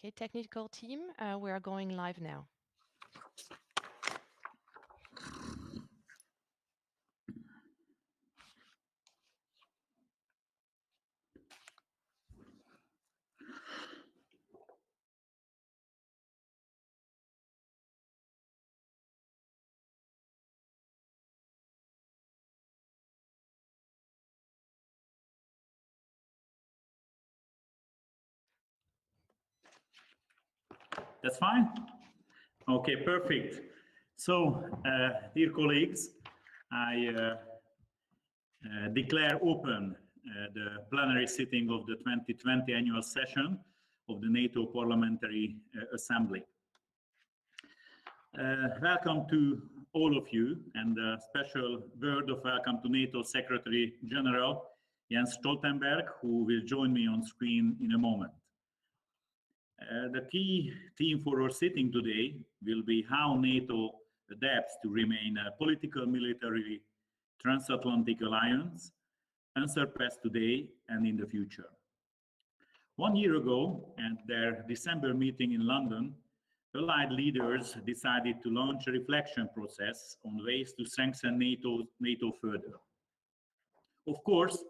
Okay, technical team, we are going live now. That's fine? Okay, perfect. So, dear colleagues, I declare open the plenary sitting of the 2020 annual session of the NATO Parliamentary Assembly. Welcome to all of you, and a special word of welcome to NATO Secretary General Jens Stoltenberg, who will join me on screen in a moment. The key theme for our sitting today will be how NATO adapts to remain a political, military, transatlantic alliance, unsurpassed today and in the future. 1 year ago, at their December meeting in London, Allied leaders decided to launch a reflection process on ways to strengthen NATO further. Of course,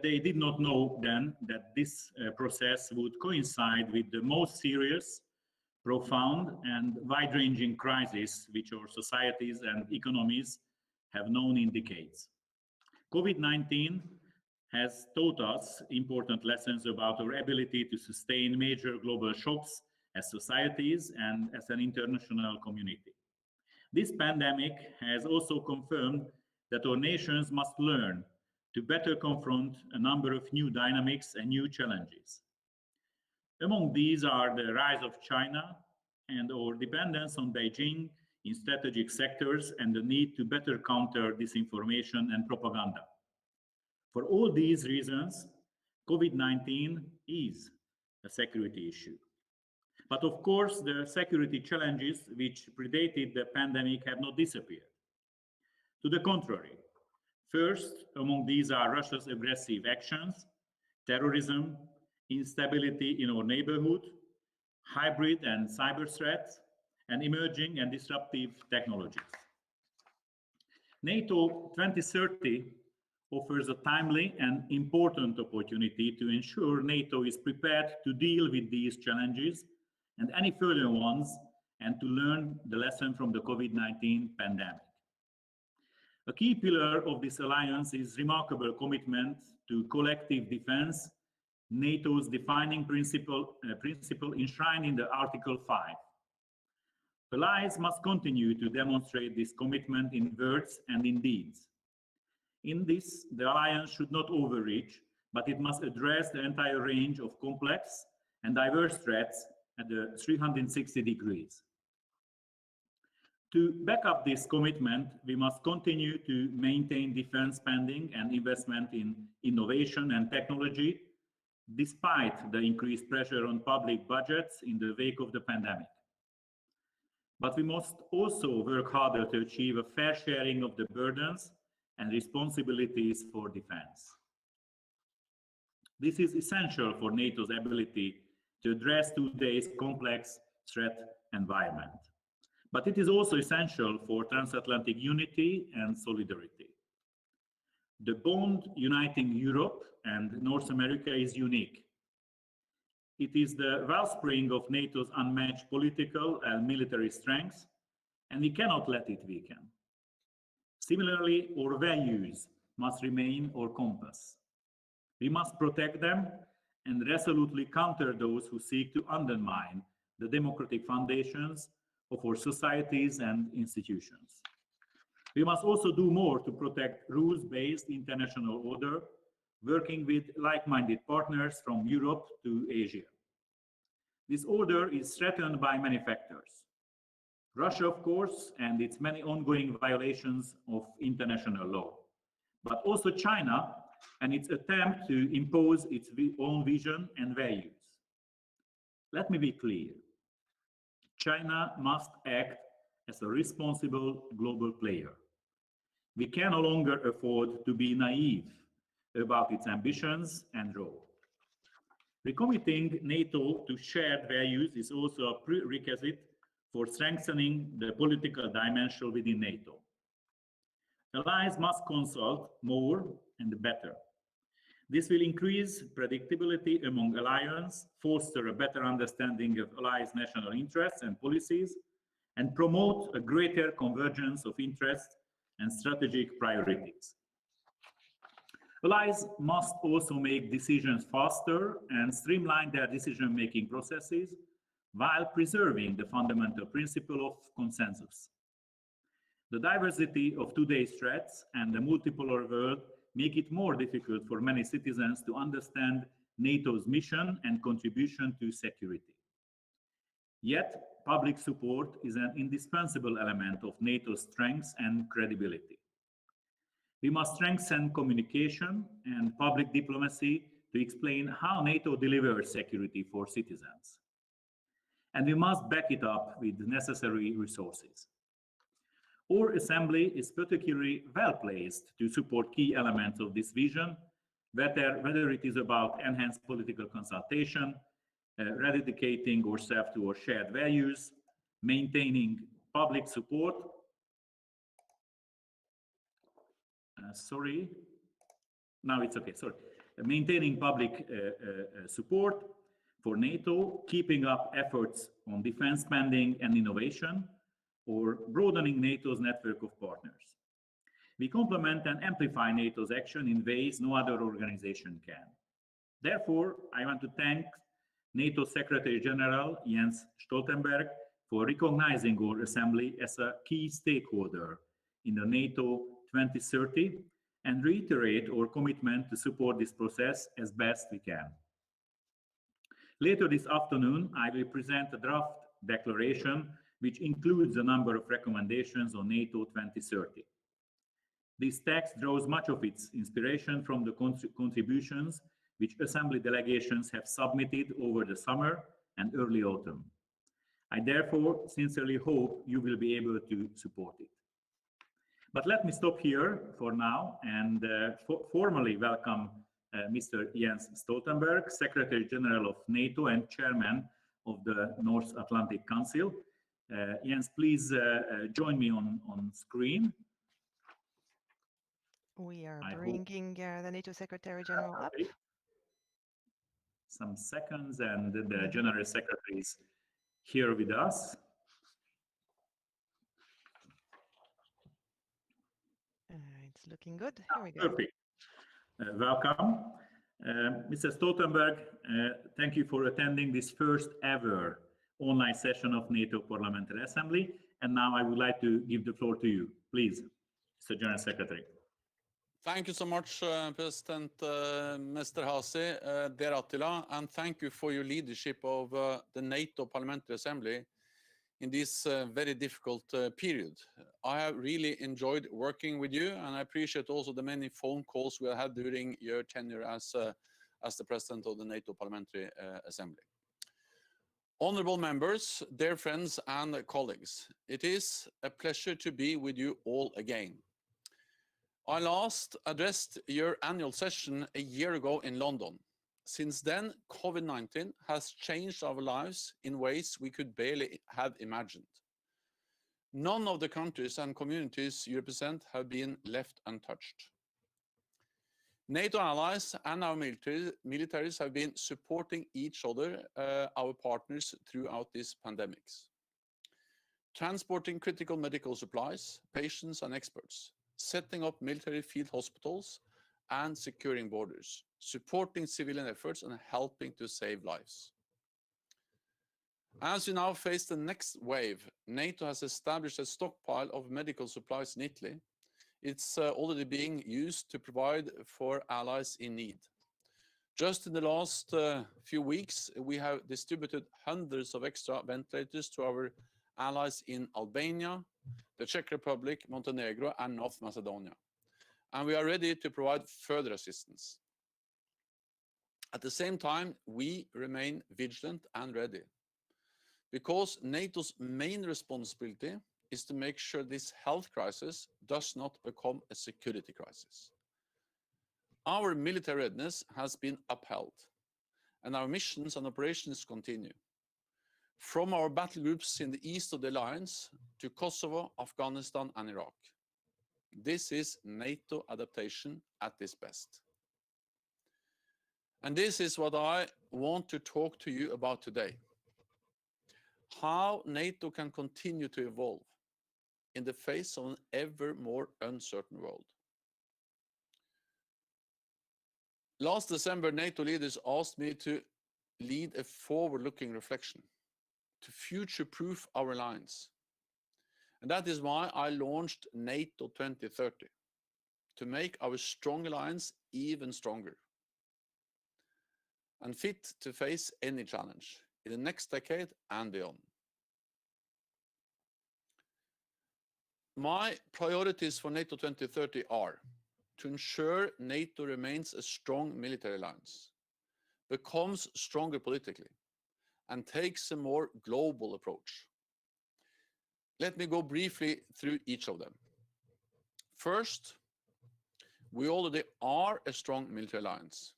they did not know then that this process would coincide with the most serious, profound, and wide-ranging crisis which our societies and economies have known in decades. COVID-19 has taught us important lessons about our ability to sustain major global shocks as societies and as an international community. This pandemic has also confirmed that our nations must learn to better confront a number of new dynamics and new challenges. Among these are the rise of China and our dependence on Beijing in strategic sectors and the need to better counter disinformation and propaganda. For all these reasons, COVID-19 is a security issue. But of course, the security challenges which predated the pandemic have not disappeared. To the contrary, first among these are Russia's aggressive actions, terrorism, instability in our neighborhood, hybrid and cyber threats, and emerging and disruptive technologies. NATO 2030 offers a timely and important opportunity to ensure NATO is prepared to deal with these challenges and any further ones, and to learn the lesson from the COVID-19 pandemic. A key pillar of this alliance is remarkable commitment to collective defense, NATO's defining principle enshrined in the Article 5. Allies must continue to demonstrate this commitment in words and in deeds. In this, the alliance should not overreach, but it must address the entire range of complex and diverse threats at the 360 degrees. To back up this commitment, we must continue to maintain defense spending and investment in innovation and technology, despite the increased pressure on public budgets in the wake of the pandemic. But we must also work harder to achieve a fair sharing of the burdens and responsibilities for defense. This is essential for NATO's ability to address today's complex threat environment. But it is also essential for transatlantic unity and solidarity. The bond uniting Europe and North America is unique. It is the wellspring of NATO's unmatched political and military strengths, and we cannot let it weaken. Similarly, our values must remain our compass. We must protect them and resolutely counter those who seek to undermine the democratic foundations of our societies and institutions. We must also do more to protect rules-based international order, working with like-minded partners from Europe to Asia. This order is threatened by many factors. Russia, of course, and its many ongoing violations of international law, but also China and its attempt to impose its own vision and values. Let me be clear. China must act as a responsible global player. We can no longer afford to be naive about its ambitions and role. Recommitting NATO to shared values is also a prerequisite for strengthening the political dimension within NATO. Allies must consult more and better. This will increase predictability among alliances, foster a better understanding of allies' national interests and policies, and promote a greater convergence of interests and strategic priorities. Allies must also make decisions faster and streamline their decision-making processes while preserving the fundamental principle of consensus. The diversity of today's threats and the multipolar world make it more difficult for many citizens to understand NATO's mission and contribution to security. Yet, public support is an indispensable element of NATO's strengths and credibility. We must strengthen communication and public diplomacy to explain how NATO delivers security for citizens. And we must back it up with necessary resources. Our Assembly is particularly well placed to support key elements of this vision, whether it is about enhanced political consultation, eradicating ourselves to our shared values, maintaining public support. Maintaining public support for NATO, keeping up efforts on defense spending and innovation, or broadening NATO's network of partners. We complement and amplify NATO's action in ways no other organization can. Therefore, I want to thank NATO Secretary General Jens Stoltenberg for recognizing our Assembly as a key stakeholder in the NATO 2030 and reiterate our commitment to support this process as best we can. Later this afternoon, I will present a draft declaration which includes a number of recommendations on NATO 2030. This text draws much of its inspiration from the contributions which Assembly delegations have submitted over the summer and early autumn. I therefore sincerely hope you will be able to support it. But let me stop here for now and formally welcome Mr. Jens Stoltenberg, Secretary General of NATO and Chairman of the North Atlantic Council. Jens, please join me on screen. We are bringing the NATO Secretary General up. Some seconds, and the General Secretary is here with us. It's looking good. Here we go. Perfect. Welcome. Mr. Stoltenberg, thank you for attending this first ever online session of NATO Parliamentary Assembly. And now I would like to give the floor to you. Please, Mr. General Secretary. Thank you so much, President Mr. Hasi, dear Attila, and thank you for your leadership of the NATO Parliamentary Assembly in this very difficult period. I have really enjoyed working with you, and I appreciate also the many phone calls we have had during your tenure as the President of the NATO Parliamentary Assembly. Honorable members, dear friends and colleagues, it is a pleasure to be with you all again. I last addressed your annual session a year ago in London. Since then, COVID-19 has changed our lives in ways we could barely have imagined. None of the countries and communities you represent have been left untouched. NATO allies and our militaries have been supporting each other, our partners, throughout these pandemics. Transporting critical medical supplies, patients and experts, setting up military field hospitals and securing borders, supporting civilian efforts and helping to save lives. As we now face the next wave, NATO has established a stockpile of medical supplies in Italy. It's already being used to provide for allies in need. Just in the last few weeks, we have distributed hundreds of extra ventilators to our allies in Albania, the Czech Republic, Montenegro, and North Macedonia. And we are ready to provide further assistance. At the same time, we remain vigilant and ready, because NATO's main responsibility is to make sure this health crisis does not become a security crisis. Our military readiness has been upheld, and our missions and operations continue. From our battle groups in the east of the alliance to Kosovo, Afghanistan, and Iraq. This is NATO adaptation at its best. And this is what I want to talk to you about today. How NATO can continue to evolve in the face of an ever more uncertain world. Last December, NATO leaders asked me to lead a forward-looking reflection, to future-proof our alliance. And that is why I launched NATO 2030, to make our strong alliance even stronger and fit to face any challenge in the next decade and beyond. My priorities for NATO 2030 are to ensure NATO remains a strong military alliance, becomes stronger politically, and takes a more global approach. Let me go briefly through each of them. First, we already are a strong military alliance.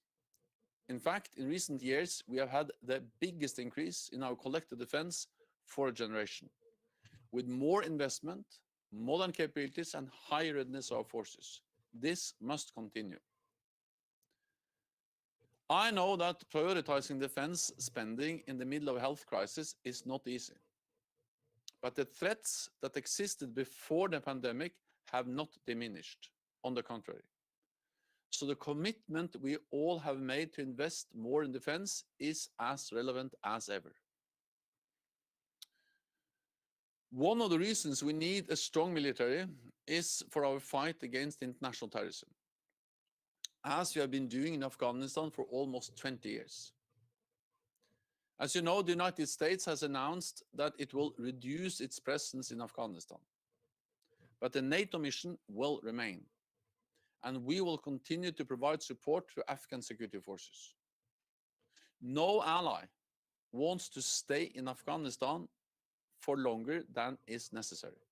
In fact, in recent years, we have had the biggest increase in our collective defense for a generation, with more investment, modern capabilities, and higher readiness of our forces. This must continue. I know that prioritizing defense spending in the middle of a health crisis is not easy. But the threats that existed before the pandemic have not diminished. On the contrary. So the commitment we all have made to invest more in defense is as relevant as ever. One of the reasons we need a strong military is for our fight against international terrorism, as we have been doing in Afghanistan for almost 20 years. As you know, the United States has announced that it will reduce its presence in Afghanistan. But the NATO mission will remain, and we will continue to provide support to Afghan security forces. No ally wants to stay in Afghanistan for longer than is necessary.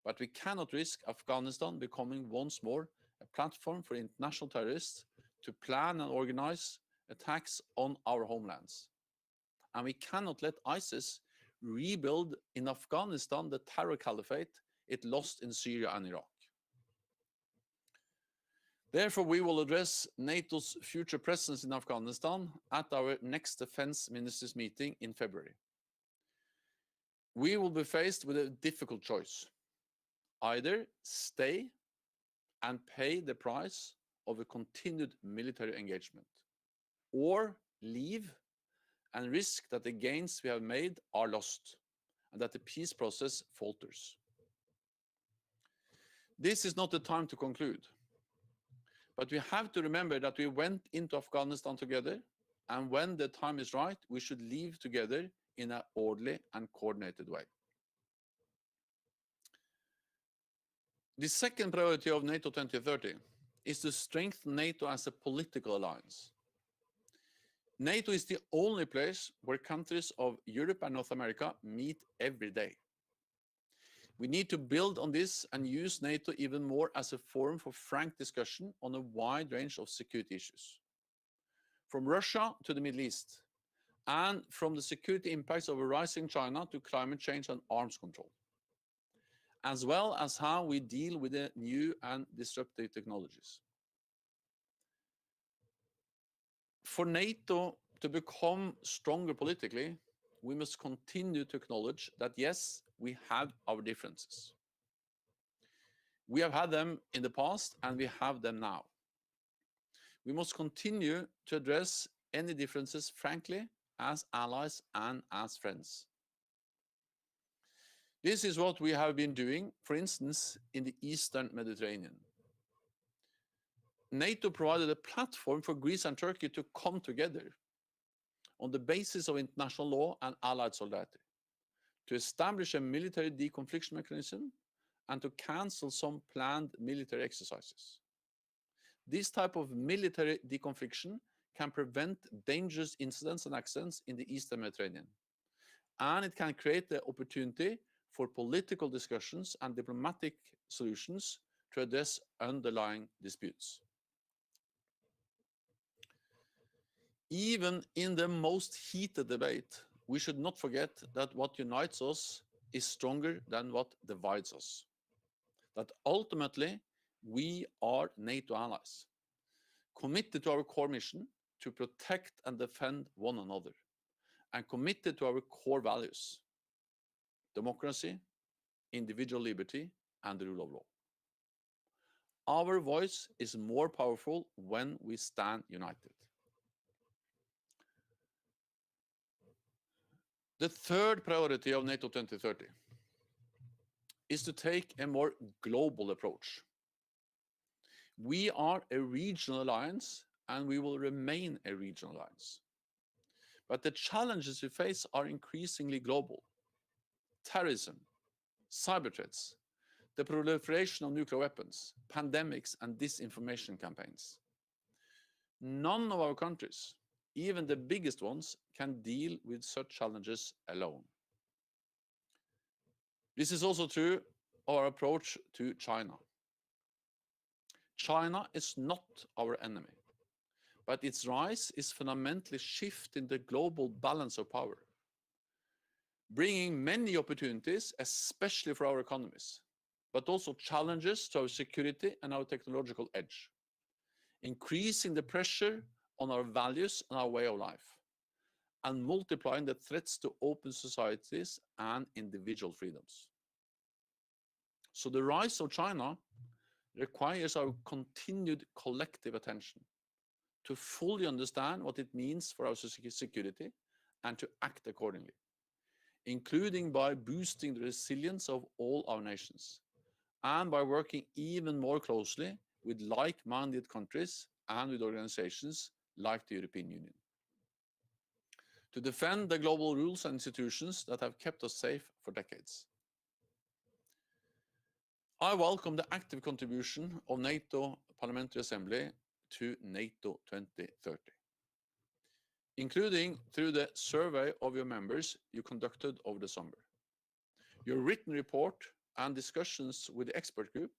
But we cannot risk Afghanistan becoming once more a platform for international terrorists to plan and organize attacks on our homelands. And we cannot let ISIS rebuild in Afghanistan the terror caliphate it lost in Syria and Iraq. Therefore, we will address NATO's future presence in Afghanistan at our next defense ministers meeting in February. We will be faced with a difficult choice. Either stay and pay the price of a continued military engagement, or leave and risk that the gains we have made are lost and that the peace process falters. This is not the time to conclude, but we have to remember that we went into Afghanistan together, and when the time is right, we should leave together in an orderly and coordinated way. The second priority of NATO 2030 is to strengthen NATO as a political alliance. NATO is the only place where countries of Europe and North America meet every day. We need to build on this and use NATO even more as a forum for frank discussion on a wide range of security issues, from Russia to the Middle East, and from the security impacts of a rising China to climate change and arms control, as well as how we deal with the new and disruptive technologies. For NATO to become stronger politically, we must continue to acknowledge that, yes, we have our differences. We have had them in the past, and we have them now. We must continue to address any differences frankly as allies and as friends. This is what we have been doing, for instance, in the Eastern Mediterranean. NATO provided a platform for Greece and Turkey to come together on the basis of international law and allied solidarity, to establish a military deconfliction mechanism and to cancel some planned military exercises. This type of military deconfliction can prevent dangerous incidents and accidents in the Eastern Mediterranean, and it can create the opportunity for political discussions and diplomatic solutions to address underlying disputes. Even in the most heated debate, we should not forget that what unites us is stronger than what divides us. That ultimately, we are NATO allies, committed to our core mission to protect and defend one another, and committed to our core values: democracy, individual liberty, and the rule of law. Our voice is more powerful when we stand united. The third priority of NATO 2030 is to take a more global approach. We are a regional alliance, and we will remain a regional alliance. But the challenges we face are increasingly global. Terrorism, cyber threats, the proliferation of nuclear weapons, pandemics, and disinformation campaigns. None of our countries, even the biggest ones, can deal with such challenges alone. This is also true of our approach to China. China is not our enemy, but its rise is fundamentally shifting the global balance of power, bringing many opportunities, especially for our economies, but also challenges to our security and our technological edge, increasing the pressure on our values and our way of life, and multiplying the threats to open societies and individual freedoms. So the rise of China requires our continued collective attention to fully understand what it means for our security and to act accordingly, including by boosting the resilience of all our nations and by working even more closely with like-minded countries and with organizations like the European Union to defend the global rules and institutions that have kept us safe for decades. I welcome the active contribution of NATO Parliamentary Assembly to NATO 2030, including through the survey of your members you conducted over the summer, your written report and discussions with the expert group,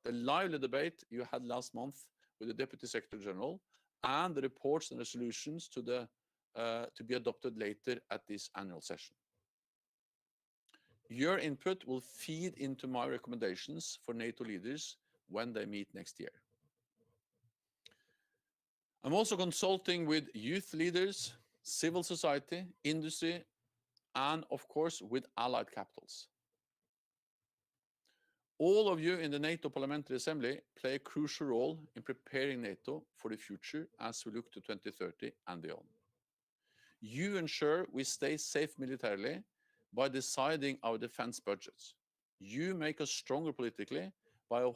the lively debate you had last month with the Deputy Secretary General, and the reports and resolutions to be adopted later at this annual session. Your input will feed into my recommendations for NATO leaders when they meet next year. I'm also consulting with youth leaders, civil society, industry, and of course with allied capitals. All of you in the NATO Parliamentary Assembly play a crucial role in preparing NATO for the future as we look to 2030 and beyond. You ensure we stay safe militarily by deciding our defense budgets. You make us stronger politically by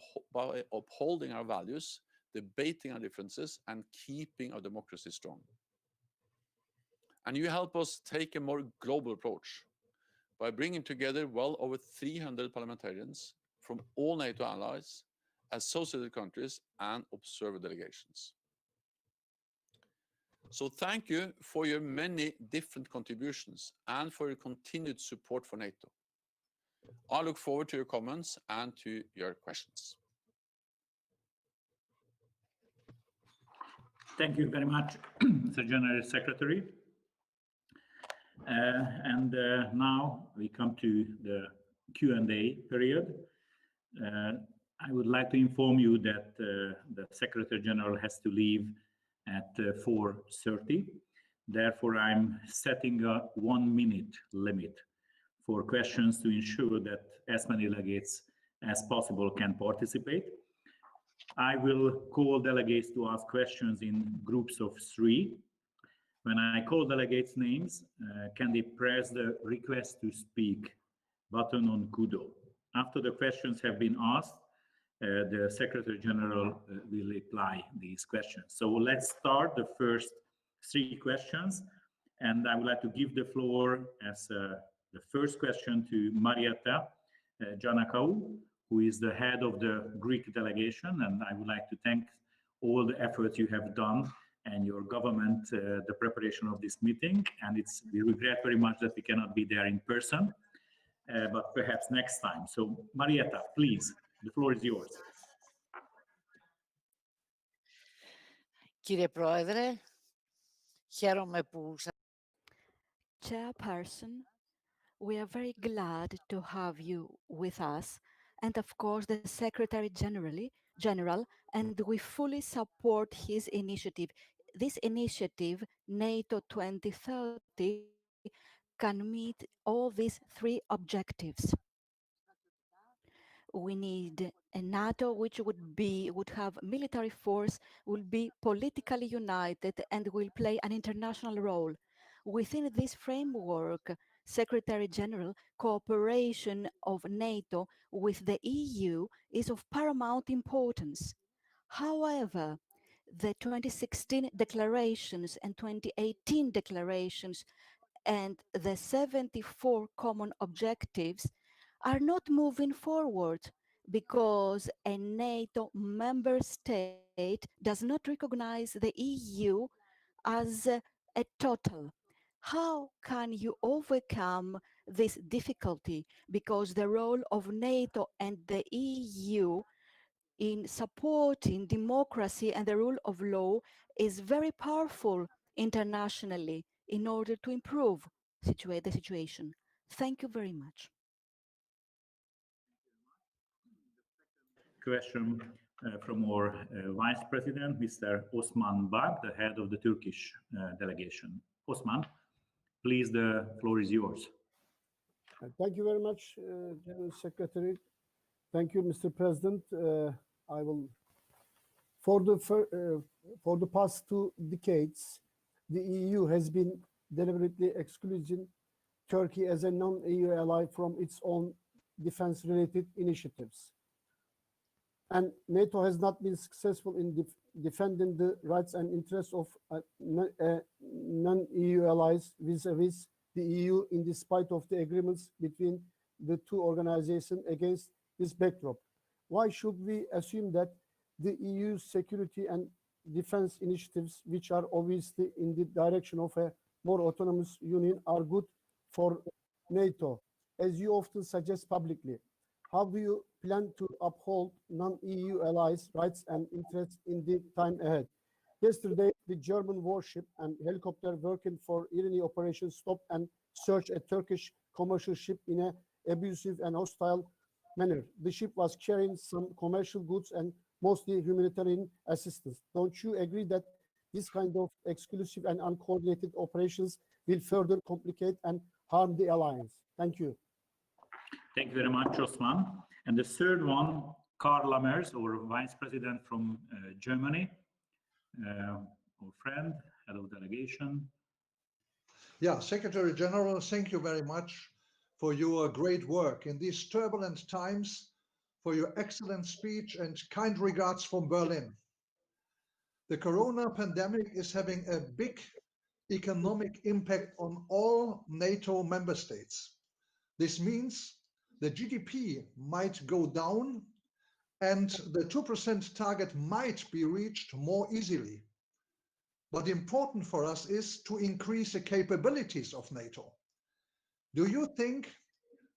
upholding our values, debating our differences, and keeping our democracy strong. And you help us take a more global approach by bringing together well over 300 parliamentarians from all NATO allies, associated countries, and observer delegations. So thank you for your many different contributions and for your continued support for NATO. I look forward to your comments and to your questions. Thank you very much, Mr. General Secretary. Now we come to the Q&A period. I would like to inform you that the Secretary General has to leave at 4:30. Therefore, I'm setting a 1-minute limit for questions to ensure that as many delegates as possible can participate. I will call delegates to ask questions in groups of 3. When I call delegates' names, can they press the request to speak button on Kudo? After the questions have been asked, the Secretary General will reply these questions. So let's start the first 3 questions, and I would like to give the floor as the first question to Marietta Giannakou, who is the head of the Greek delegation, and I would like to thank all the efforts you have done and your government, the preparation of this meeting, and we regret very much that we cannot be there in person, but perhaps next time. So Marietta, please. The floor is yours. Κύριε Πρόεδρε, Χαίρομαι που Chairperson, we are very glad to have you with us, and of course the General, and we fully support his initiative. This initiative, NATO 2030, can meet all these three objectives. We need a NATO which would have military force, will be politically united, and will play an international role. Within this framework, Secretary General, cooperation of NATO with the EU is of paramount importance. However, the 2016 declarations and 2018 declarations and the 74 common objectives are not moving forward because a NATO member state does not recognize the EU as a total. How can you overcome this difficulty? Because the role of NATO and the EU in supporting democracy and the rule of law is very powerful internationally in order to improve the situation. Thank you very much. Question from our Vice President, Mr. Osman Bag, the head of the Turkish delegation. Osman, please, the floor is yours. Thank you very much, General Secretary. Thank you, Mr. President. I will, for the past 2 decades, the EU has been deliberately excluding Turkey as a non-EU ally from its own defense-related initiatives. And NATO has not been successful in defending the rights and interests of non-EU allies vis-a-vis the EU in despite of the agreements between the two organizations against this backdrop. Why should we assume that the EU's security and defense initiatives, which are obviously in the direction of a more autonomous union, are good for NATO, as you often suggest publicly? How do you plan to uphold non-EU allies' rights and interests in the time ahead? Yesterday, the German warship and helicopter working for Irani operation stopped and searched a Turkish commercial ship in an abusive and hostile manner. The ship was carrying some commercial goods and mostly humanitarian assistance. Don't you agree that this kind of exclusive and uncoordinated operations will further complicate and harm the alliance? Thank you. Thank you very much, Osman. And the third one, Karl Lammers, our Vice President from Germany, our friend, head of delegation. Yeah, Secretary General, thank you very much for your great work in these turbulent times, for your excellent speech, and kind regards from Berlin. The corona pandemic is having a big economic impact on all NATO member states. This means the GDP might go down and the 2% target might be reached more easily. But important for us is to increase the capabilities of NATO. Do you think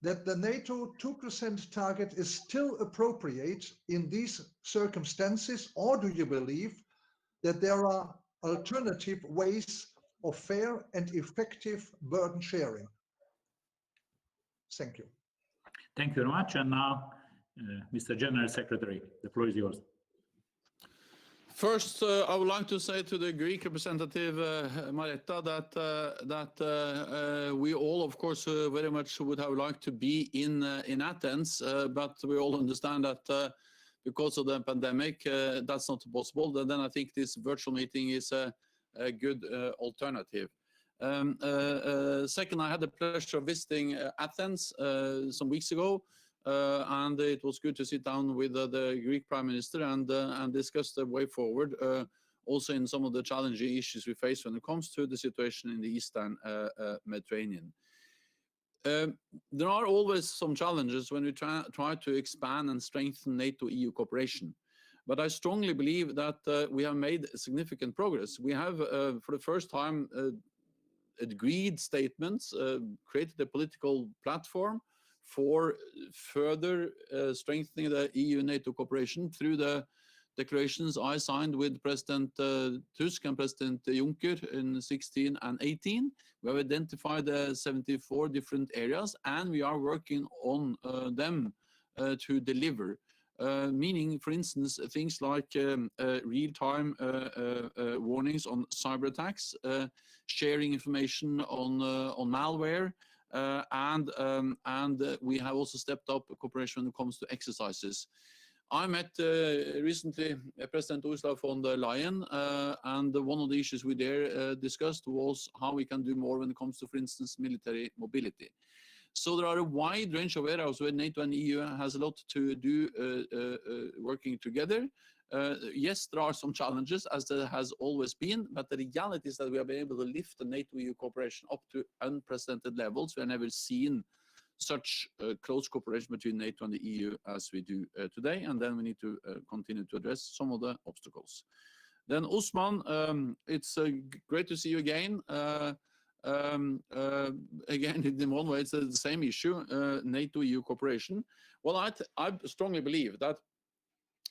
that the NATO 2% target is still appropriate in these circumstances, or do you believe that there are alternative ways of fair and effective burden sharing? Thank you. Thank you very much. And now, Mr. General Secretary, the floor is yours. First, I would like to say to the Greek representative, Maretta, that we all, of course, very much would have liked to be in Athens, but we all understand that because of the pandemic, that's not possible. Then I think this virtual meeting is a good alternative. Second, I had the pleasure of visiting Athens some weeks ago, and it was good to sit down with the Greek Prime Minister and discuss the way forward, also in some of the challenging issues we face when it comes to the situation in the Eastern Mediterranean. There are always some challenges when we try to expand and strengthen NATO-EU cooperation. But I strongly believe that we have made significant progress. We have, for the first time, agreed statements, created a political platform for further strengthening the EU-NATO cooperation through the declarations I signed with President Tusk and President Juncker in 16 and 18. We have identified 74 different areas, and we are working on them to deliver. Meaning, for instance, things like real-time warnings on cyber attacks, sharing information on malware, and we have also stepped up cooperation when it comes to exercises. I met recently President Ursula von der Leyen, and one of the issues we there discussed was how we can do more when it comes to, for instance, military mobility. So there are a wide range of areas where NATO and EU has a lot to do working together. Yes, there are some challenges, as there has always been, but the reality is that we have been able to lift the NATO-EU cooperation up to unprecedented levels. We have never seen such close cooperation between NATO and the EU as we do today, and then we need to continue to address some of the obstacles. Then Usman, it's great to see you again. Again, in one way, it's the same issue, NATO-EU cooperation. Well, I strongly believe that,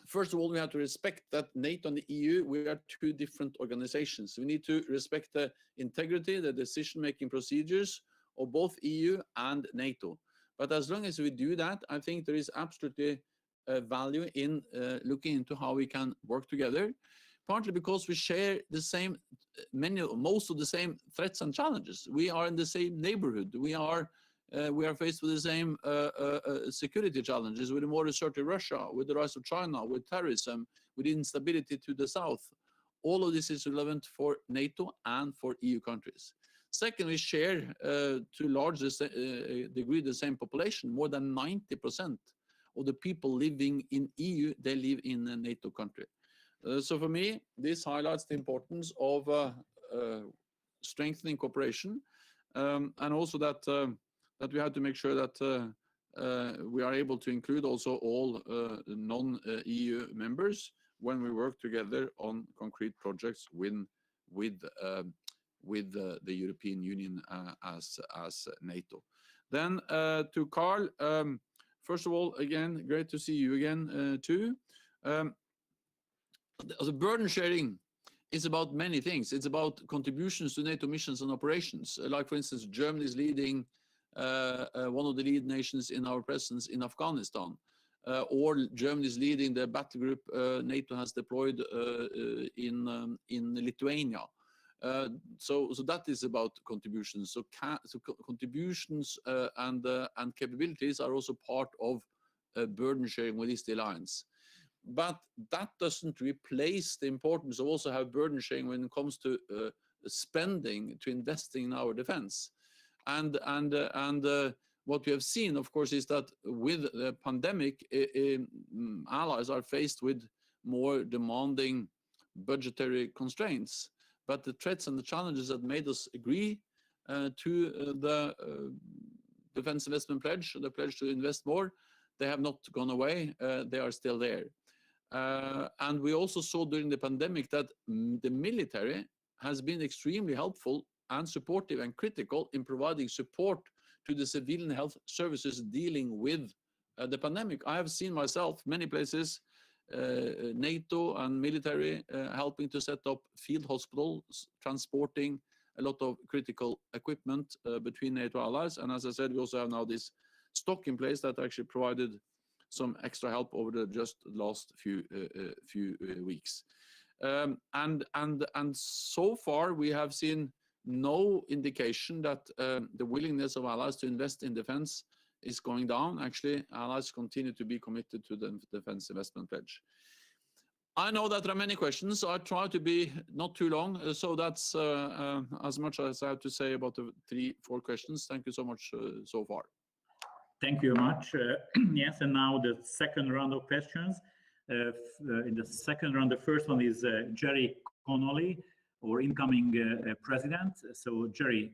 first of all, we have to respect that NATO and the EU, we are two different organizations. We need to respect the integrity, the decision-making procedures of both EU and NATO. But as long as we do that, I think there is absolutely value in looking into how we can work together, partly because we share the same, most of the same threats and challenges. We are in the same neighborhood. We are faced with the same security challenges, with a more assertive Russia, with the rise of China, with terrorism, with instability to the south. All of this is relevant for NATO and for EU countries. Second, we share to a large degree the same population. More than 90% of the people living in EU, they live in a NATO country. So for me, this highlights the importance of strengthening cooperation, and also that we have to make sure that we are able to include also all non-EU members when we work together on concrete projects with the European Union as NATO. Then to Carl, first of all, again, great to see you again too. The burden sharing is about many things. It's about contributions to NATO missions and operations. Like, for instance, Germany is leading one of the lead nations in our presence in Afghanistan, or Germany is leading the battle group NATO has deployed in Lithuania. So that is about contributions. So contributions and capabilities are also part of burden sharing with the alliance. But that doesn't replace the importance of also have burden sharing when it comes to spending, to investing in our defense. And what we have seen, of course, is that with the pandemic, allies are faced with more demanding budgetary constraints. But the threats and the challenges that made us agree to the defense investment pledge, the pledge to invest more, they have not gone away. They are still there. And we also saw during the pandemic that the military has been extremely helpful and supportive and critical in providing support to the civilian health services dealing with the pandemic. I have seen myself many places, NATO and military helping to set up field hospitals, transporting a lot of critical equipment between NATO allies. And as I said, we also have now this stock in place that actually provided some extra help over the just last few weeks. And so far we have seen no indication that the willingness of allies to invest in defense is going down. Actually, allies continue to be committed to the defense investment pledge. I know that there are many questions, so I try to be not too long. So that's as much as I have to say about the 3-4 questions. Thank you so much so far. Thank you very much. Yes, and now the second round of questions. In the second round, the first one is Jerry Connolly, our incoming president. So Jerry,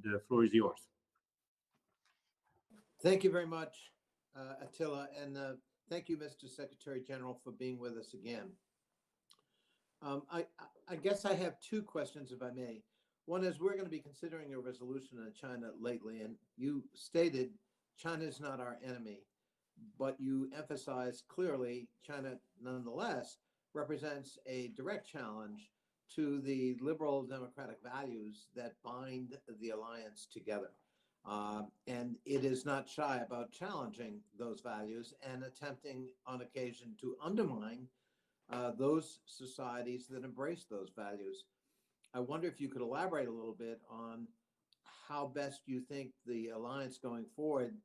the floor is yours. Thank you very much, Attila, and thank you, Mr. Secretary General, for being with us again. I guess I have 2 questions, if I may. One is, we're going to be considering a resolution on China lately, and you stated China is not our enemy. but you emphasize clearly China nonetheless represents a direct challenge to the liberal democratic values that bind the alliance together. And it is not shy about challenging those values and attempting on occasion to undermine those societies that embrace those values. I wonder if you could elaborate a little bit on how best you think the alliance going forward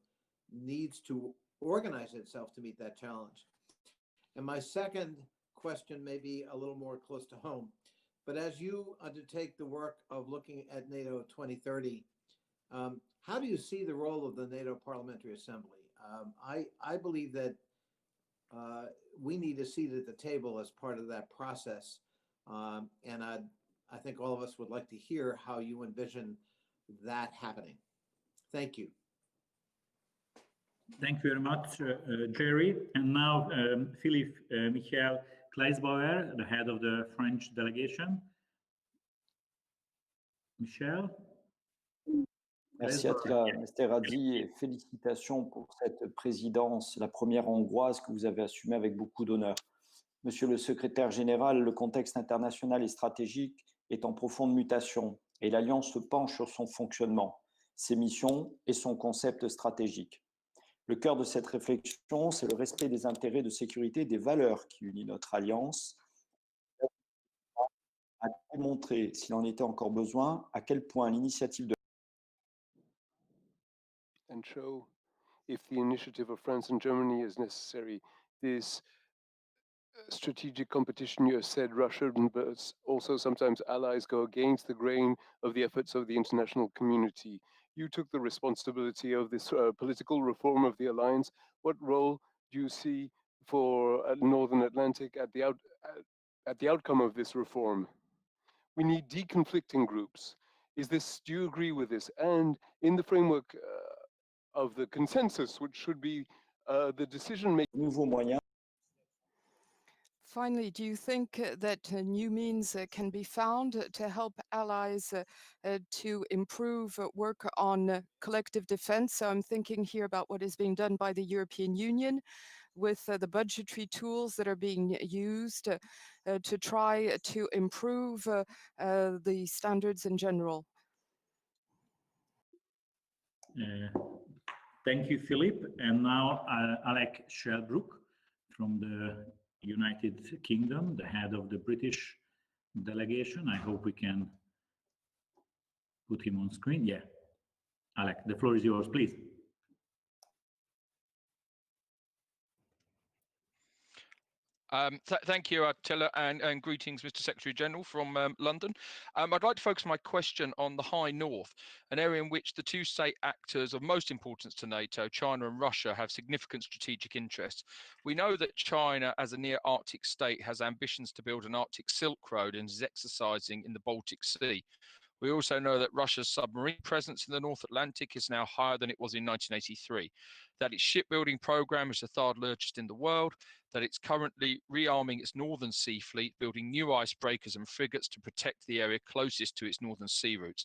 needs to organize itself to meet that challenge. And my second question may be a little more close to home, but as you undertake the work of looking at NATO 2030, how do you see the role of the NATO Parliamentary Assembly? I believe that we need a seat at the table as part of that process. And I think all of us would like to hear how you envision that happening. Thank you. Thank you very much, Jerry. And now, Philippe Michael Kleisbauer, the head of the French delegation. Michel? Merci Attila Mesteradi et félicitations pour cette présidence, la première hongroise que vous avez assumée avec beaucoup d'honneur. Monsieur le secrétaire général, le contexte international et stratégique est en profonde mutation et l'Alliance se penche sur son fonctionnement, ses missions et son concept stratégique. Le cœur de cette réflexion, c'est le respect des intérêts de sécurité et des valeurs qui unissent notre Alliance, à démontrer, s'il en était encore besoin, à quel point l'initiative de and show if the initiative of France and Germany is necessary. This strategic competition, you have said Russia, but also sometimes allies go against the grain of the efforts of the international community. You took the responsibility of this political reform of the alliance. What role do you see for Northern Atlantic at the outcome of this reform? We need deconflicting groups. Do you agree with this? And in the framework of the consensus, which should be the decision-making. nouveaux moyens. Finally, do you think that new means can be found to help allies to improve work on collective defense? So I'm thinking here about what is being done by the European Union with the budgetary tools that are being used to try to improve the standards in general. Thank you, Philippe. And now Alec Shelbrooke from the United Kingdom, the head of the British delegation. I hope we can put him on screen. Yeah. Alec, the floor is yours, please. Thank you, Attila, and greetings, Mr. Secretary General from London. I'd like to focus my question on the High North, an area in which the two state actors of most importance to NATO, China and Russia, have significant strategic interests. We know that China, as a near-Arctic state, has ambitions to build an Arctic Silk Road and is exercising in the Baltic Sea. We also know that Russia's submarine presence in the North Atlantic is now higher than it was in 1983, that its shipbuilding program is the third largest in the world, that it's currently rearming its Northern Sea fleet, building new icebreakers and frigates to protect the area closest to its northern sea routes,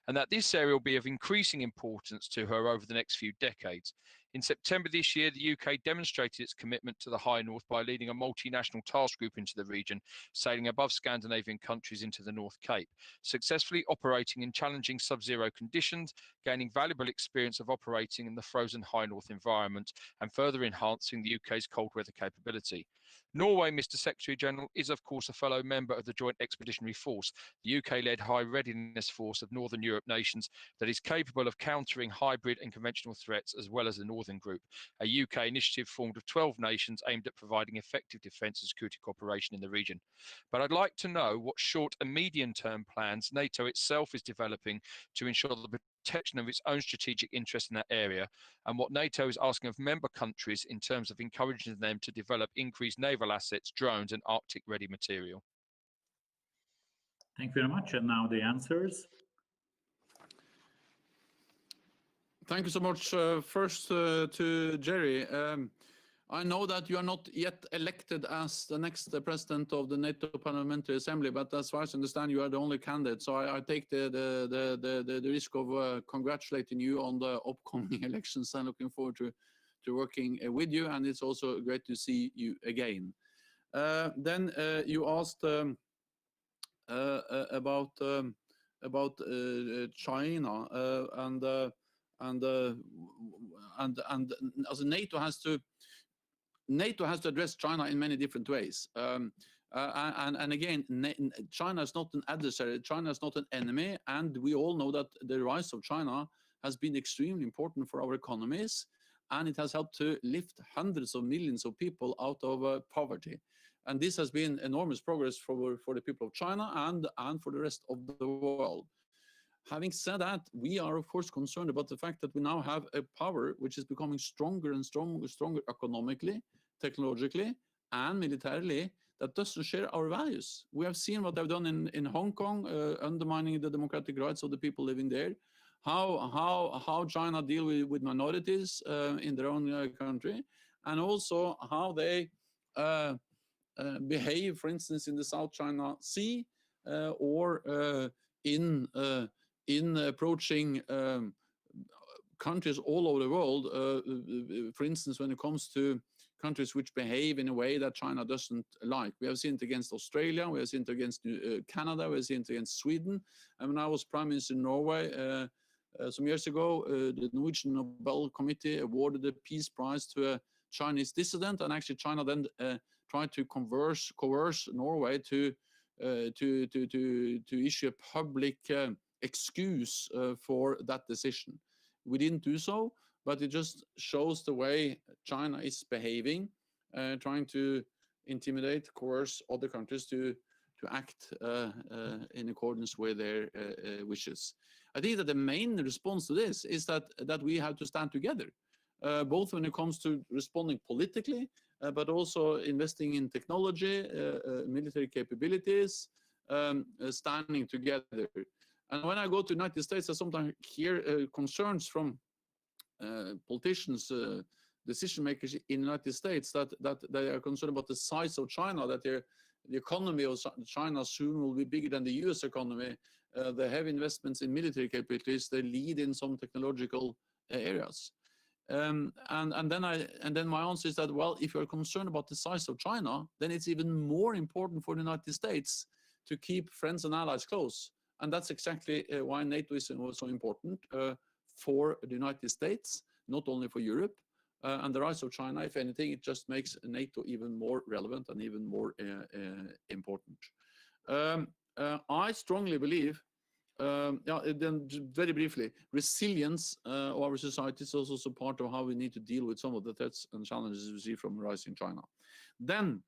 and that this area will be of increasing importance to her over the next few decades. In September this year, the UK demonstrated its commitment to the High North by leading a multinational task group into the region, sailing above Scandinavian countries into the North Cape, successfully operating in challenging sub-zero conditions, gaining valuable experience of operating in the frozen High North environment, and further enhancing the UK's cold weather capability. Norway, Mr. Secretary General, is of course a fellow member of the Joint Expeditionary Force, the UK-led High Readiness Force of Northern Europe nations that is capable of countering hybrid and conventional threats, as well as the Northern Group, a UK initiative formed of 12 nations aimed at providing effective defence and security cooperation in the region. But I'd like to know what short and medium-term plans NATO itself is developing to ensure the protection of its own strategic interest in that area, and what NATO is asking of member countries in terms of encouraging them to develop increased naval assets, drones, and Arctic-ready material. Thank you very much. And now the answers. Thank you so much. First to Jerry. I know that you are not yet elected as the next president of the NATO Parliamentary Assembly, but as far as I understand, you are the only candidate. So I take the risk of congratulating you on the upcoming elections and looking forward to to working with you, and it's also great to see you again. Then you asked about China and as NATO has to address China in many different ways. And again, China is not an adversary, China is not an enemy, and we all know that the rise of China has been extremely important for our economies, and it has helped to lift hundreds of millions of people out of poverty. And this has been enormous progress for the people of China and for the rest of the world. Having said that, we are of course concerned about the fact that we now have a power which is becoming stronger and stronger economically, technologically, and militarily, that doesn't share our values. We have seen what they've done in Hong Kong, undermining the democratic rights of the people living there. How China deal with minorities in their own country, and also how they behave, for instance, in the South China Sea, or in approaching countries all over the world. For instance, when it comes to countries which behave in a way that China doesn't like. We have seen it against Australia, we have seen it against Canada, we have seen it against Sweden. And when I was Prime Minister in Norway some years ago, the Norwegian Nobel Committee awarded the Peace Prize to a Chinese dissident, and actually China then tried to coerce Norway to issue a public excuse for that decision. We didn't do so, but it just shows the way China is behaving, trying to intimidate, coerce other countries to act in accordance with their wishes. I think that the main response to this is that we have to stand together, both when it comes to responding politically, but also investing in technology, military capabilities, standing together. And when I go to the United States, I sometimes hear concerns from politicians, decision makers in the United States, that they are concerned about the size of China, that the economy of China soon will be bigger than the US economy. They have investments in military capabilities, they lead in some technological areas. And then my answer is that, well, if you're concerned about the size of China, then it's even more important for the United States to keep friends and allies close. And that's exactly why NATO is so important for the United States, not only for Europe. And the rise of China, if anything, it just makes NATO even more relevant and even more important. I strongly believe, then very briefly, resilience of our society is also part of how we need to deal with some of the threats and challenges we see from rising China. Then,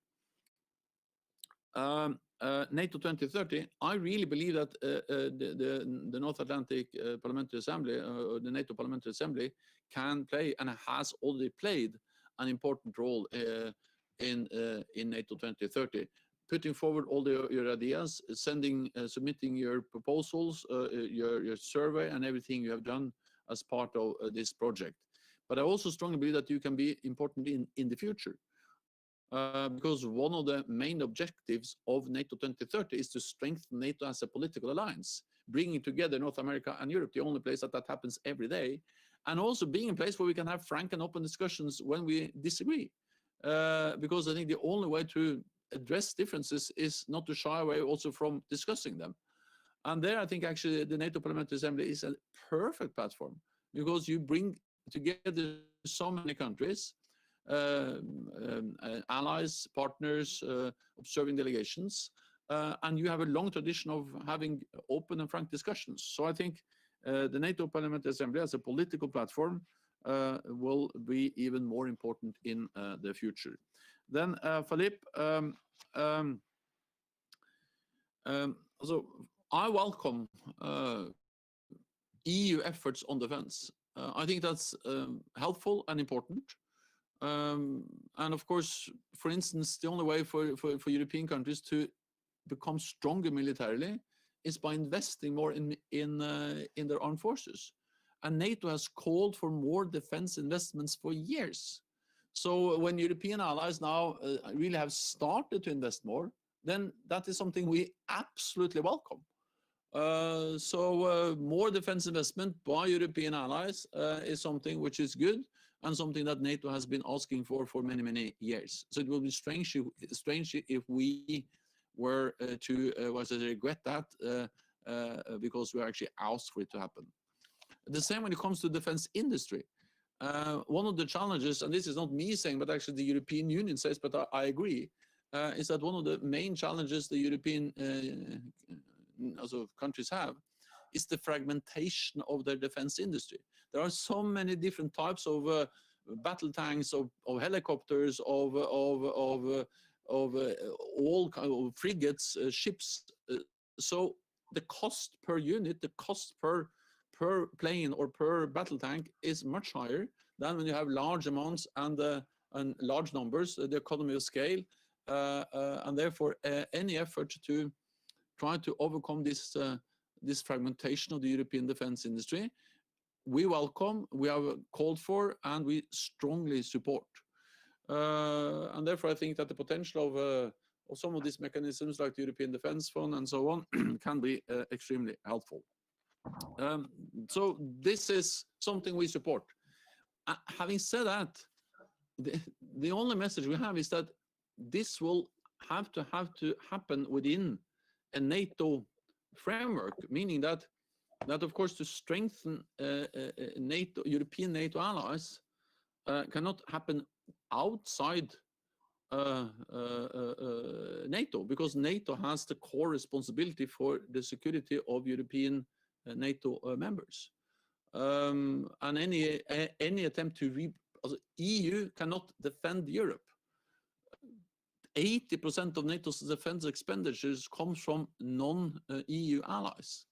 NATO 2030, I really believe that the North Atlantic Parliamentary Assembly, or the NATO Parliamentary Assembly, can play and has already played an important role in NATO 2030. Putting forward all your ideas, submitting your proposals, your survey, and everything you have done as part of this project. But I also strongly believe that you can be important in the future. Because one of the main objectives of NATO 2030 is to strengthen NATO as a political alliance, bringing together North America and Europe, the only place that happens every day, and also being a place where we can have frank and open discussions when we disagree. Because I think the only way to address differences is not to shy away also from discussing them. And there I think actually the NATO Parliamentary Assembly is a perfect platform, because you bring together so many countries, allies, partners, observing delegations, and you have a long tradition of having open and frank discussions. So I think the NATO Parliamentary Assembly as a political platform will be even more important in the future. Then Philippe, so I welcome EU efforts on defense. I think that's helpful and important. And of course, for instance, the only way for European countries to become stronger militarily is by investing more in their armed forces. And NATO has called for more defense investments for years. So when European allies now really have started to invest more, then that is something we absolutely welcome. So more defense investment by European allies is something which is good. and something that NATO has been asking for many, many years. So it will be strange if we were to regret that because we actually asked for it to happen. The same when it comes to defense industry. One of the challenges, and this is not me saying, but actually the European Union says, but I agree, is that one of the main challenges the European countries have is the fragmentation of their defense industry. There are so many different types of battle tanks, of helicopters, of all kind of frigates, ships. So the cost per unit, the cost per plane or per battle tank is much higher than when you have large amounts and large numbers, the economy of scale, and therefore any effort to try to overcome this fragmentation of the European defense industry, we welcome, we have called for, and we strongly support. And therefore, I think that the potential of some of these mechanisms, like the European Defence Fund and so on, can be extremely helpful. So this is something we support. Having said that, the only message we have is that this will have to happen within a NATO framework, meaning that of course to strengthen NATO, European NATO allies cannot happen outside NATO, because NATO has the core responsibility for the security of European NATO members. And any attempt to EU cannot defend Europe. 80% of NATO's defense expenditures comes from non-EU allies.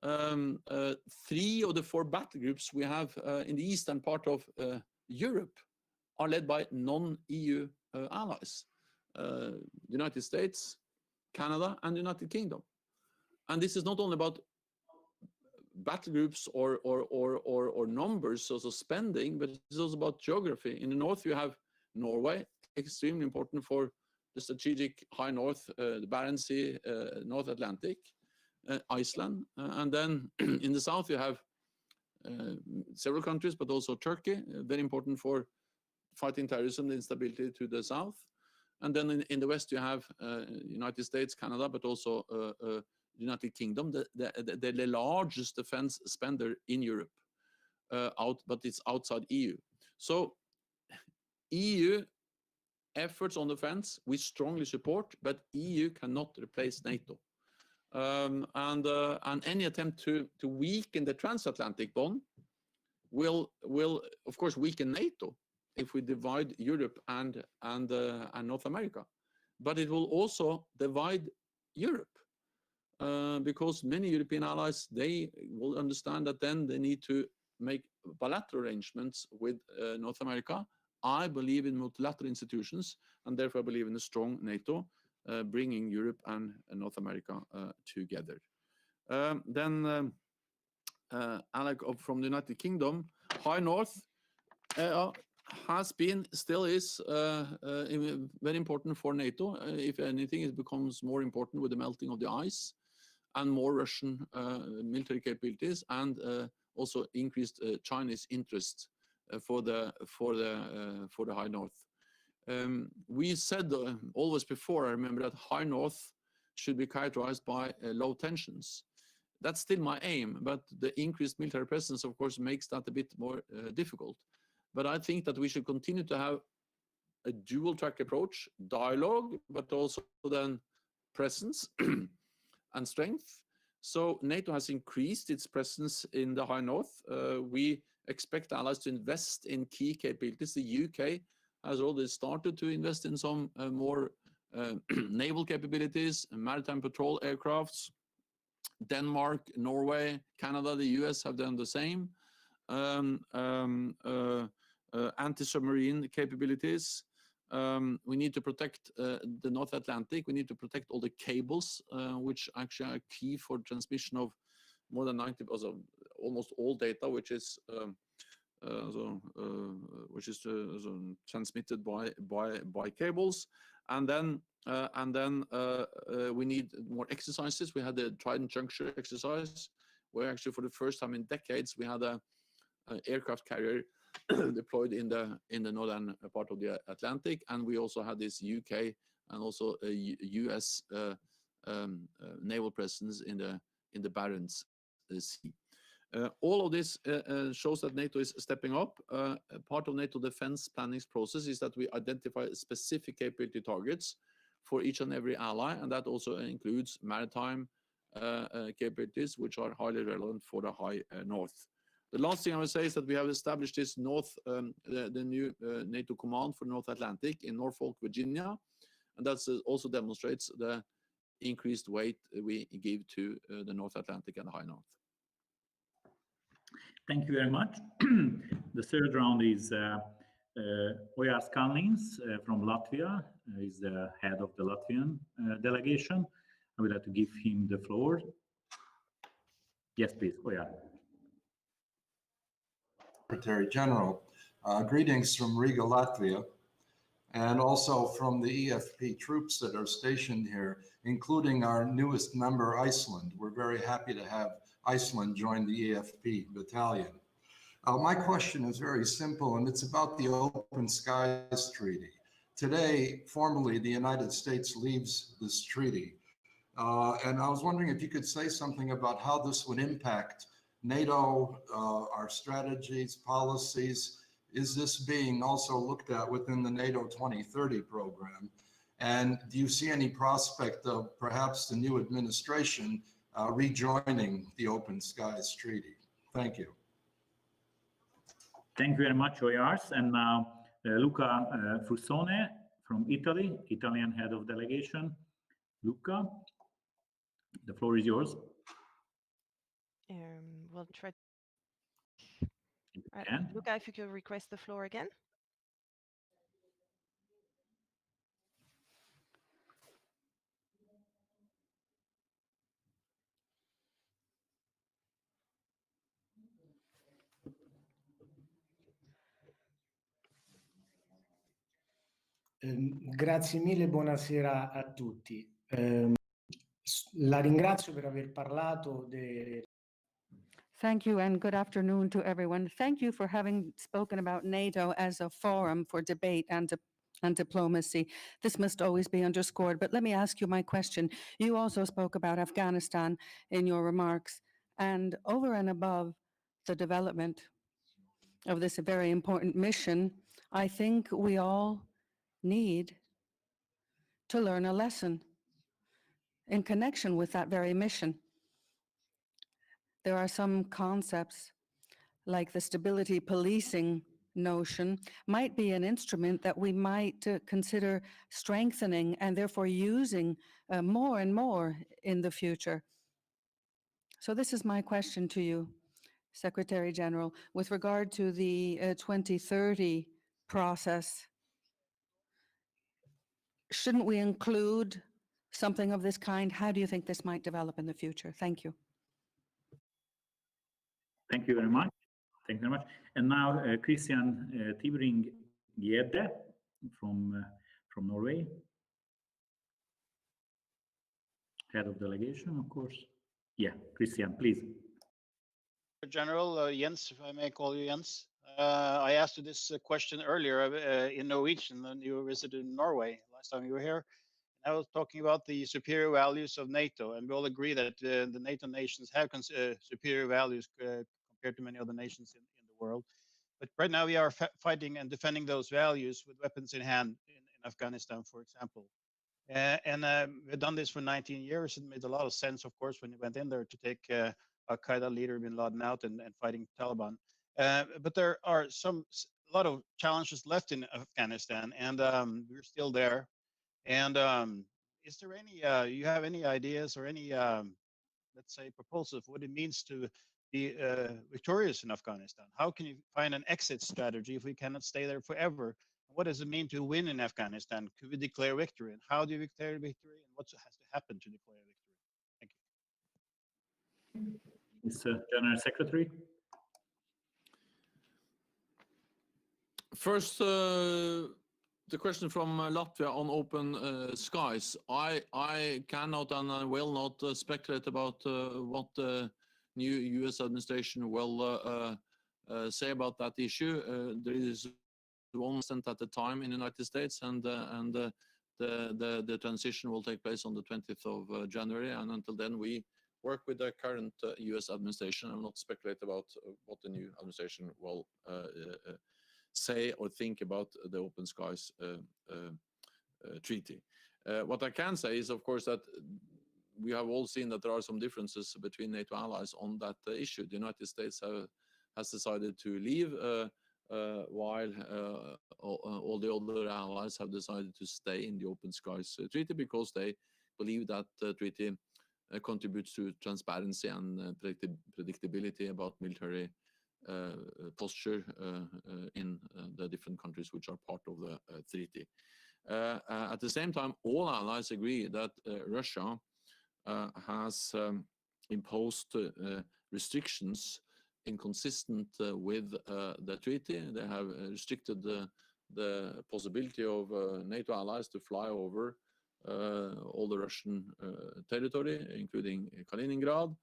3 of the 4 battle groups we have in the eastern part of Europe are led by non-EU allies. United States, Canada, and United Kingdom. And this is not only about battle groups or numbers, also spending, but it's also about geography. In the north, you have Norway, extremely important for the strategic high north, the Barents Sea, North Atlantic, Iceland, and then in the south you have several countries, but also Turkey, very important for fighting terrorism, the instability to the south. And then in the west you have United States, Canada, but also United Kingdom, the largest defense spender in Europe, but it's outside EU. So EU efforts on defense we strongly support, but EU cannot replace NATO. And any attempt to weaken the transatlantic bond will of course weaken NATO if we divide Europe and North America, but it will also divide Europe because many European allies, they will understand that then they need to make bilateral arrangements with North America. I believe in multilateral institutions, and therefore I believe in a strong NATO, bringing Europe and North America together. Then Alec from the United Kingdom, High North has been, still is very important for NATO. If anything, it becomes more important with the melting of the ice and more Russian military capabilities, and also increased Chinese interest for the High North. We said always before, I remember, that High North should be characterized by low tensions. That's still my aim, but the increased military presence, of course, makes that a bit more difficult. But I think that we should continue to have a dual track approach, dialogue, but also then presence and strength. So NATO has increased its presence in the High North. We expect allies to invest in key capabilities. The UK has already started to invest in some more naval capabilities, maritime patrol aircrafts. Denmark, Norway, Canada, the US have done the same. Anti-submarine capabilities. We need to protect the North Atlantic. We need to protect all the cables, which actually are key for transmission of more than 90, almost all data, which is transmitted by cables. And then we need more exercises. We had the Trident Juncture exercise, where actually for the first time in decades we had an aircraft carrier deployed in the northern part of the Atlantic, and we also had this UK and also a US naval presence in the Barents Sea. All of this shows that NATO is stepping up. Part of NATO defense planning process is that we identify specific capability targets for each and every ally, and that also includes maritime capabilities, which are highly relevant for the high north. The last thing I would say is that we have established this the new NATO command for North Atlantic in Norfolk, Virginia, and that also demonstrates the increased weight we give to the North Atlantic and the high north. Thank you very much. The third round is Ojas Kalniņš from Latvia. He's the head of the Latvian delegation. I would like to give him the floor. Yes, please, Ojas. Secretary General, greetings from Riga, Latvia, and also from the EFP troops that are stationed here, including our newest member, Iceland. We're very happy to have Iceland join the EFP battalion. My question is very simple, and it's about the Open Skies Treaty. Today, formally, the United States leaves this treaty. And I was wondering if you could say something about how this would impact NATO, our strategies, policies. Is this being also looked at within the NATO 2030 program? And do you see any prospect of perhaps the new administration rejoining the Open Skies Treaty? Thank you. Thank you very much, Ojas. And now Luca Fussone from Italy, Italian head of delegation. Luca, the floor is yours. We'll try. Luca, if you could request the floor again. Grazie mille, buonasera a tutti. La ringrazio per aver parlato Thank you and good afternoon to everyone. Thank you for having spoken about NATO as a forum for debate and diplomacy. This must always be underscored. But let me ask you my question. You also spoke about Afghanistan in your remarks, and over and above the development of this very important mission, I think we all need to learn a lesson in connection with that very mission. There are some concepts like the stability policing notion might be an instrument that we might consider strengthening and therefore using more and more in the future. So this is my question to you, Secretary General, with regard to the 2030 process. Shouldn't we include something of this kind? How do you think this might develop in the future? Thank you. Thank you very much. Thank you very much. And now Christian Tybring-Gjedde from Norway, head of delegation, of course. Yeah, Christian, please. General Jens, if I may call you Jens. I asked you this question earlier in Norwegian when you visited Norway last time you were here. I was talking about the superior values of NATO, and we all agree that the NATO nations have superior values compared to many other nations in the world. But right now we are fighting and defending those values with weapons in hand in Afghanistan, for example. And we've done this for 19 years. It made a lot of sense, of course, when you went in there to take Al-Qaeda leader Bin Laden out and fighting Taliban. But there are a lot of challenges left in Afghanistan, and we're still there. And is there any, you have any ideas or any, let's say, proposals of what it means to be victorious in Afghanistan? How can you find an exit strategy if we cannot stay there forever? What does it mean to win in Afghanistan? Could we declare victory? And how do you declare victory? And what has to happen to declare victory? Thank you. Mr. General Secretary. First, the question from Latvia on open skies. I cannot and I will not speculate about what the new U.S. administration will say about that issue. There is one cent at a time in the United States, and the transition will take place on the 20th of January. And until then, we work with the current U.S. administration. I will not speculate about what the new administration will say or think about the Open Skies treaty. What I can say is, of course, that we have all seen that there are some differences between NATO allies on that issue. The United States has decided to leave, while all the other allies have decided to stay in the Open Skies Treaty because they believe that the treaty contributes to transparency and predictability about military posture in the different countries which are part of the treaty. At the same time, all allies agree that Russia has imposed restrictions inconsistent with the treaty. They have restricted the possibility of NATO allies to fly over all the Russian territory, including Kaliningrad,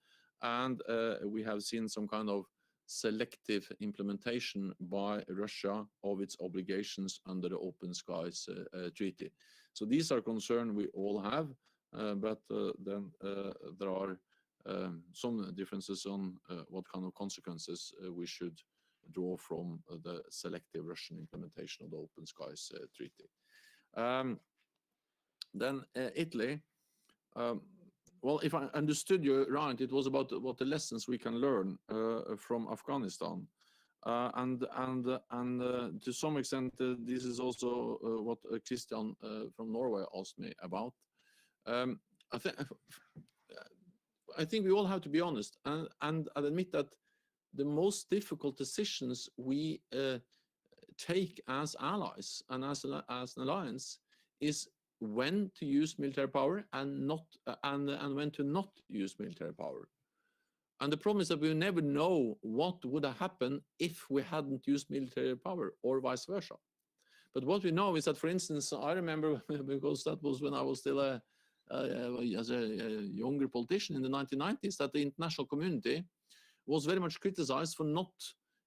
and we have seen some kind of selective implementation by Russia of its obligations under the Open Skies Treaty. So these are concerns we all have, but then there are some differences on what kind of consequences we should draw from the selective Russian implementation of the Open Skies Treaty. Then Italy. Well, if I understood you right, it was about what the lessons we can learn from Afghanistan, and to some extent, this is also what Christian from Norway asked me about. I think we all have to be honest and admit that the most difficult decisions we take as allies and as an alliance is when to use military power and not and when to not use military power. And the problem is that we never know what would have happened if we hadn't used military power or vice versa. But what we know is that, for instance, I remember because that was when I was still as a younger politician in the 1990s, that the international community was very much criticized for not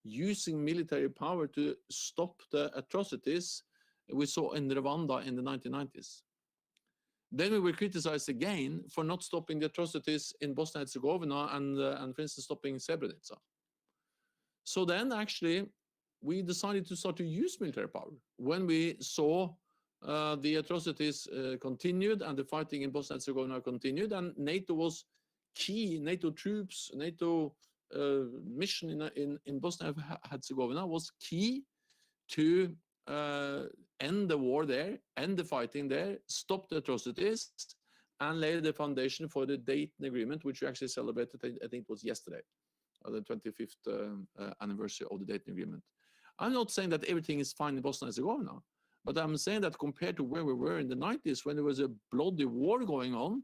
using military power to stop the atrocities we saw in Rwanda in the 1990s. Then we were criticized again for not stopping the atrocities in Bosnia and Herzegovina and for instance, stopping Srebrenica. So then actually, we decided to start to use military power when we saw the atrocities continued and the fighting in Bosnia and Herzegovina continued, and NATO was key. NATO troops, NATO mission in Bosnia and Herzegovina was key to end the war there, end the fighting there, stop the atrocities, and lay the foundation for the Dayton Agreement, which we actually celebrated, I think it was yesterday, the 25th anniversary of the Dayton Agreement. I'm not saying that everything is fine in Bosnia and Herzegovina, but I'm saying that compared to where we were in the 90s, when there was a bloody war going on,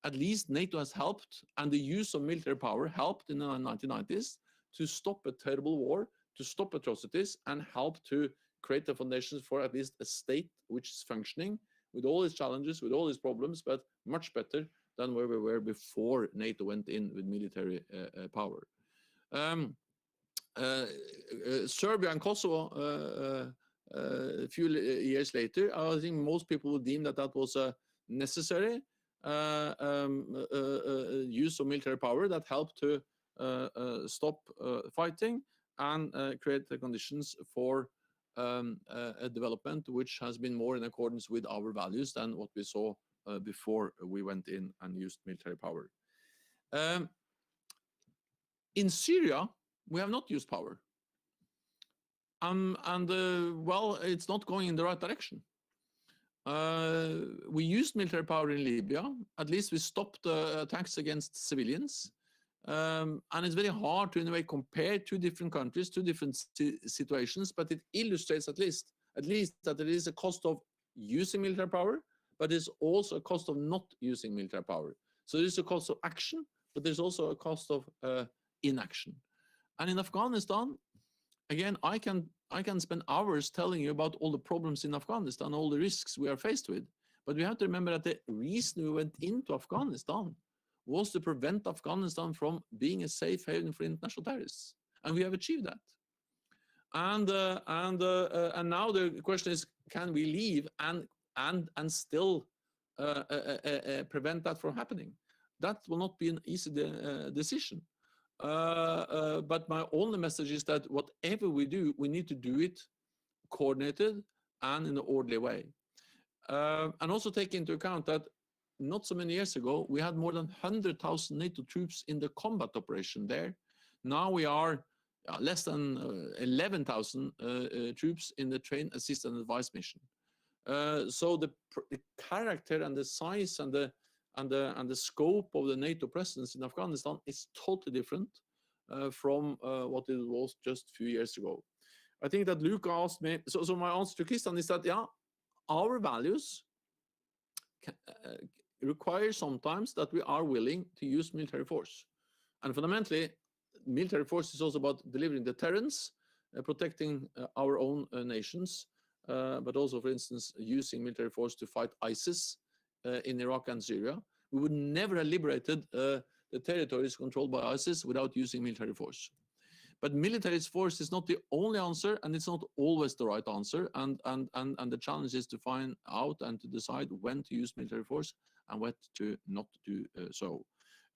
at least NATO has helped, and the use of military power helped in the 1990s to stop a terrible war, to stop atrocities, and help to create the foundations for at least a state which is functioning with all its challenges, with all its problems, but much better than where we were before NATO went in with military power. Serbia and Kosovo, a few years later, I think most people would deem that that was a necessary use of military power that helped to stop fighting and create the conditions for a development which has been more in accordance with our values than what we saw before we went in and used military power. In Syria, we have not used power. Well, it's not going in the right direction. We used military power in Libya. At least we stopped attacks against civilians. And it's very hard to, in a way, compare two different countries, two different situations, but it illustrates at least that there is a cost of using military power, but there's also a cost of not using military power. So there's a cost of action, but there's also a cost of inaction. And in Afghanistan, again, I can spend hours telling you about all the problems in Afghanistan, all the risks we are faced with. But we have to remember that the reason we went into Afghanistan was to prevent Afghanistan from being a safe haven for international terrorists. And we have achieved that. and now the question is, can we leave and still prevent that from happening? That will not be an easy decision. But my only message is that whatever we do, we need to do it coordinated and in an orderly way. And also take into account that not so many years ago, we had more than 100,000 NATO troops in the combat operation there. Now we are less than 11,000 troops in the train, assist, and advise mission. So the character and the size and the scope of the NATO presence in Afghanistan is totally different from what it was just a few years ago. I think that Luca asked me, so my answer to Christian is that, yeah, our values require sometimes that we are willing to use military force. And fundamentally, military force is also about delivering deterrence, protecting our own nations, but also, for instance, using military force to fight ISIS in Iraq and Syria. We would never have liberated the territories controlled by ISIS without using military force. But military force is not the only answer, and it's not always the right answer. And the challenge is to find out and to decide when to use military force and when to not do so.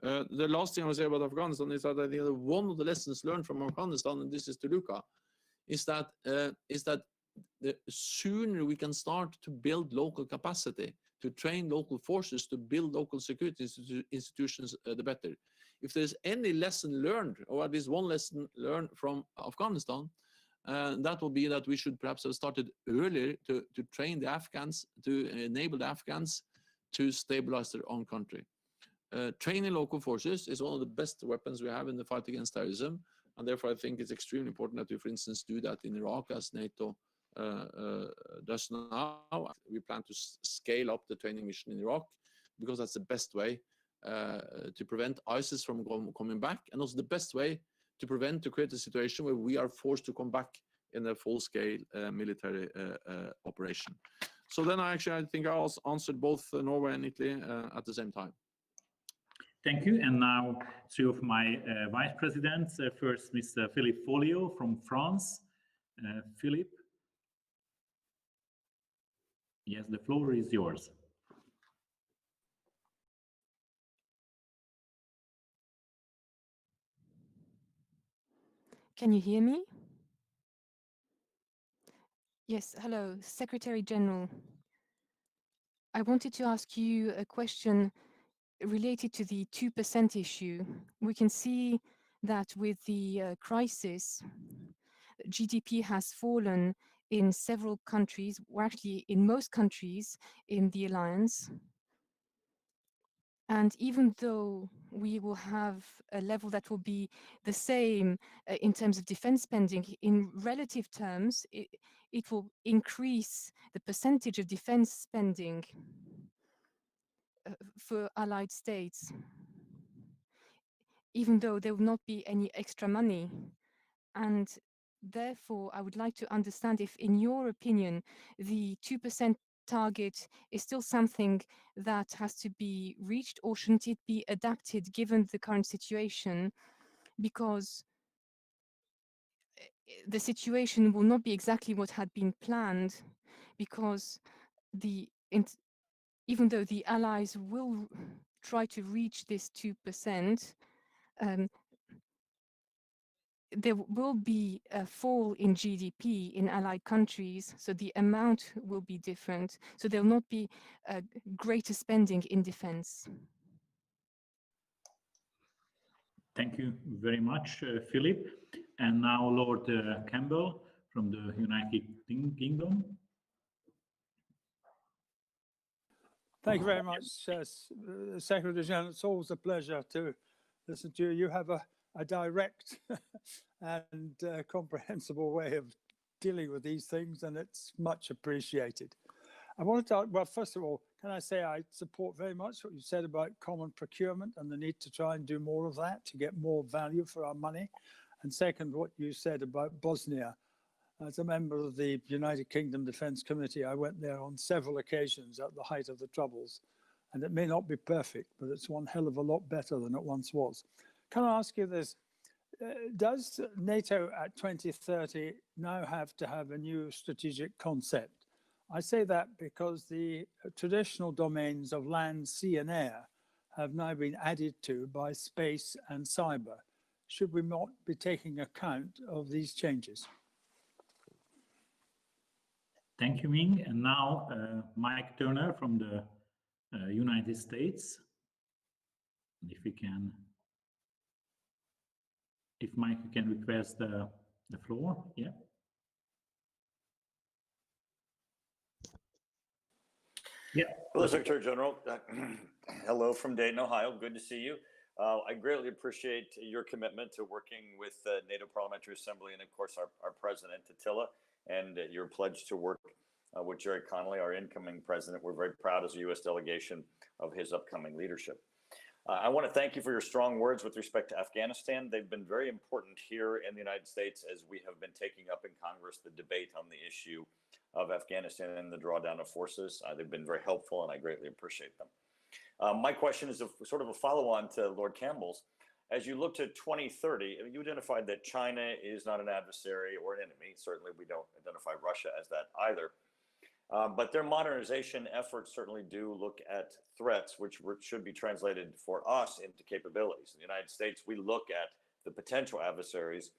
The last thing I will say about Afghanistan is that I think that one of the lessons learned from Afghanistan, and this is to Luca, is that the sooner we can start to build local capacity, to train local forces, to build local security institutions, the better. If there's any lesson learned, or at least one lesson learned from Afghanistan, that will be that we should perhaps have started earlier to train the Afghans, to enable the Afghans to stabilize their own country. Training local forces is one of the best weapons we have in the fight against terrorism, and therefore I think it's extremely important that we, for instance, do that in Iraq as NATO does now. We plan to scale up the training mission in Iraq because that's the best way to prevent ISIS from coming back, and also the best way to create a situation where we are forced to come back in a full-scale military operation. So then I think I also answered both Norway and Italy at the same time. Thank you. And now three of my vice presidents. First, Mr. Philippe Folio from France. Philippe. Yes, the floor is yours. Can you hear me? Yes, hello, Secretary General. I wanted to ask you a question related to the 2% issue. We can see that with the crisis, GDP has fallen in several countries, or actually in most countries in the alliance. And even though we will have a level that will be the same in terms of defense spending, in relative terms, it will increase the percentage of defense spending for allied states, even though there will not be any extra money. And therefore, I would like to understand if, in your opinion, the 2% target is still something that has to be reached, or shouldn't it be adapted given the current situation? Because the situation will not be exactly what had been planned, because even though the allies will try to reach this 2%, there will be a fall in GDP in allied countries, so the amount will be different. So there will not be greater spending in defense. Thank you very much, Philip. And now Lord Campbell from the United Kingdom. Thank you very much, Secretary General. It's always a pleasure to listen to you. You have a direct and comprehensible way of dealing with these things, and it's much appreciated. I wanted to, well, first of all, can I say I support very much what you said about common procurement and the need to try and do more of that to get more value for our money. And second, what you said about Bosnia. As a member of the United Kingdom Defence Committee, I went there on several occasions at the height of the Troubles. And it may not be perfect, but it's one hell of a lot better than it once was. Can I ask you this? does NATO at 2030 now have to have a new strategic concept? I say that because the traditional domains of land, sea and air have now been added to by space and cyber. Should we not be taking account of these changes? Thank you, Ming. And now Mike Turner from the United States. If we can, if Mike can request the floor, yeah. Yeah. Hello, Secretary General. Hello from Dayton, Ohio. Good to see you. I greatly appreciate your commitment to working with the NATO Parliamentary Assembly and, of course, our President, Attila, and your pledge to work with Jerry Connolly, our incoming president. We're very proud as a U.S. delegation of his upcoming leadership. I want to thank you for your strong words with respect to Afghanistan. They've been very important here in the United States as we have been taking up in Congress the debate on the issue of Afghanistan and the drawdown of forces. They've been very helpful, and I greatly appreciate them. My question is sort of a follow-on to Lord Campbell's. As you look to 2030, you identified that China is not an adversary or an enemy. Certainly, we don't identify Russia as that either. But their modernization efforts certainly do look at threats, which should be translated for us into capabilities. In the United States, we look at the potential adversaries'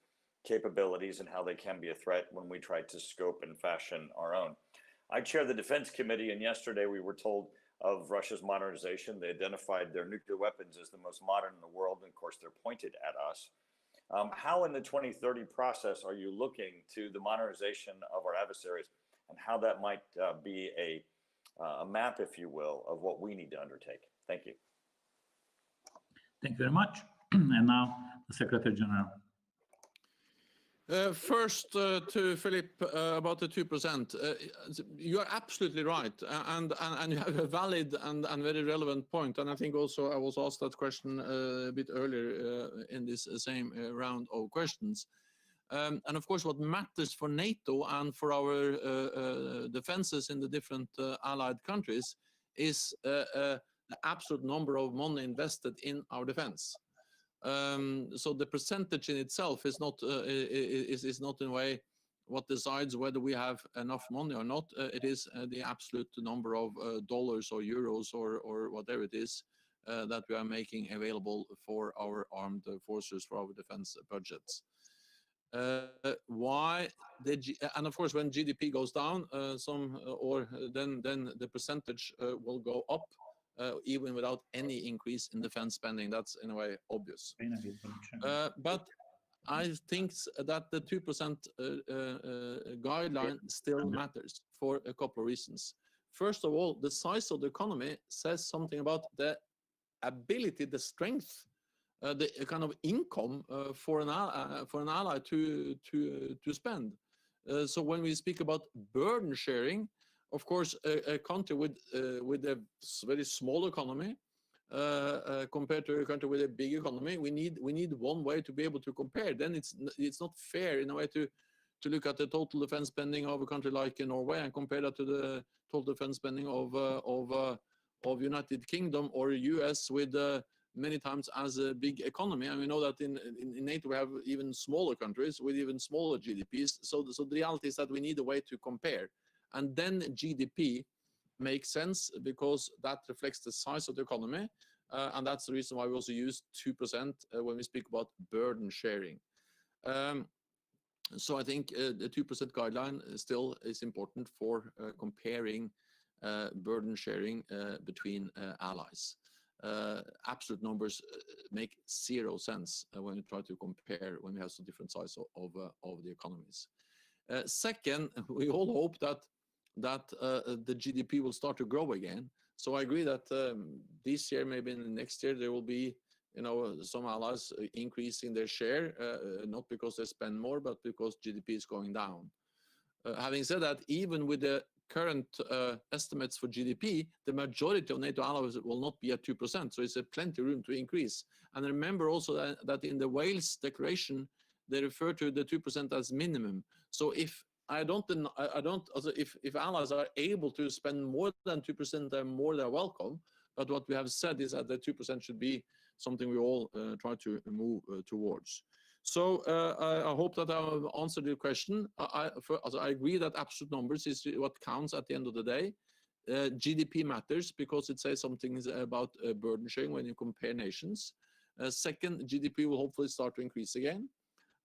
capabilities and how they can be a threat when we try to scope and fashion our own. I chair the Defense Committee, and yesterday we were told of Russia's modernization. They identified their nuclear weapons as the most modern in the world, and of course, they're pointed at us. How in the 2030 process are you looking to the modernization of our adversaries, and how that might be a map, if you will, of what we need to undertake? Thank you. Thank you very much. And now the Secretary General. First, to Philip about the 2%. You are absolutely right, and you have a valid and very relevant point. And I think also I was asked that question a bit earlier in this same round of questions. And of course, what matters for NATO and for our defenses in the different allied countries is the absolute number of money invested in our defense. So the percentage in itself is not in a way what decides whether we have enough money or not. It is the absolute number of dollars or euros or whatever it is that we are making available for our armed forces, for our defense budgets. Why and of course when GDP goes down then the percentage will go up even without any increase in defense spending. That's in a way obvious. But I think that the 2% guideline still matters for a couple of reasons. First of all, the size of the economy says something about the ability, the strength, the kind of income for an ally to spend. So when we speak about burden sharing, of course, a country with a very small economy compared to a country with a big economy, we need one way to be able to compare. Then it's not fair in a way to look at the total defense spending of a country like Norway and compare that to the total defense spending of United Kingdom or US with many times as a big economy. And we know that in NATO we have even smaller countries with even smaller GDPs. So the reality is that we need a way to compare. And then GDP makes sense because that reflects the size of the economy. And that's the reason why we also use 2% when we speak about burden sharing. So I think the 2% guideline still is important for comparing burden sharing between allies. Absolute numbers make zero sense when you try to compare when we have so different size of the economies. Second, we all hope that the GDP will start to grow again. So I agree that this year, maybe in the next year, there will be some allies increasing their share, not because they spend more, but because GDP is going down. Having said that, even with the current estimates for GDP, the majority of NATO allies will not be at 2%, so it's plenty of room to increase. And remember also that in the Wales Declaration, they refer to the 2% as minimum. So if allies are able to spend more than 2%, they're more than welcome. But what we have said is that the 2% should be something we all try to move towards. So I hope that I've answered your question. I agree that absolute numbers is what counts at the end of the day. GDP matters because it says something about burden sharing when you compare nations. Second, GDP will hopefully start to increase again.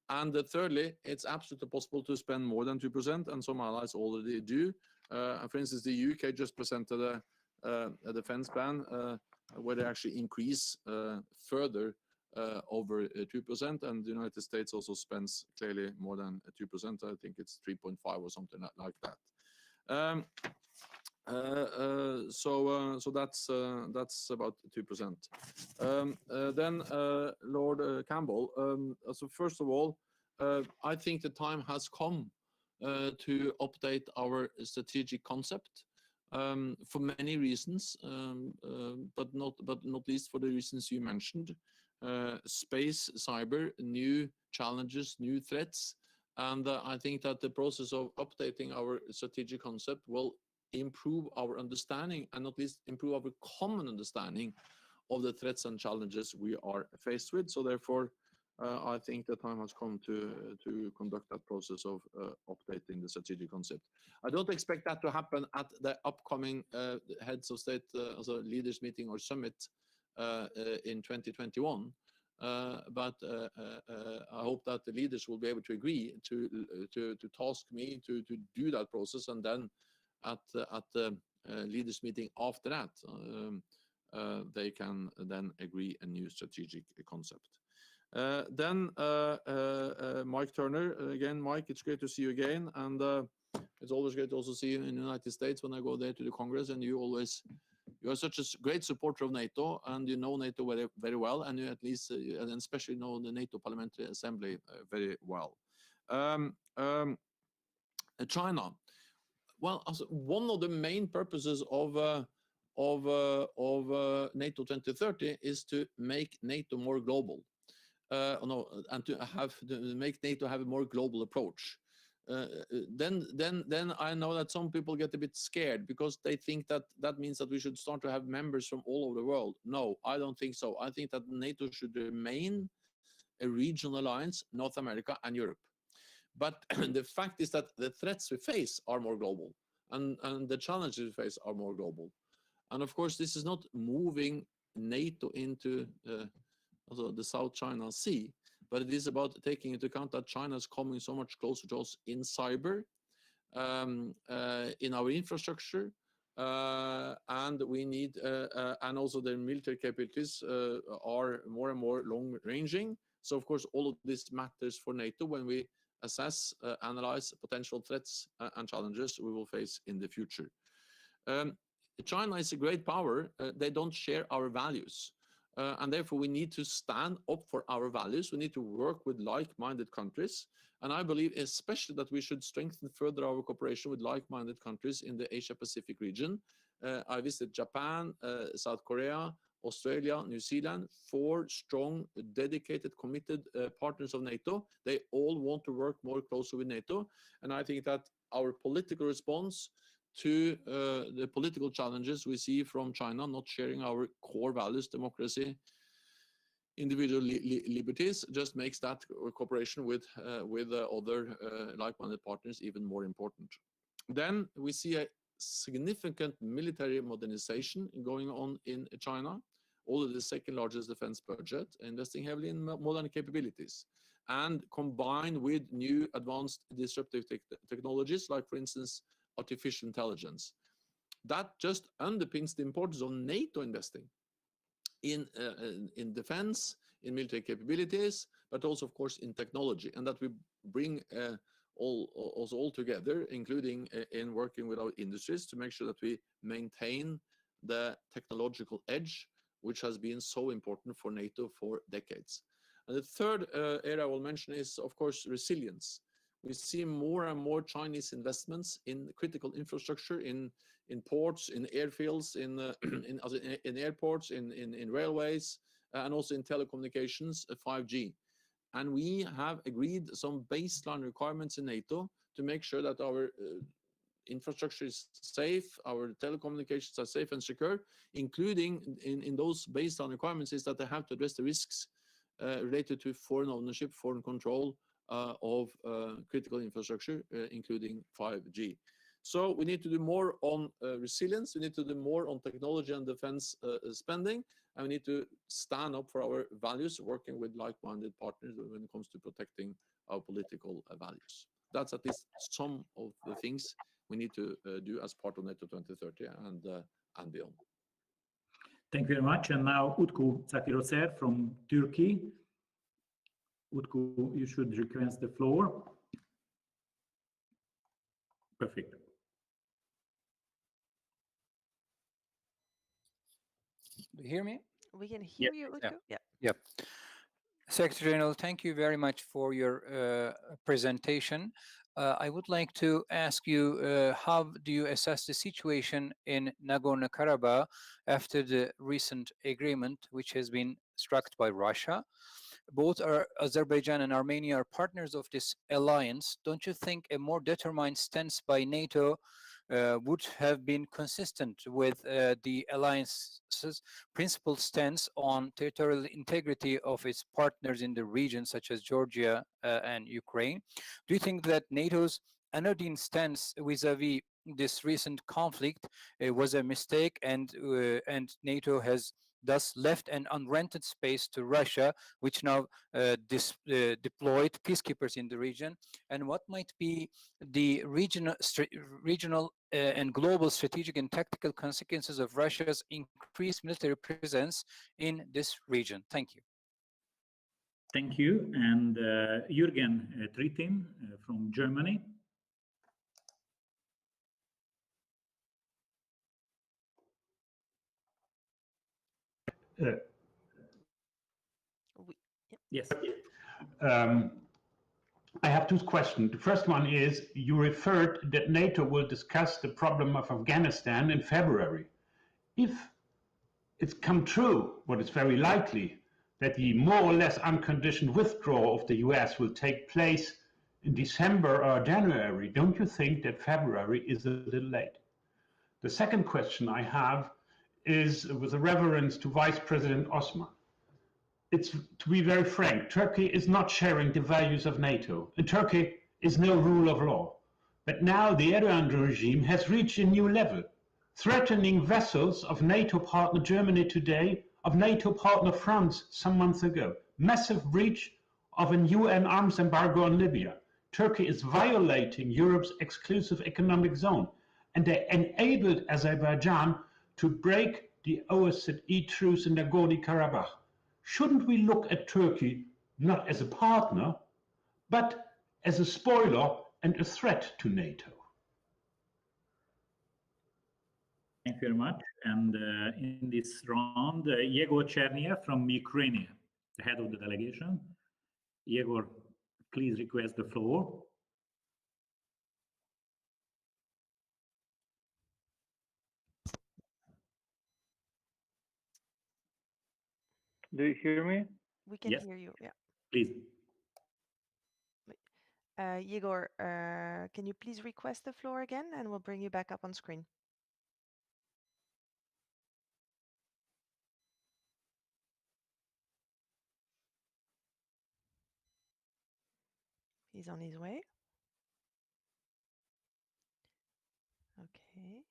And thirdly, it's absolutely possible to spend more than 2%, and some allies already do. For instance, the UK just presented a defense plan where they actually increase further over 2%, and the United States also spends clearly more than 2%. I think it's 3.5 or something like that. So that's about 2%. Then Lord Campbell. So first of all, I think the time has come to update our strategic concept for many reasons, but not least for the reasons you mentioned: space, cyber, new challenges, new threats, and I think that the process of updating our strategic concept will improve our understanding, and not least improve our common understanding of the threats and challenges we are faced with. So therefore, I think the time has come to conduct that process of updating the strategic concept. I don't expect that to happen at the upcoming heads of state, also leaders meeting or summit in 2021. But I hope that the leaders will be able to agree to task me to do that process, and then at the leaders meeting after that, they can then agree a new strategic concept. Then Mike Turner, again, Mike, it's great to see you again, and it's always great to also see you in the United States when I go there to the Congress, and you are such a great supporter of NATO, and you know NATO very, very well, and you at least, and especially know the NATO Parliamentary Assembly very well. China. Well, one of the main purposes of NATO 2030 is to make NATO more global. And to make NATO have a more global approach. Then I know that some people get a bit scared because they think that that means that we should start to have members from all over the world. No, I don't think so. I think that NATO should remain a regional alliance, North America and Europe. But the fact is that the threats we face are more global, and the challenges we face are more global. And of course, this is not moving NATO into also the South China Sea, but it is about taking into account that China is coming so much closer to us in cyber, in our infrastructure, and we need, and also their military capabilities are more and more long-ranging. So of course, all of this matters for NATO when we assess, analyze potential threats and challenges we will face in the future. China is a great power. They don't share our values. And therefore, we need to stand up for our values. We need to work with like-minded countries. And I believe especially that we should strengthen further our cooperation with like-minded countries in the Asia-Pacific region. I visited Japan, South Korea, Australia, New Zealand, 4 strong, dedicated, committed partners of NATO. They all want to work more closely with NATO. And I think that our political response to the political challenges we see from China not sharing our core values, democracy, individual liberties, just makes that cooperation with other like-minded partners even more important. Then we see a significant military modernization going on in China, although the second largest defense budget, investing heavily in modern capabilities, and combined with new advanced disruptive technologies, like for instance, artificial intelligence. That just underpins the importance of NATO investing in defense, in military capabilities, but also, of course, in technology, and that we bring all together, including in working with our industries to make sure that we maintain the technological edge, which has been so important for NATO for decades. And the third area I will mention is, of course, resilience. We see more and more Chinese investments in critical infrastructure, in ports, in airfields, in airports, in railways, and also in telecommunications, 5G. And we have agreed some baseline requirements in NATO to make sure that our infrastructure is safe, our telecommunications are safe and secure, including in those baseline requirements is that they have to address the risks related to foreign ownership, foreign control of critical infrastructure, including 5G. So we need to do more on resilience, we need to do more on technology and defense spending, and we need to stand up for our values, working with like-minded partners when it comes to protecting our political values. That's at least some of the things we need to do as part of NATO 2030 and beyond. Thank you very much. And now Utku Zakiroser from Turkey. Utku, you should request the floor. Perfect. Do you hear me? We can hear you, Utku. Yeah. Yep. Secretary General, thank you very much for your presentation. I would like to ask you, how do you assess the situation in Nagorno-Karabakh after the recent agreement which has been struck by Russia? Both Azerbaijan and Armenia are partners of this alliance. Don't you think a more determined stance by NATO would have been consistent with the alliance's principal stance on territorial integrity of its partners in the region, such as Georgia and Ukraine? Do you think that NATO's anodyne stance vis-a-vis this recent conflict was a mistake, and NATO has thus left an unrented space to Russia, which now deployed peacekeepers in the region? And what might be the regional and global strategic and tactical consequences of Russia's increased military presence in this region? Thank you. Thank you. And Jürgen Trittin from Germany. Yes. I have two questions. The first one is, you referred that NATO will discuss the problem of Afghanistan in February. If it's come true, what is very likely, that the more or less unconditioned withdrawal of the US will take place in December or January, don't you think that February is a little late? The second question I have is with a reference to Vice President Osman. It's, to be very frank, Turkey is not sharing the values of NATO. In Turkey is no rule of law. But now the Erdogan regime has reached a new level, threatening vessels of NATO partner Germany today, of NATO partner France some months ago. Massive breach of a UN arms embargo on Libya. Turkey is violating Europe's exclusive economic zone, and they enabled Azerbaijan to break the OSCE truce in Nagorno-Karabakh. Shouldn't we look at Turkey not as a partner, but as a spoiler and a threat to NATO? Thank you very much. And in this round, Yegor Chernia from Ukraine, the head of the delegation. Yegor, please request the floor. Do you hear me? We can hear you, yeah. Please. Yegor, can you please request the floor again, and we'll bring you back up on screen. He's on his way. Okay.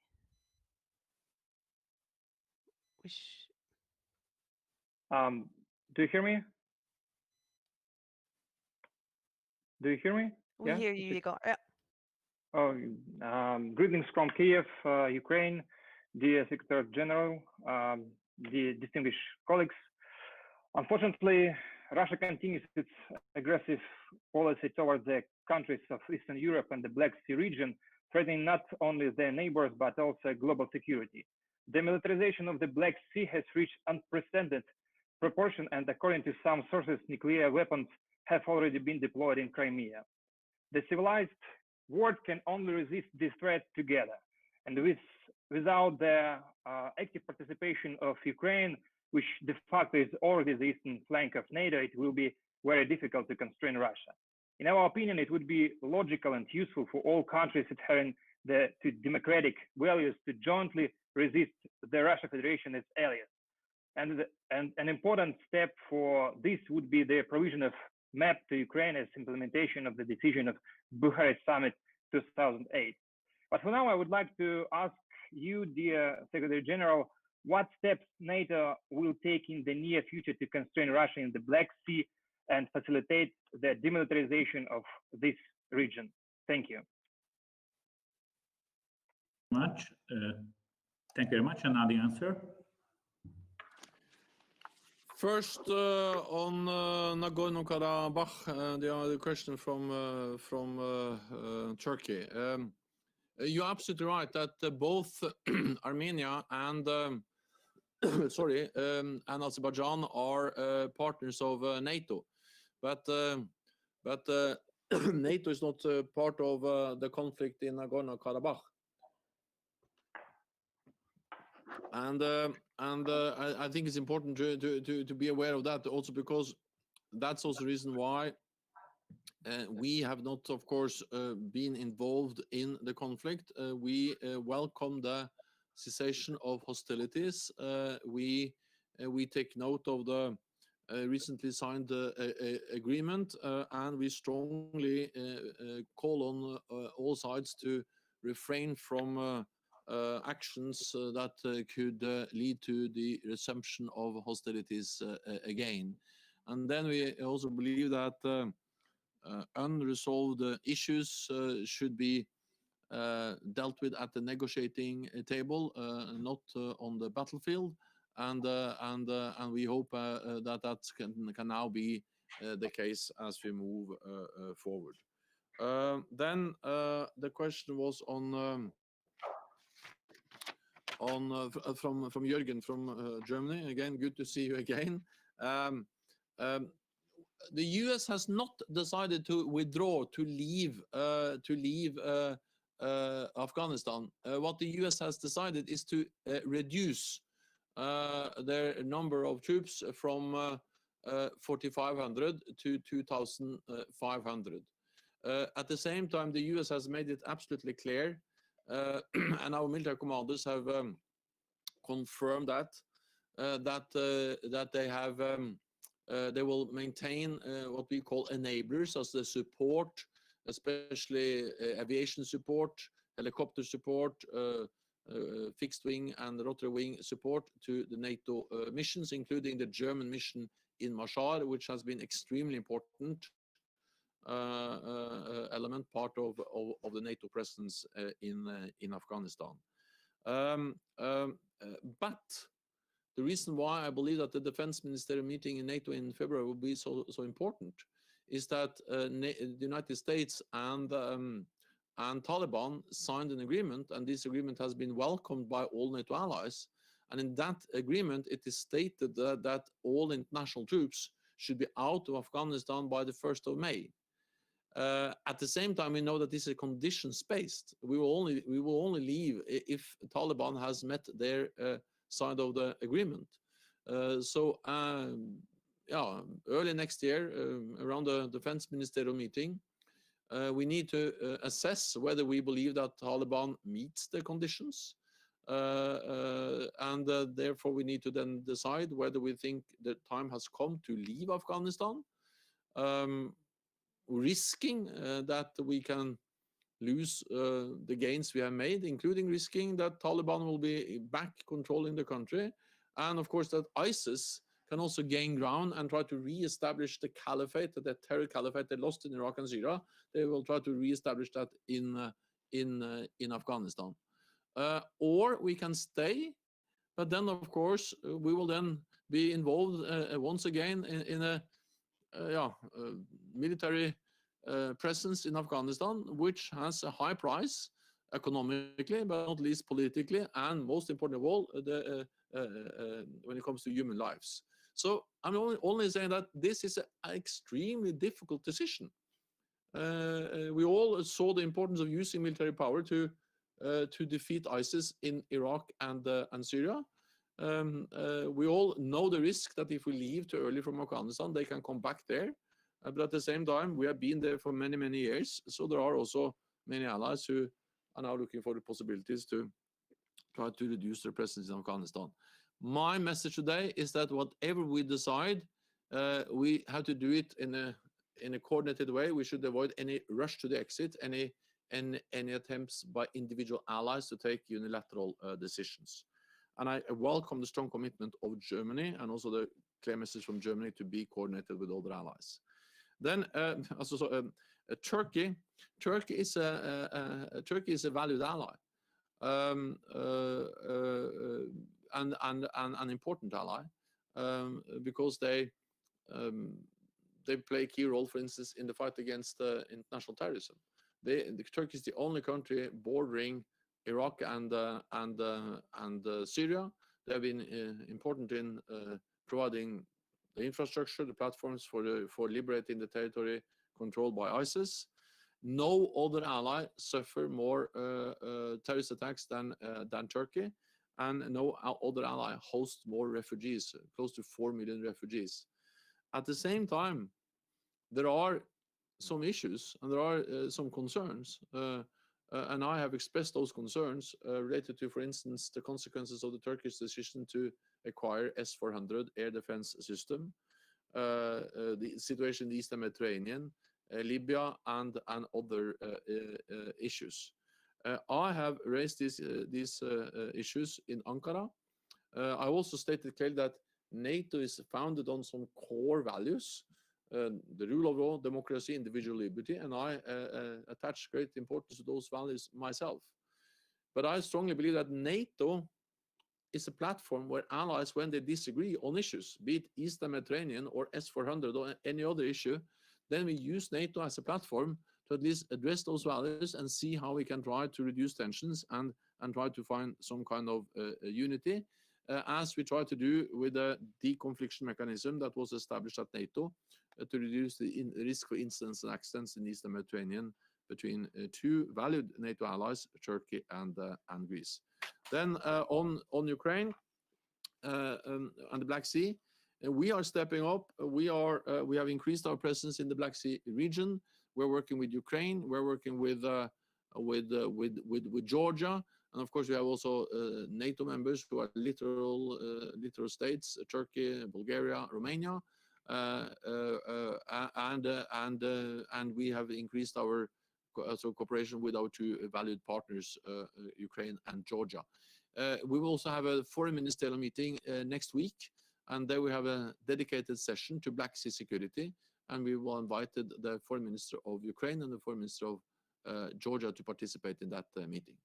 Do you hear me? Do you hear me? We hear you, Igor. Yeah. Oh, greetings from Kiev, Ukraine, dear Secretary General, dear distinguished colleagues. Unfortunately, Russia continues its aggressive policy towards the countries of Eastern Europe and the Black Sea region, threatening not only their neighbors, but also global security. The militarization of the Black Sea has reached unprecedented proportion, and according to some sources, nuclear weapons have already been deployed in Crimea. The civilized world can only resist this threat together. And without the active participation of Ukraine, which de facto is already the eastern flank of NATO, it will be very difficult to constrain Russia. In our opinion, it would be logical and useful for all countries adhering to democratic values to jointly resist the Russian Federation and its allies. And an important step for this would be the provision of map to Ukraine as implementation of the decision of Bucharest Summit 2008. But for now, I would like to ask you, dear Secretary General, what steps NATO will take in the near future to constrain Russia in the Black Sea and facilitate the demilitarization of this region? Thank you. Much. Thank you very much. And now the answer. First, on Nagorno-Karabakh, the question from Turkey. You're absolutely right that both Armenia and sorry, and Azerbaijan are partners of NATO, but NATO is not part of the conflict in Nagorno-Karabakh. And I think it's important to be aware of that also, because that's also the reason why we have not, of course, been involved in the conflict. We welcome the cessation of hostilities. We take note of the recently signed agreement, and we strongly call on all sides to refrain from actions that could lead to the resumption of hostilities again. And then we also believe that unresolved issues should be dealt with at the negotiating table, not on the battlefield. And we hope that can now be the case as we move forward. Then the question was from Jürgen from Germany. Again, good to see you again. The US has not decided to withdraw, to leave Afghanistan. What the US has decided is to reduce their number of troops from 4,500 to 2,500. At the same time, the US has made it absolutely clear, and our military commanders have confirmed that they have they will maintain what we call enablers as the support, especially aviation support, helicopter support, fixed wing and rotary wing support to the NATO missions, including the German mission in Mashhad, which has been extremely important element, part of the NATO presence in Afghanistan. But the reason why I believe that the defense ministerial meeting in NATO in February will be so important is that the United States and Taliban signed an agreement, and this agreement has been welcomed by all NATO allies. And in that agreement, it is stated that all international troops should be out of Afghanistan by the 1st of May. At the same time, we know that this is conditions-based. We will only leave if Taliban has met their side of the agreement. Yeah, early next year, around the defense ministerial meeting, we need to assess whether we believe that Taliban meets the conditions, and therefore we need to then decide whether we think the time has come to leave Afghanistan, risking that we can lose the gains we have made, including risking that Taliban will be back controlling the country, and of course that ISIS can also gain ground and try to re-establish the caliphate, the terror caliphate they lost in Iraq and Syria. They will try to re-establish that in Afghanistan. Or we can stay, but then of course we will then be involved once again in a military presence in Afghanistan, which has a high price economically, but not least politically, and most important of all, when it comes to human lives. So I'm only saying that this is an extremely difficult decision. We all saw the importance of using military power to defeat ISIS in Iraq and Syria. We all know the risk that if we leave too early from Afghanistan, they can come back there. But at the same time, we have been there for many, many years. So there are also many allies who are now looking for the possibilities to try to reduce their presence in Afghanistan. My message today is that whatever we decide, we have to do it in a coordinated way. We should avoid any rush to the exit, any attempts by individual allies to take unilateral decisions. And I welcome the strong commitment of Germany and also the clear message from Germany to be coordinated with other allies. Then Turkey is a valued ally and an important ally because they play a key role, for instance, in the fight against international terrorism. Turkey is the only country bordering Iraq and Syria. They have been important in providing the infrastructure, the platforms for liberating the territory controlled by ISIS. No other ally suffer more terrorist attacks than Turkey, and no other ally hosts more refugees, close to 4 million refugees. At the same time, there are some issues and there are some concerns, and I have expressed those concerns related to, for instance, the consequences of the Turkish decision to acquire S-400 air defense system, the situation in the Eastern Mediterranean, Libya, and other issues. I have raised these issues in Ankara. I also stated clearly that NATO is founded on some core values, the rule of law, democracy, individual liberty, and I attach great importance to those values myself. But I strongly believe that NATO is a platform where allies, when they disagree on issues, be it Eastern Mediterranean or S-400 or any other issue, then we use NATO as a platform to at least address those values and see how we can try to reduce tensions and try to find some kind of unity, as we try to do with the deconfliction mechanism that was established at NATO to reduce the risk for incidents and accidents in the Eastern Mediterranean between two valued NATO allies, Turkey and Greece. Then on Ukraine and the Black Sea, we are stepping up. We have increased our presence in the Black Sea region. We're working with Ukraine. We're working with Georgia, and of course we have also NATO members who are littoral states: Turkey, Bulgaria, Romania, and we have increased our cooperation with our two valued partners, Ukraine and Georgia. We will also have a foreign ministerial meeting next week, and there we have a dedicated session to Black Sea security, and we will invite the foreign minister of Ukraine and the foreign minister of Georgia to participate in that meeting.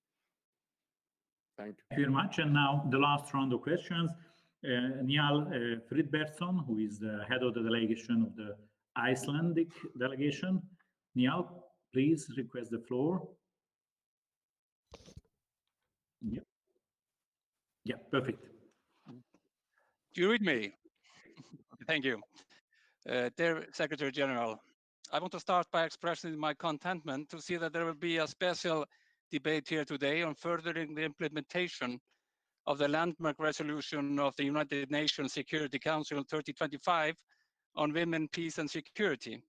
Thank you. Thank you very much. And now the last round of questions. Niall Fridbergsson, who is the head of the delegation of the Icelandic delegation. Niall, please request the floor. Yeah. Yeah, perfect. Do you read me? Thank you. Dear Secretary General, I want to start by expressing my contentment to see that there will be a special debate here today on furthering the implementation of the landmark resolution of the United Nations Security Council 3025 on women, peace and security.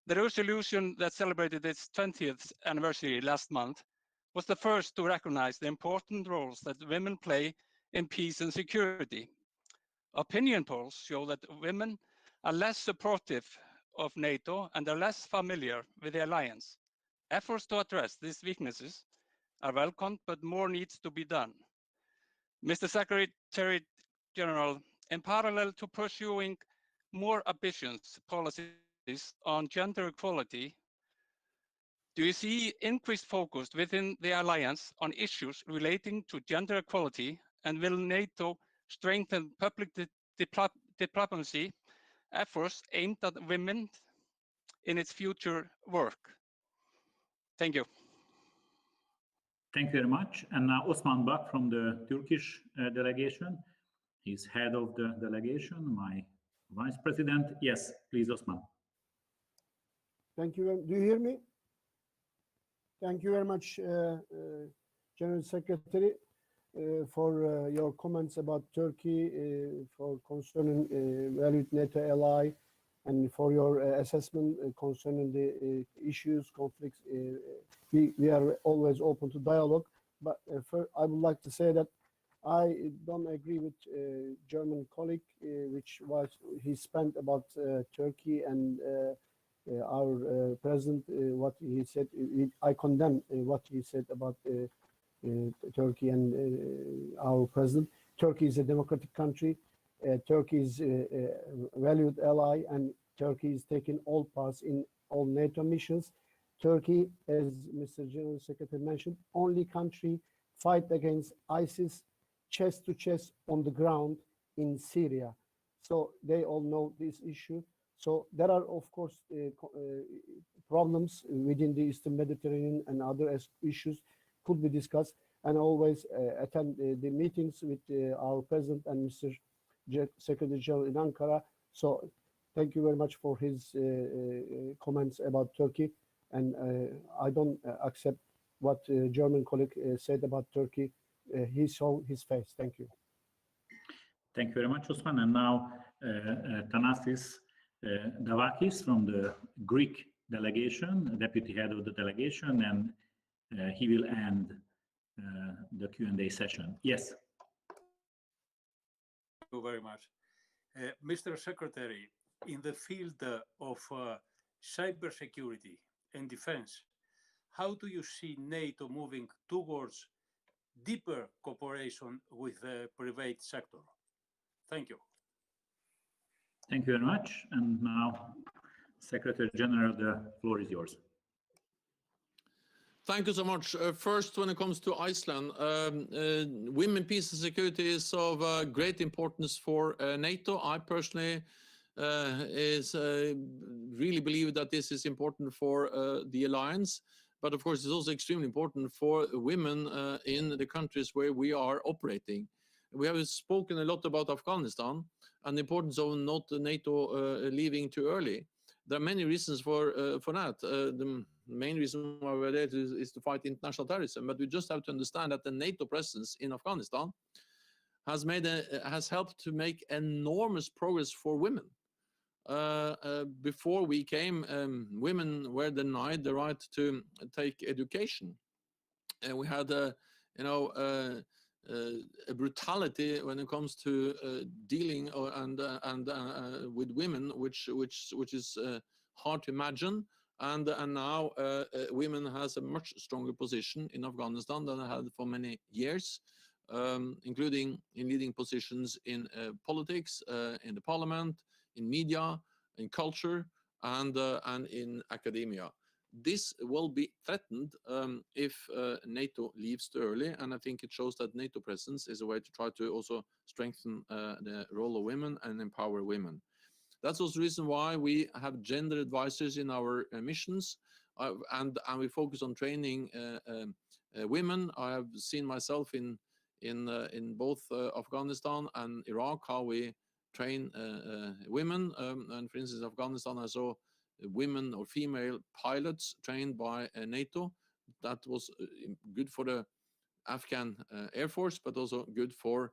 The resolution that celebrated its 20th anniversary last month was the first to recognize the important roles that women play in peace and security. Opinion polls show that women are less supportive of NATO and are less familiar with the alliance. Efforts to address these weaknesses are welcomed, but more needs to be done. Mr. Secretary General, in parallel to pursuing more ambitious policies on gender equality, do you see increased focus within the alliance on issues relating to gender equality, and will NATO strengthen public diplomacy efforts aimed at women in its future work? Thank you. Thank you very much. And now Osman Bak from the Turkish delegation. He's head of the delegation, my vice president. Yes, please, Osman. Thank you. Do you hear me? Thank you very much, General Secretary, for your comments about Turkey, for concerning valued NATO ally, and for your assessment concerning the issues, conflicts. We are always open to dialogue, but first, I would like to say that I don't agree with German colleague, which was he spent about Turkey and our president, what he said. I condemn what he said about Turkey and our president. Turkey is a democratic country. Turkey is a valued ally, and Turkey is taking all parts in all NATO missions. Turkey, as Mr. General Secretary mentioned, only country fight against ISIS chest to chest on the ground in Syria. So they all know this issue. So there are, of course, problems within the Eastern Mediterranean and other issues could be discussed, and always attend the meetings with our President and Mr. Secretary General in Ankara. So thank you very much for his comments about Turkey. And I don't accept what German colleague said about Turkey. He saw his face. Thank you. Thank you very much, Osman. And now Thanasis Davakis from the Greek delegation, deputy head of the delegation, and he will end the Q&A session. Yes. Thank you very much. Mr. Secretary, in the field of cybersecurity and defense, how do you see NATO moving towards deeper cooperation with the private sector? Thank you. Thank you very much. And now, Secretary General, the floor is yours. Thank you so much. First, when it comes to Iceland, women, peace and security is of great importance for NATO. I personally really believe that this is important for the alliance, but of course it's also extremely important for women in the countries where we are operating. We have spoken a lot about Afghanistan and the importance of not NATO leaving too early. There are many reasons for that. The main reason why we're there is to fight international terrorism, but we just have to understand that the NATO presence in Afghanistan has helped to make enormous progress for women. Before we came, women were denied the right to take education, and we had a brutality when it comes to dealing with women, which is hard to imagine. And now women has a much stronger position in Afghanistan than they had for many years, including in leading positions in politics, in the parliament, in media, in culture, and in academia. This will be threatened if NATO leaves too early, and I think it shows that NATO presence is a way to try to also strengthen the role of women and empower women. That's also the reason why we have gender advisors in our missions, and we focus on training women. I have seen myself in both Afghanistan and Iraq how we train women, and for instance, Afghanistan, I saw women or female pilots trained by NATO. That was good for the Afghan Air Force, but also good for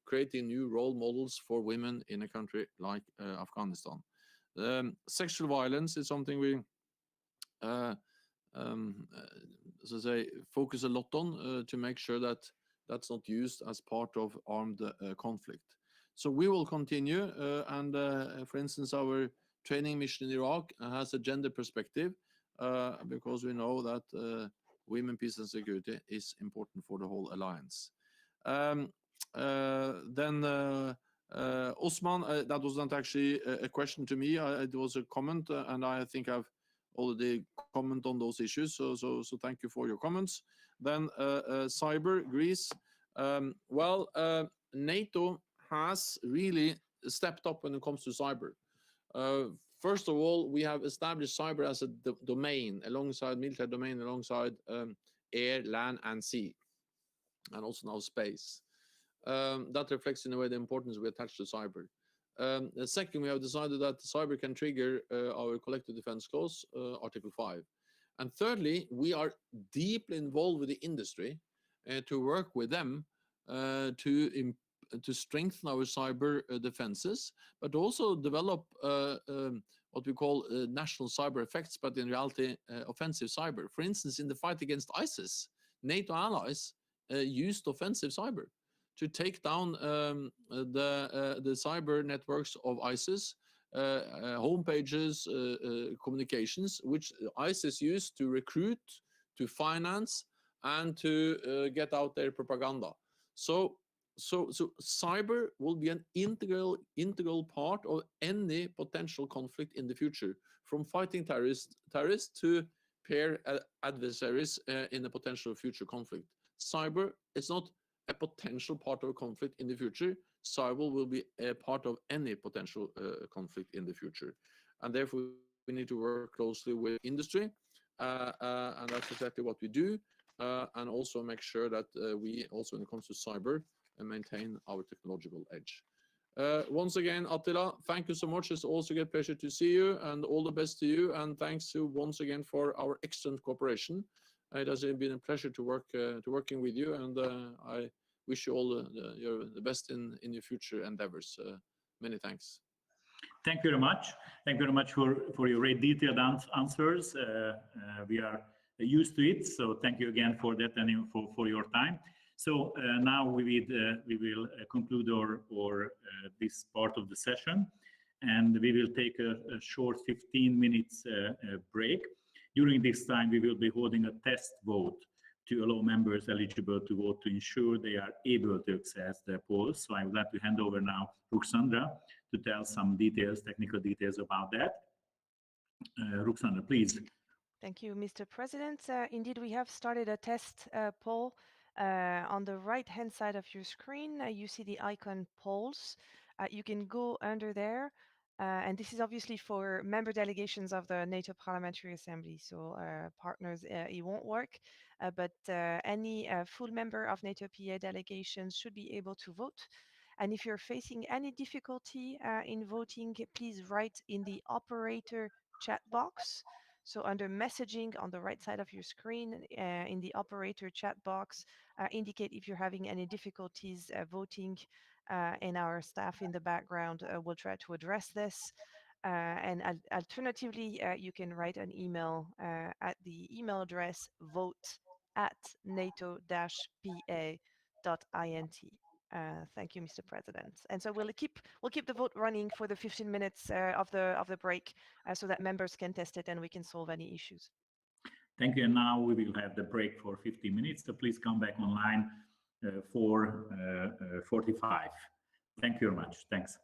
creating new role models for women in a country like Afghanistan. Sexual violence is something we as I say, focus a lot on to make sure that that's not used as part of armed conflict. So we will continue, and for instance, our training mission in Iraq has a gender perspective because we know that women, peace and security is important for the whole alliance. Then Osman, that was not actually a question to me, it was a comment, and I think I've already commented on those issues, so thank you for your comments. Then cyber, Greece. NATO has really stepped up when it comes to cyber. First of all, we have established cyber as a domain alongside military domain, alongside air, land, and sea, and also now space. That reflects in a way the importance we attach to cyber. Second, we have decided that cyber can trigger our collective defense clause, Article 5. And thirdly, we are deeply involved with the industry to work with them to strengthen our cyber defenses, but also develop what we call national cyber effects, but in reality, offensive cyber. For instance, in the fight against ISIS, NATO allies used offensive cyber. to take down the cyber networks of ISIS, home pages, communications, which ISIS used to recruit, to finance, and to get out their propaganda. So cyber will be an integral part of any potential conflict in the future, from fighting terrorists to peer adversaries in a potential future conflict. Cyber is not a potential part of a conflict in the future. Cyber will be a part of any potential conflict in the future, and therefore we need to work closely with industry, and that's exactly what we do, and also make sure that we also, when it comes to cyber, maintain our technological edge. Once again, Attila, thank you so much. It's also a great pleasure to see you, and all the best to you. And thanks once again for our excellent cooperation. It has been a pleasure to working with you, and I wish you all the best in your future endeavors. Many thanks. Thank you very much. Thank you very much for your very detailed answers. We are used to it, so thank you again for that and for your time. So now we will conclude our this part of the session, and we will take a short 15 minutes break. During this time, we will be holding a test vote to allow members eligible to vote to ensure they are able to access the polls. So I would like to hand over now to Ruxandra to tell some details, technical details about that. Ruxandra, please. Thank you, Mr. President. Indeed, we have started a test poll. On the right-hand side of your screen, you see the icon polls. You can go under there. And this is obviously for member delegations of the NATO Parliamentary Assembly. So partners, it won't work. But any full member of NATO PA delegations should be able to vote. And if you're facing any difficulty in voting, please write in the operator chat box. So under messaging on the right side of your screen, in the operator chat box, indicate if you're having any difficulties voting, and our staff in the background will try to address this. And alternatively, you can write an email at the email address vote@nato-pa.int. Thank you, Mr. President. And so we'll keep the vote running for the 15 minutes of the break, so that members can test it and we can solve any issues. Thank you. And now we will have the break for 15 minutes. So please come back online for 45. Thank you very much. Thanks.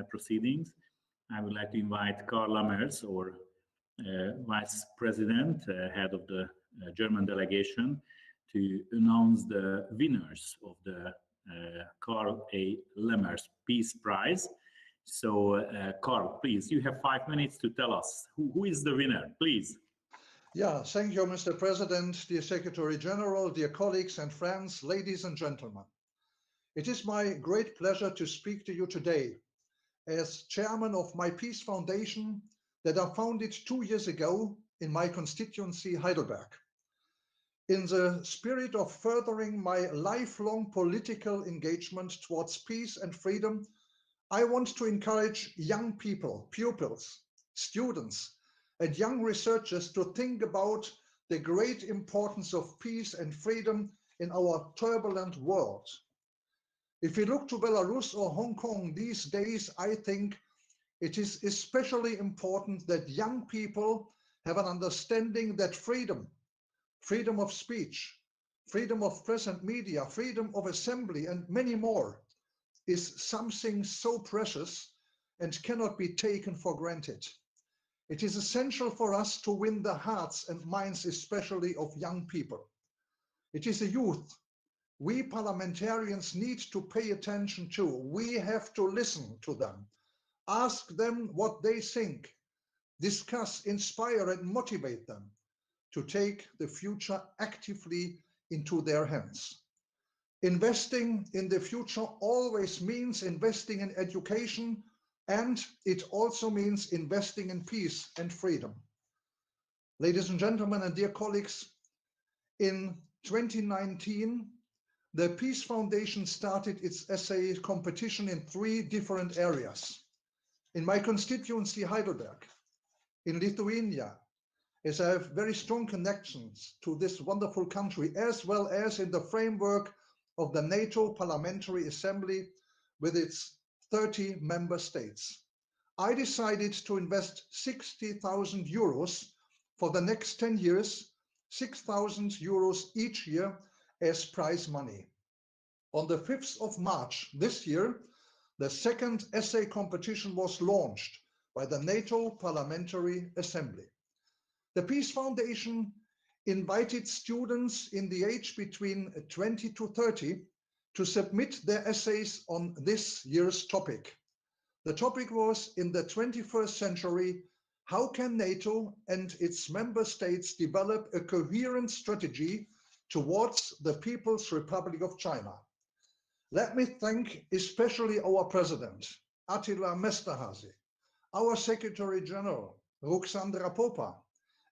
proceedings. I would like to invite Karl Lammers, our Vice President, head of the German delegation, to announce the winners of the Karl A. Lammers Peace Prize. So, Karl, please, you have 5 minutes to tell us who is the winner, please. Yeah, thank you, Mr. President, dear Secretary General, dear colleagues and friends, ladies and gentlemen. It is my great pleasure to speak to you today as chairman of my Peace Foundation that I founded 2 years ago in my constituency, Heidelberg. In the spirit of furthering my lifelong political engagement towards peace and freedom, I want to encourage young people, pupils, students, and young researchers to think about the great importance of peace and freedom in our turbulent world. If we look to Belarus or Hong Kong these days, I think it is especially important that young people have an understanding that freedom of speech, freedom of press and media, freedom of assembly, and many more is something so precious and cannot be taken for granted. It is essential for us to win the hearts and minds, especially of young people. It is the youth we parliamentarians need to pay attention to. We have to listen to them, ask them what they think, discuss, inspire, and motivate them to take the future actively into their hands. Investing in the future always means investing in education, and it also means investing in peace and freedom. Ladies and gentlemen, and dear colleagues, in 2019, the Peace Foundation started its essay competition in 3 different areas. In my constituency, Heidelberg, in Lithuania, as I have very strong connections to this wonderful country, as well as in the framework of the NATO Parliamentary Assembly with its 30 member states. I decided to invest 60,000 euros for the next 10 years, 6,000 euros each year as prize money. On the 5th of March this year, the second essay competition was launched by the NATO Parliamentary Assembly. The Peace Foundation invited students in the age between 20 to 30 to submit their essays on this year's topic. The topic was, in the 21st century, how can NATO and its member states develop a coherent strategy towards the People's Republic of China? Let me thank especially our President, Attila Mesterhazy, our Secretary General, Ruxandra Popa,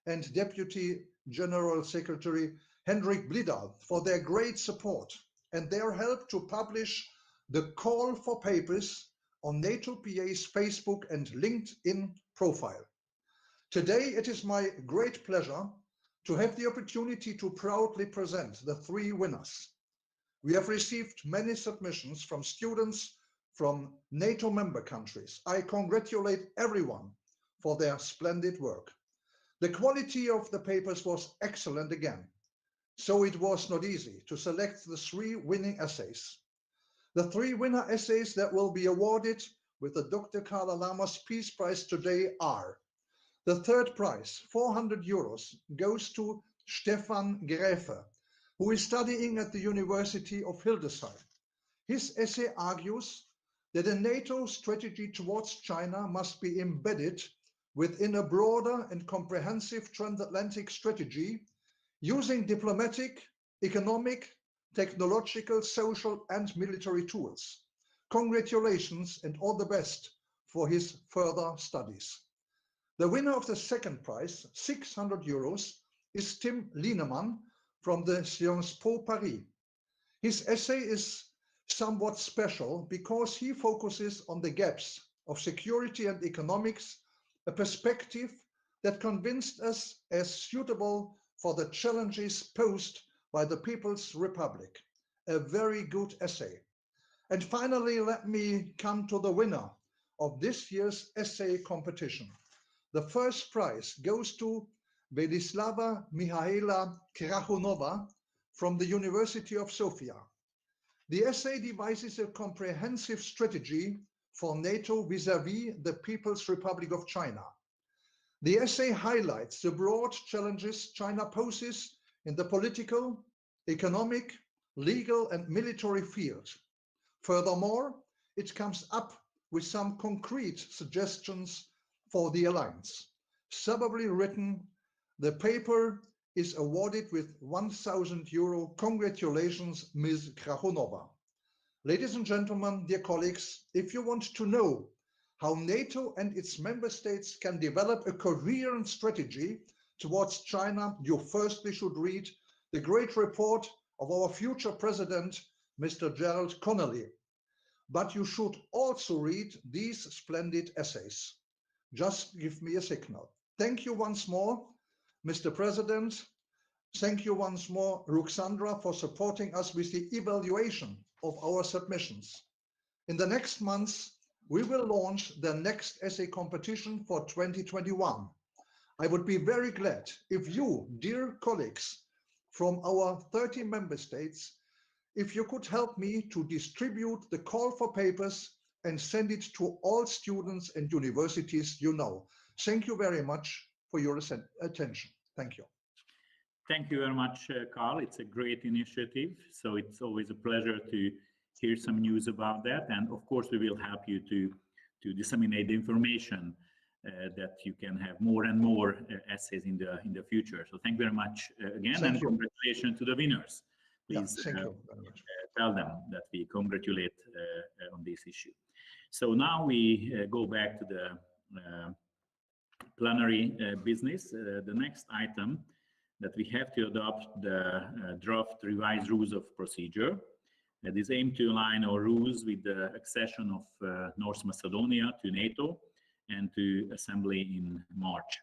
and Deputy General Secretary Hendrik Blidal for their great support and their help to publish the call for papers on NATO PA's Facebook and LinkedIn profile. Today, it is my great pleasure to have the opportunity to proudly present the 3 winners. We have received many submissions from students from NATO member countries. I congratulate everyone for their splendid work. The quality of the papers was excellent again, so it was not easy to select the 3 winning essays. The 3 winner essays that will be awarded with the Dr. Karl Lammers Peace Prize today are: the 3rd prize, 400 euros, goes to Stefan Gräfe, who is studying at the University of Hildesheim. His essay argues that a NATO strategy towards China must be embedded within a broader and comprehensive transatlantic strategy using diplomatic, economic, technological, social, and military tools. Congratulations and all the best for his further studies. The winner of the 2nd prize, 600 euros, is Tim Lienemann from the Sciences Po Paris. His essay is somewhat special because he focuses on the gaps of security and economics, a perspective that convinced us as suitable for the challenges posed by the People's Republic. A very good essay. And finally, let me come to the winner of this year's essay competition. The 1st prize goes to Velislava Mihaela Krahunova from the University of Sofia. The essay devises a comprehensive strategy for NATO vis-à-vis the People's Republic of China. The essay highlights the broad challenges China poses in the political, economic, legal and military field. Furthermore, it comes up with some concrete suggestions for the alliance. Summary written, the paper is awarded with €1,000. Congratulations, Ms. Krahunova. Ladies and gentlemen, dear colleagues, if you want to know how NATO and its member states can develop a coherent strategy towards China, you firstly should read the great report of our future president, Mr. Gerald Connolly. But you should also read these splendid essays. Just give me a signal. Thank you once more, Mr. President. Thank you once more, Ruxandra, for supporting us with the evaluation of our submissions. In the next months, we will launch the next essay competition for 2021. I would be very glad if you, dear colleagues, from our 30 member states, if you could help me to distribute the call for papers and send it to all students and universities you know. Thank you very much for your attention. Thank you. Thank you very much, Carl. It's a great initiative. So it's always a pleasure to hear some news about that. And of course, we will help you to disseminate the information that you can have more and more essays in the future. So thank you very much again, and congratulations to the winners. Please tell them that we congratulate on this issue. So now we go back to the plenary business. The next item that we have to adopt the draft revised rules of procedure that is aimed to align our rules with the accession of North Macedonia to NATO and to Assembly in March.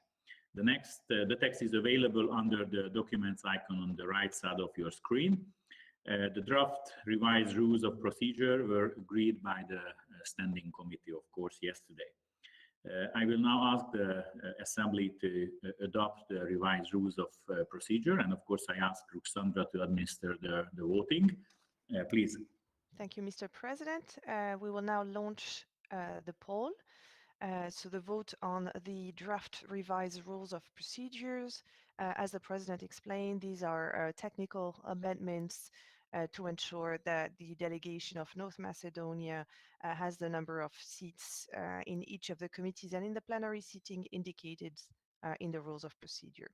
The text is available under the documents icon on the right side of your screen. The draft revised rules of procedure were agreed by the Standing Committee, of course, yesterday. I will now ask the Assembly to adopt the revised rules of procedure, and of course I ask Ruxandra to administer the voting. Please. Thank you, Mr. President. We will now launch the poll. So the vote on the draft revised rules of procedures, as the President explained, these are technical amendments to ensure that the delegation of North Macedonia has the number of seats in each of the committees and in the plenary seating indicated in the rules of procedure.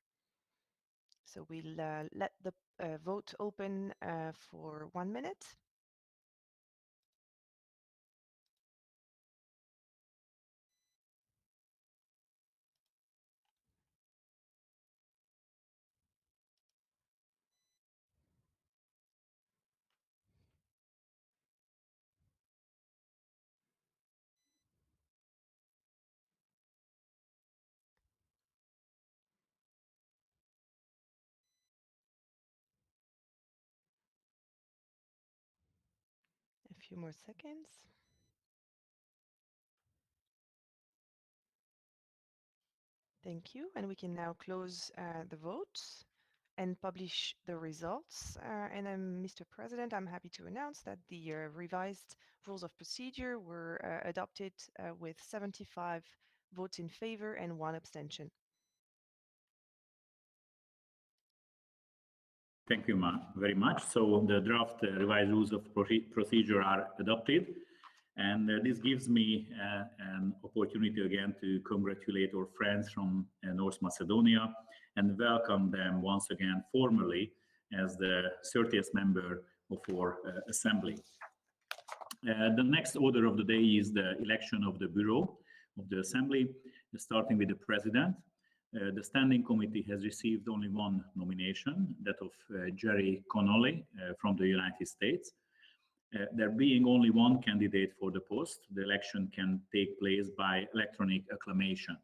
So we'll let the vote open for 1 minute. A few more seconds. Thank you. And we can now close the vote and publish the results. And Mr. President, I'm happy to announce that the revised rules of procedure were adopted with 75 votes in favor and 1 abstention. Thank you very much. So the draft revised rules of procedure are adopted. And this gives me an opportunity again to congratulate our friends from North Macedonia and welcome them once again formally as the 30th member of our Assembly. The next order of the day is the election of the Bureau of the Assembly, starting with the President. The Standing Committee has received only 1 nomination, that of Jerry Connolly from the United States. There being only 1 candidate for the post, the election can take place by electronic acclamation.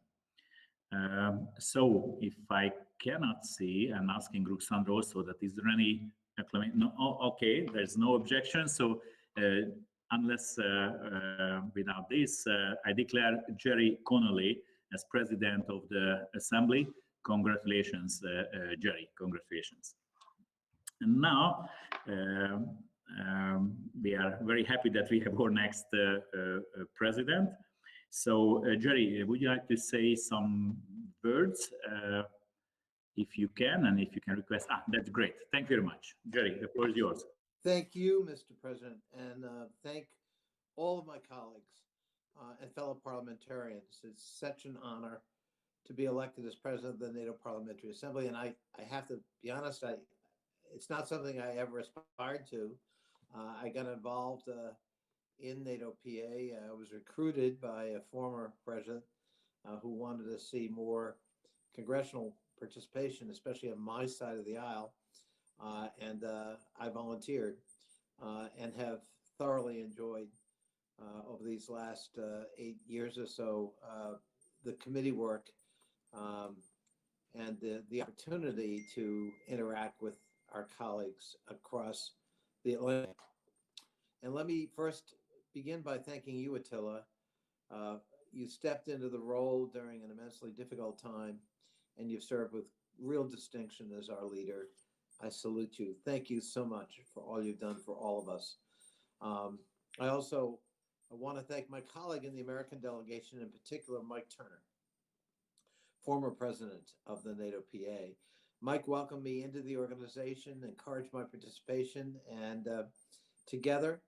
So if I cannot see, I'm asking Ruxandra also that is there any acclamation? No, oh, okay, there's no objection. So unless without this, I declare Jerry Connolly as President of the Assembly. Congratulations, Jerry, congratulations. And now we are very happy that we have our next president. So, Jerry, would you like to say some words, if you can, and if you can request? That's great. Thank you very much. Jerry, the floor is yours. Thank you, Mr. President, and thank all of my colleagues and fellow parliamentarians. It's such an honor to be elected as president of the NATO Parliamentary Assembly, and I have to be honest, it's not something I ever aspired to. I got involved in NATO PA. I was recruited by a former president who wanted to see more congressional participation, especially on my side of the aisle, and I volunteered and have thoroughly enjoyed over these last 8 years or so the committee work and the opportunity to interact with our colleagues across the Atlantic. And let me first begin by thanking you, Attila. You stepped into the role during an immensely difficult time, and you've served with real distinction as our leader. I salute you. Thank you so much for all you've done for all of us. I also want to thank my colleague in the American delegation, in particular, Mike Turner, former president of the NATO PA. Mike welcomed me into the organization, encouraged my participation, and together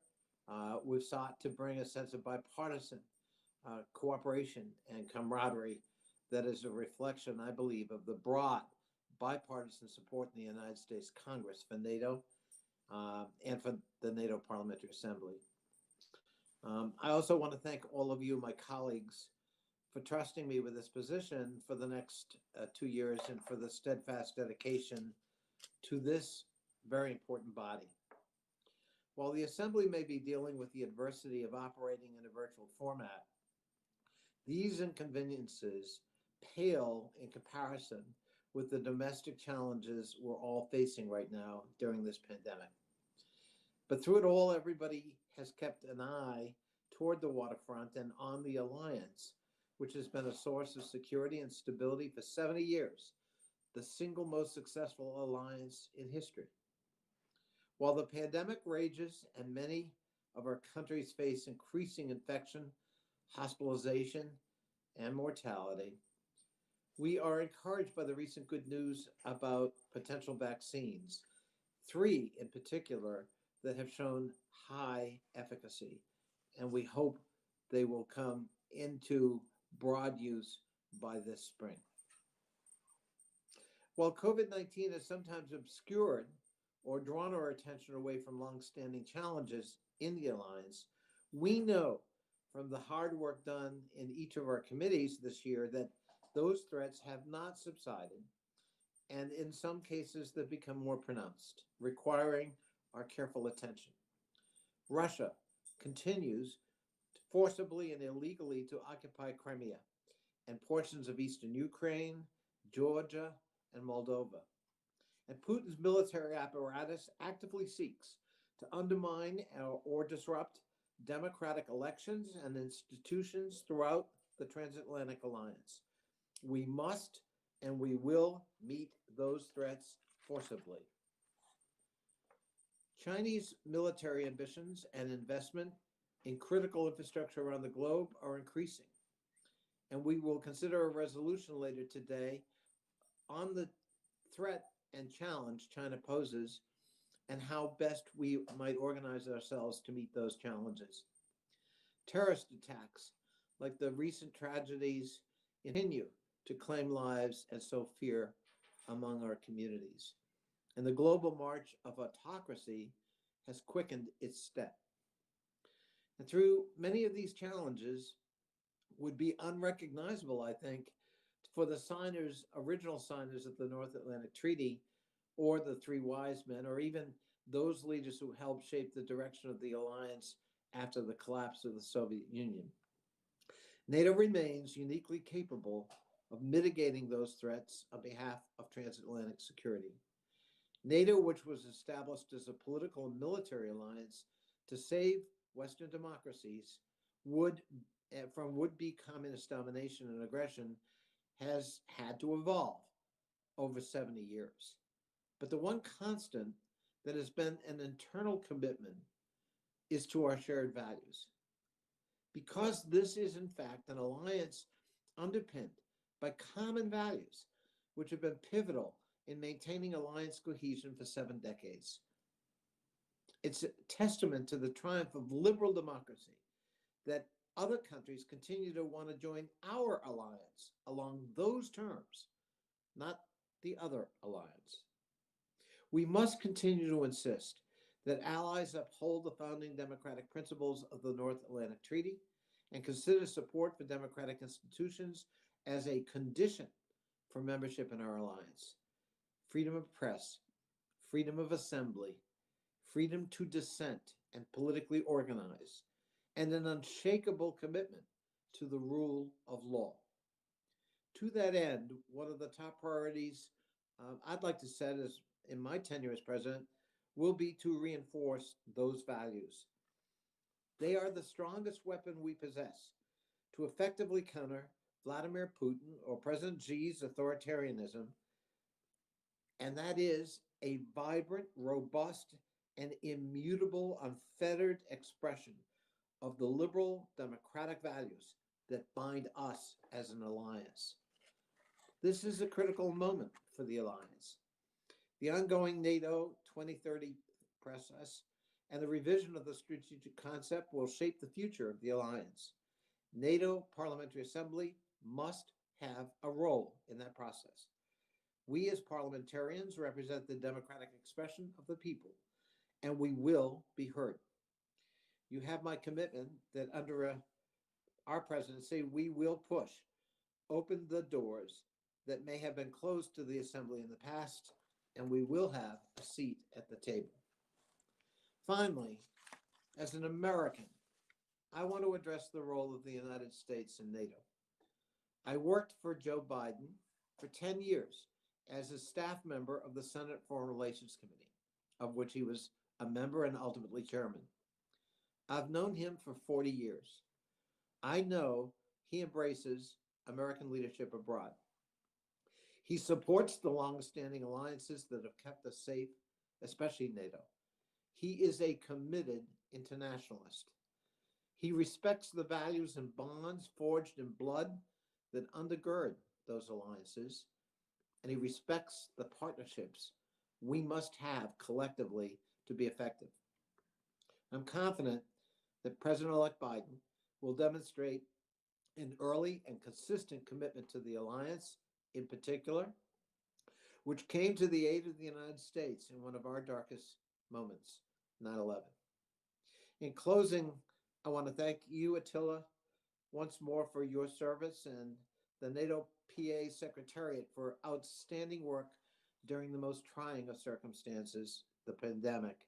we've sought to bring a sense of bipartisan cooperation and camaraderie that is a reflection, I believe, of the broad bipartisan support in the United States Congress for NATO and for the NATO Parliamentary Assembly. I also want to thank all of you, my colleagues, for trusting me with this position for the next 2 years and for the steadfast dedication to this very important body. While the Assembly may be dealing with the adversity of operating in a virtual format, these inconveniences pale in comparison with the domestic challenges we're all facing right now during this pandemic. But through it all, everybody has kept an eye toward the waterfront and on the alliance, which has been a source of security and stability for 70 years, the single most successful alliance in history. While the pandemic rages and many of our countries face increasing infection, hospitalization, and mortality, we are encouraged by the recent good news about potential vaccines, 3 in particular that have shown high efficacy, and we hope they will come into broad use by this spring. While COVID-19 has sometimes obscured or drawn our attention away from long-standing challenges in the alliance, we know from the hard work done in each of our committees this year that those threats have not subsided, and in some cases they've become more pronounced, requiring our careful attention. Russia continues forcibly and illegally to occupy Crimea and portions of eastern Ukraine, Georgia, and Moldova. And Putin's military apparatus actively seeks to undermine or disrupt democratic elections and institutions throughout the transatlantic alliance. We must and we will meet those threats forcibly. Chinese military ambitions and investment in critical infrastructure around the globe are increasing, and we will consider a resolution later today on the threat and challenge China poses and how best we might organize ourselves to meet those challenges. Terrorist attacks like the recent tragedies continue to claim lives and sow fear among our communities. And the global march of autocracy has quickened its step. And through many of these challenges would be unrecognizable, I think, for the signers, original signers of the North Atlantic Treaty, or the Three Wise Men, or even those leaders who helped shape the direction of the alliance after the collapse of the Soviet Union. NATO remains uniquely capable of mitigating those threats on behalf of transatlantic security. NATO, which was established as a political and military alliance to save Western democracies from would-be communist domination and aggression, has had to evolve over 70 years. But the one constant that has been an internal commitment is to our shared values. Because this is, in fact, an alliance underpinned by common values, which have been pivotal in maintaining alliance cohesion for 7 decades. It's a testament to the triumph of liberal democracy that other countries continue to want to join our alliance along those terms, not the other alliance. We must continue to insist that allies uphold the founding democratic principles of the North Atlantic Treaty and consider support for democratic institutions as a condition for membership in our alliance. Freedom of press, freedom of assembly, freedom to dissent and politically organize, and an unshakable commitment to the rule of law. To that end, one of the top priorities I'd like to set as in my tenure as president will be to reinforce those values. They are the strongest weapon we possess to effectively counter Vladimir Putin or President Xi's authoritarianism, and that is a vibrant, robust, and immutable, unfettered expression of the liberal democratic values that bind us as an alliance. This is a critical moment for the alliance. The ongoing NATO 2030 process and the revision of the strategic concept will shape the future of the alliance. NATO Parliamentary Assembly must have a role in that process. We as parliamentarians represent the democratic expression of the people, and we will be heard. You have my commitment that under our presidency, we will push open the doors that may have been closed to the Assembly in the past, and we will have a seat at the table. Finally, as an American, I want to address the role of the United States in NATO. I worked for Joe Biden for 10 years as a staff member of the Senate Foreign Relations Committee, of which he was a member and ultimately chairman. I've known him for 40 years. I know he embraces American leadership abroad. He supports the long-standing alliances that have kept us safe, especially NATO. He is a committed internationalist. He respects the values and bonds forged in blood that undergird those alliances, and he respects the partnerships we must have collectively to be effective. I'm confident that President-elect Biden will demonstrate an early and consistent commitment to the alliance, in particular, which came to the aid of the United States in one of our darkest moments, 9/11. In closing, I want to thank you, Attila, once more for your service and the NATO PA Secretariat for outstanding work during the most trying of circumstances, the pandemic.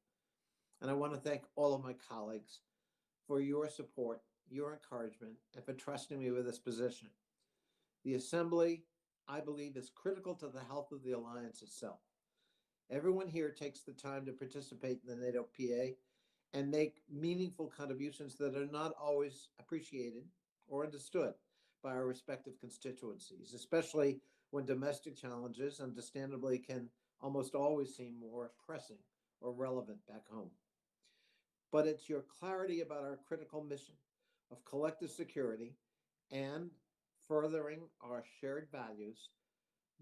And I want to thank all of my colleagues for your support, your encouragement, and for trusting me with this position. The Assembly, I believe, is critical to the health of the alliance itself. Everyone here takes the time to participate in the NATO PA and make meaningful contributions that are not always appreciated or understood by our respective constituencies, especially when domestic challenges, understandably, can almost always seem more pressing or relevant back home. But it's your clarity about our critical mission of collective security and furthering our shared values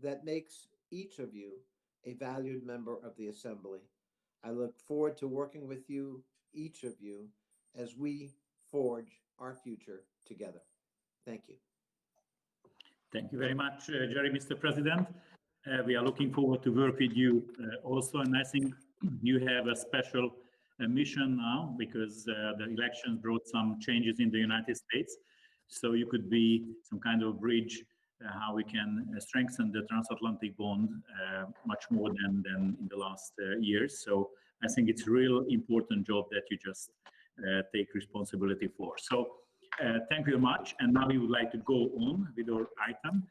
that makes each of you a valued member of the Assembly. I look forward to working with you, each of you, as we forge our future together. Thank you. Thank you very much, Jerry, Mr. President. We are looking forward to work with you also, and I think you have a special mission now because the elections brought some changes in the United States. So you could be some kind of bridge how we can strengthen the transatlantic bond much more than in the last years. So I think it's a real important job that you just take responsibility for. So thank you very much. And now we would like to go on with our item.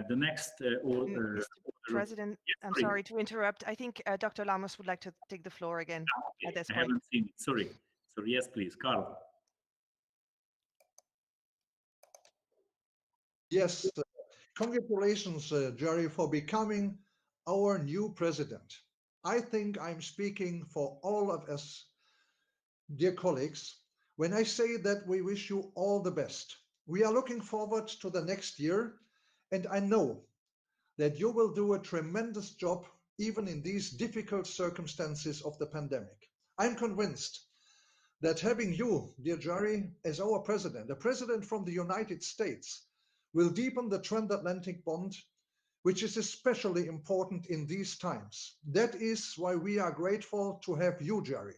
The next Mr. President, I'm sorry to interrupt. I think Dr. Lamas would like to take the floor again at this point. I haven't seen it. Sorry. Yes, please, Carl. Yes, congratulations, Jerry, for becoming our new president. I think I'm speaking for all of us, dear colleagues, when I say that we wish you all the best. We are looking forward to the next year, and I know that you will do a tremendous job even in these difficult circumstances of the pandemic. I'm convinced that having you, dear Jerry, as our president, a president from the United States, will deepen the transatlantic bond, which is especially important in these times. That is why we are grateful to have you, Jerry.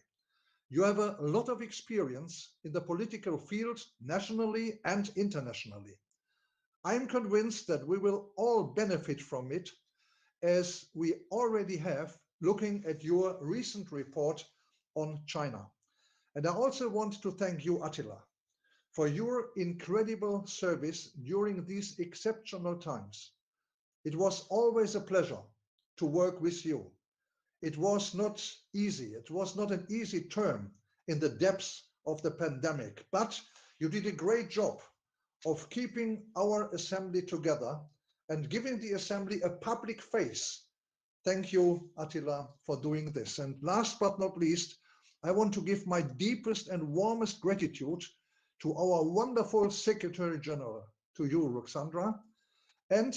You have a lot of experience in the political field, nationally and internationally. I'm convinced that we will all benefit from it, as we already have, looking at your recent report on China. And I also want to thank you, Attila, for your incredible service during these exceptional times. It was always a pleasure to work with you. It was not easy. It was not an easy term in the depths of the pandemic, but you did a great job of keeping our assembly together and giving the assembly a public face. Thank you, Attila, for doing this. And last but not least, I want to give my deepest and warmest gratitude to our wonderful Secretary General, to you, Ruxandra, and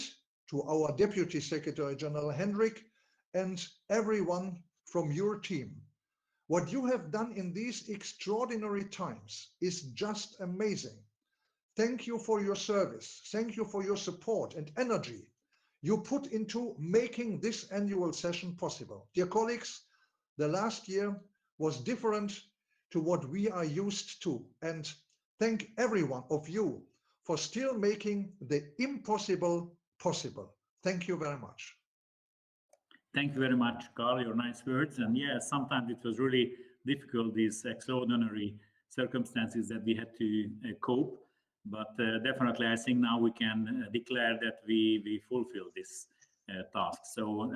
to our Deputy Secretary General, Hendrik, and everyone from your team. What you have done in these extraordinary times is just amazing. Thank you for your service. Thank you for your support and energy you put into making this annual session possible. Dear colleagues, the last year was different to what we are used to, and thank every one of you for still making the impossible possible. Thank you very much. Thank you very much, Carl, your nice words. And yes, sometimes it was really difficult, these extraordinary circumstances that we had to cope. But definitely, I think now we can declare that we fulfill this task. So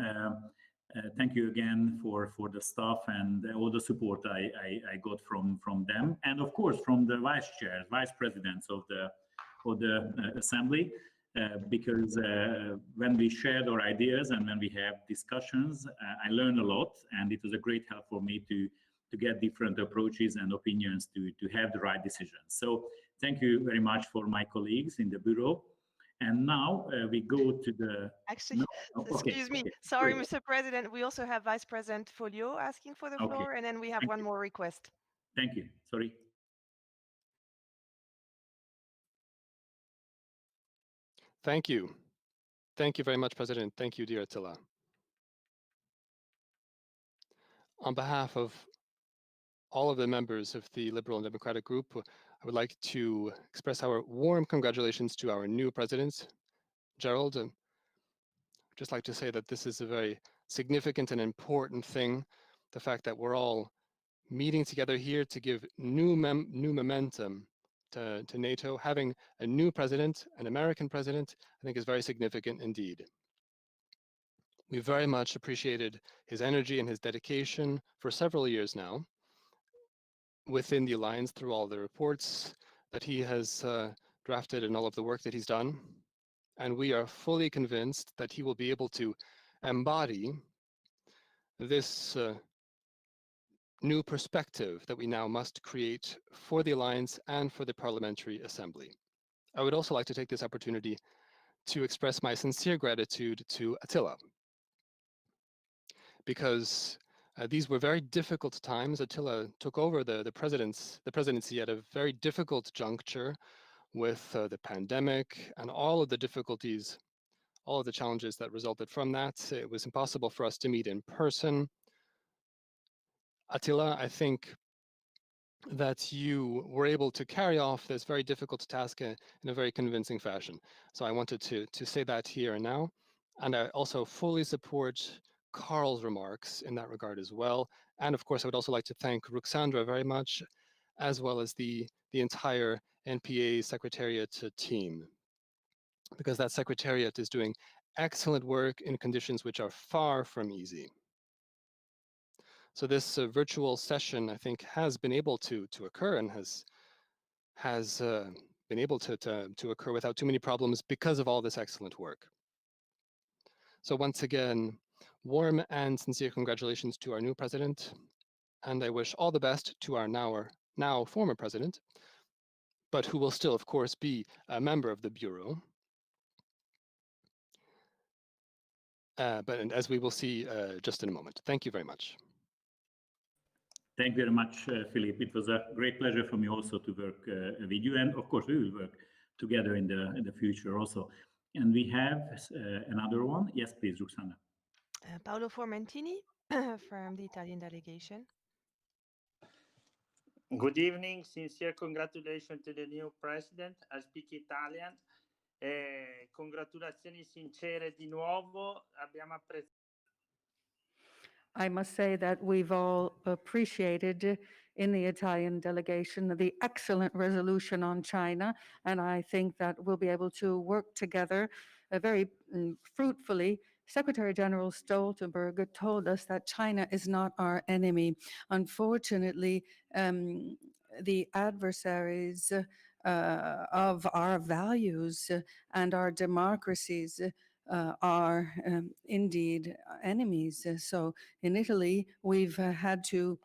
thank you again for the staff and all the support I got from them, and of course from the vice presidents of the assembly, because when we shared our ideas and when we have discussions, I learned a lot, and it was a great help for me to get different approaches and opinions to have the right decisions. So thank you very much for my colleagues in the Bureau. And now we go to the... Actually, excuse me. Okay, Sorry, great. Mr. President. We also have Vice President Folio asking for the floor, and then we have one more request. Thank you. Sorry. Thank you. Thank you very much, President. Thank you, dear Attila. On behalf of all of the members of the Liberal and Democratic Group, I would like to express our warm congratulations to our new president, Gerald. I'd just like to say that this is a very significant and important thing, the fact that we're all meeting together here to give new momentum to NATO. Having a new president, an American president, I think is very significant indeed. We very much appreciated his energy and his dedication for several years now within the alliance through all the reports that he has drafted and all of the work that he's done. And we are fully convinced that he will be able to embody this new perspective that we now must create for the alliance and for the Parliamentary Assembly. I would also like to take this opportunity to express my sincere gratitude to Attila, because these were very difficult times. Attila took over the presidency at a very difficult juncture with the pandemic and all of the difficulties, all of the challenges that resulted from that. It was impossible for us to meet in person. Attila, I think that you were able to carry off this very difficult task in a very convincing fashion. So I wanted to say that here and now. And I also fully support Carl's remarks in that regard as well. And of course, I would also like to thank Ruxandra very much, as well as the entire NPA Secretariat team, because that Secretariat is doing excellent work in conditions which are far from easy. So this virtual session, I think, has been able to occur and has been able to occur without too many problems because of all this excellent work. So once again, Warm and sincere congratulations to our new president, and I wish all the best to our now former president, but who will still, of course, be a member of the Bureau. But as we will see just in a moment. Thank you very much. Thank you very much, Philip. It was a great pleasure for me also to work with you, and of course we will work together in the future also. And we have another one. Yes, please, Roxana. Paolo Formentini from the Italian delegation. Good evening. Sincere congratulations to the new president. I speak Italian. Congratulazioni sincere di nuovo. Abbiamo apprezzato. I must say that we've all appreciated in the Italian delegation the excellent resolution on China, and I think that we'll be able to work together very fruitfully. Secretary General Stoltenberg told us that China is not our enemy. Unfortunately, the adversaries of our values and our democracies are indeed enemies. So in Italy, we've had to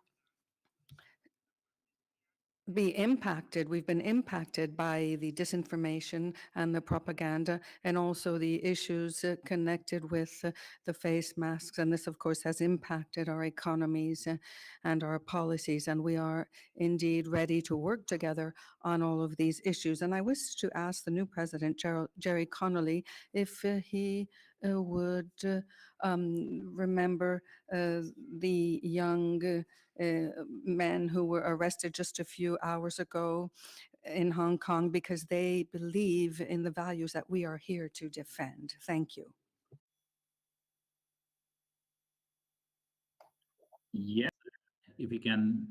be impacted. We've been impacted by the disinformation and the propaganda, and also the issues connected with the face masks. And this, of course, has impacted our economies and our policies. And we are indeed ready to work together on all of these issues. And I wish to ask the new president, Jerry Connolly, if he would remember the young men who were arrested just a few hours ago in Hong Kong because they believe in the values that we are here to defend. Thank you. Yes, if we can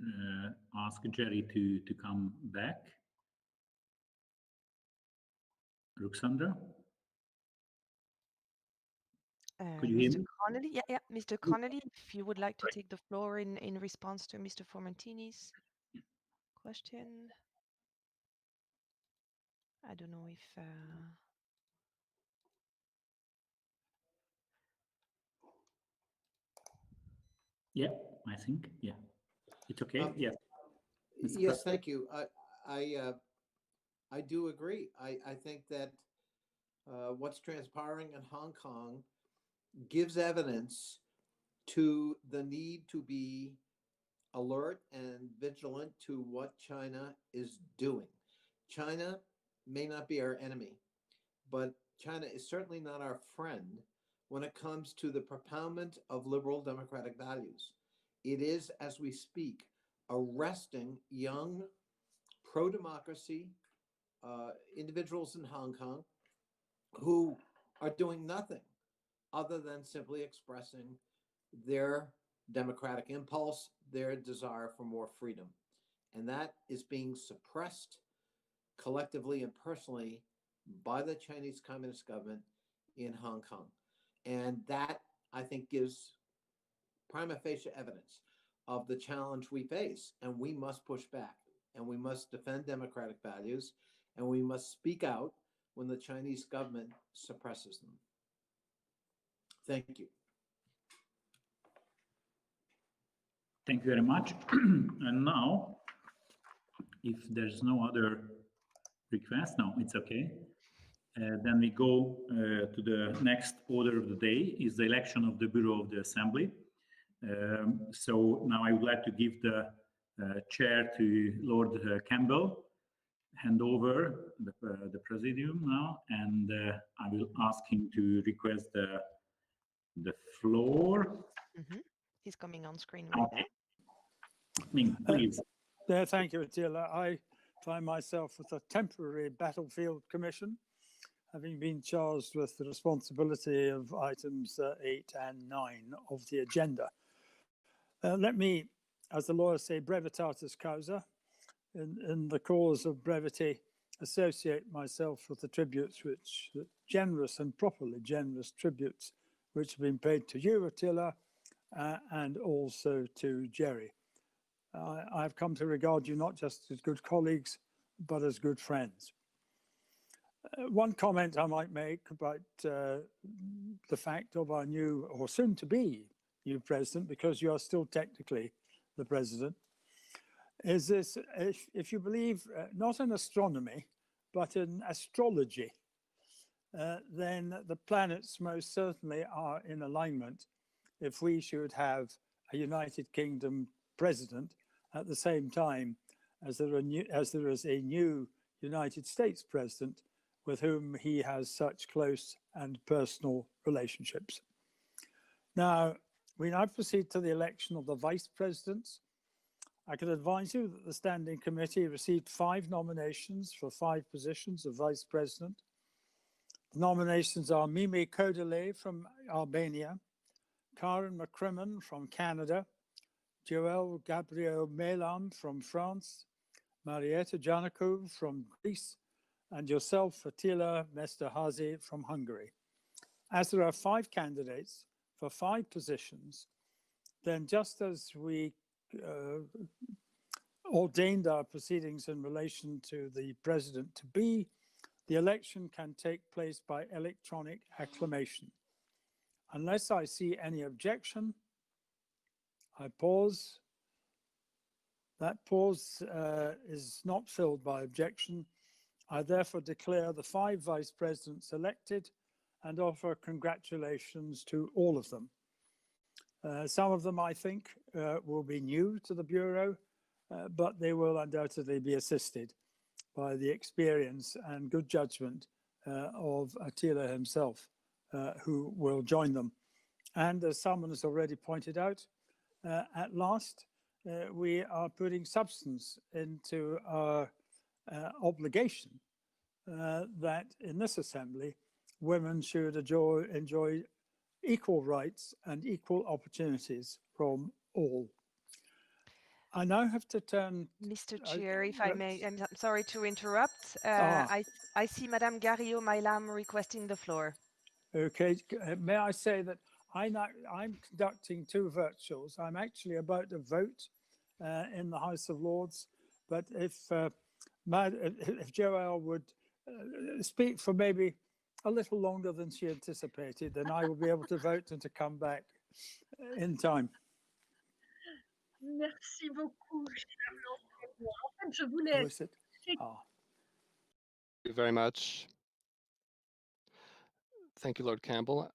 ask Jerry to come back. Ruxandra? Could you hear Mr. me? Connolly, yeah, Mr. Connolly, if you would like to take the floor in response to Mr. Formentini's question. I don't know if. Yeah, I think. Yeah, it's okay. Yes. Yes, thank you. I do agree. I think that what's transpiring in Hong Kong gives evidence to the need to be alert and vigilant to what China is doing. China may not be our enemy, but China is certainly not our friend when it comes to the propoundment of liberal democratic values. It is, as we speak, arresting young pro-democracy individuals in Hong Kong who are doing nothing other than simply expressing their democratic impulse, their desire for more freedom. And that is being suppressed collectively and personally by the Chinese Communist government in Hong Kong. And that, I think, gives prima facie evidence of the challenge we face. And we must push back, and we must defend democratic values, and we must speak out when the Chinese government suppresses them. Thank you. Thank you very much. And now, if there's no other request, no, it's okay. Then we go to the next order of the day, is the election of the Bureau of the Assembly. So now I would like to give the chair to Lord Campbell, hand over the presidium now, and I will ask him to request the floor. Mm-hmm. He's coming on screen right now. Ming, please. Thank you, Attila. I find myself with a temporary battlefield commission, having been charged with the responsibility of items 8 and 9 of the agenda. Let me, as the lawyers say, brevitatis causa, in the cause of brevity, associate myself with the tributes which, the generous and properly generous tributes which have been paid to you, Attila, and also to Jerry. I've come to regard you not just as good colleagues, but as good friends. One comment I might make about the fact of our new, or soon to be, new president, because you are still technically the president, is this: if you believe not in astronomy, but in astrology, then the planets most certainly are in alignment if we should have a United Kingdom president at the same time as there is a new United States president with whom he has such close and personal relationships. Now, we now proceed to the election of the vice presidents. I can advise you that the Standing Committee received 5 nominations for 5 positions of vice president. The nominations are Mimi Kodele from Albania, Karen McCrimmon from Canada, Joel Gabriel Melam from France, Marietta Giannakou from Greece, and yourself, Attila Mesterhazy from Hungary. As there are 5 candidates for 5 positions, then just as we ordained our proceedings in relation to the president-to-be, the election can take place by electronic acclamation. Unless I see any objection, I pause. That pause is not filled by objection. I therefore declare the 5 vice presidents elected and offer congratulations to all of them. Some of them, I think, will be new to the Bureau, but they will undoubtedly be assisted by the experience and good judgment of Attila himself, who will join them. And as someone has already pointed out, at last, we are putting substance into our obligation that in this assembly, women should enjoy equal rights and equal opportunities from all. I now have to turn... Mr. Chair, if I may, I'm sorry to interrupt. I see Madame Garriot-Mailam requesting the floor. Okay, may I say that I'm conducting 2 virtuals. I'm actually about to vote in the House of Lords, but if Joelle would speak for maybe a little longer than she anticipated, then I will be able to vote and to come back in time. Merci beaucoup, cher Lord. En fait, je voulais... Thank you very much. Thank you, Lord Campbell.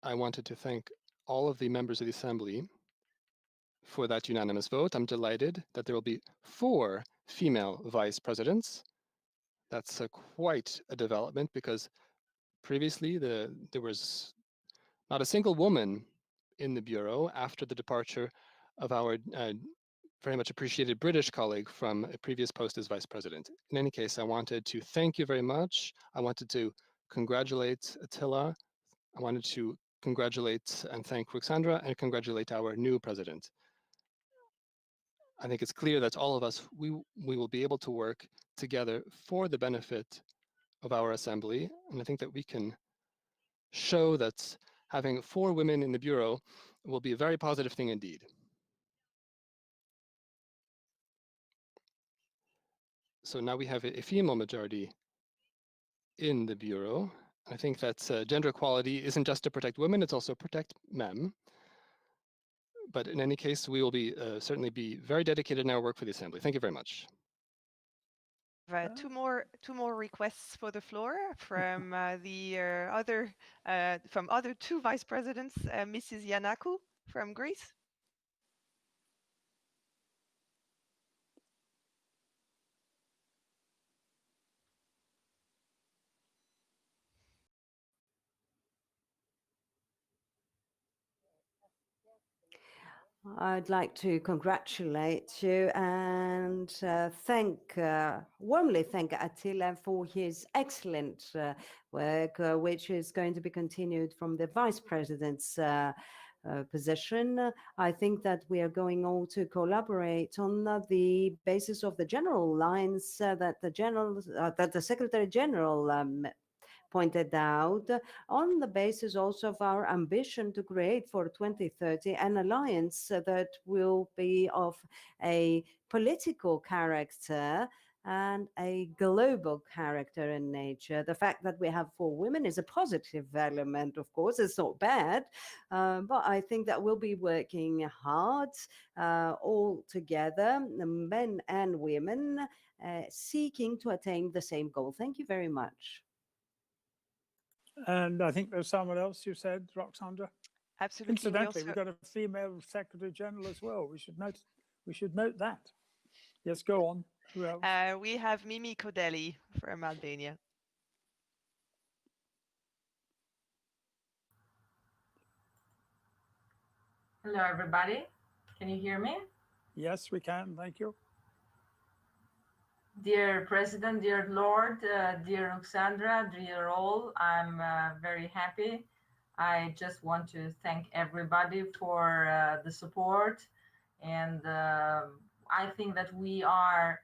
I wanted to thank all of the members of the Assembly for that unanimous vote. I'm delighted that there will be 4 female vice presidents. That's quite a development, because previously there was not a single woman in the Bureau after the departure of our very much appreciated British colleague from a previous post as vice president. In any case, I wanted to thank you very much. I wanted to congratulate Attila. I wanted to congratulate and thank Ruxandra and congratulate our new president. I think it's clear that all of us, we will be able to work together for the benefit of our assembly. And I think that we can show that having 4 women in the Bureau will be a very positive thing indeed. So now we have a female majority in the Bureau. I think that gender equality isn't just to protect women, it's also protect men. But in any case, we will be certainly be very dedicated in our work for the Assembly. Thank you very much. Two more requests for the floor from other 2 vice presidents, Mrs. Giannakou from Greece. I'd like to congratulate you and warmly thank Attila for his excellent work, which is going to be continued from the vice president's position. I think that we are going all to collaborate on the basis of the general lines that the Secretary General pointed out, on the basis also of our ambition to create for 2030 an alliance that will be of a political character and a global character in nature. The fact that we have 4 women is a positive element, of course. It's not bad, but I think that we'll be working hard all together, men and women, seeking to attain the same goal. Thank you very much. And I think there's someone else you said, Roxandra. Absolutely. Incidentally, we've got a female Secretary General as well. We should note that. Yes, go on. Who else? We have Mimi Kodeli from Albania. Hello, everybody. Can you hear me? Yes, we can. Thank you. Dear President, dear Lord, dear Ruxandra, dear all, I'm very happy. I just want to thank everybody for the support. And I think that we are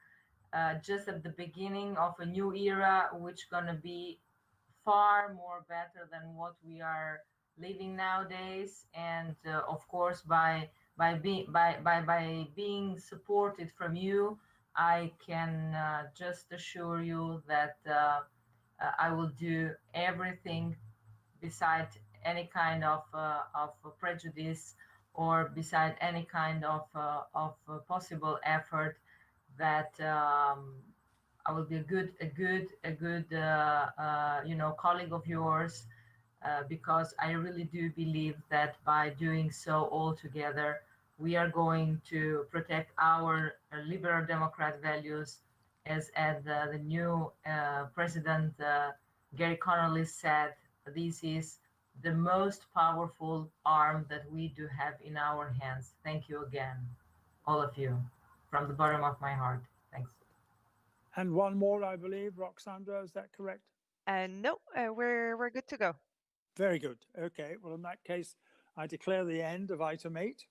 just at the beginning of a new era, which is going to be far more better than what we are living nowadays. And of course, by being supported from you, I can just assure you that I will do everything beside any kind of prejudice or beside any kind of possible effort that I will be a good colleague of yours, because I really do believe that by doing so all together, we are going to protect our liberal democrat values, as the new President Gary Connolly said. This is the most powerful arm that we do have in our hands. Thank you again, all of you, from the bottom of my heart. Thanks. And one more, I believe, Roxandra, is that correct? No, we're good to go. Very good. Okay. Well, in that case, I declare the end of item 8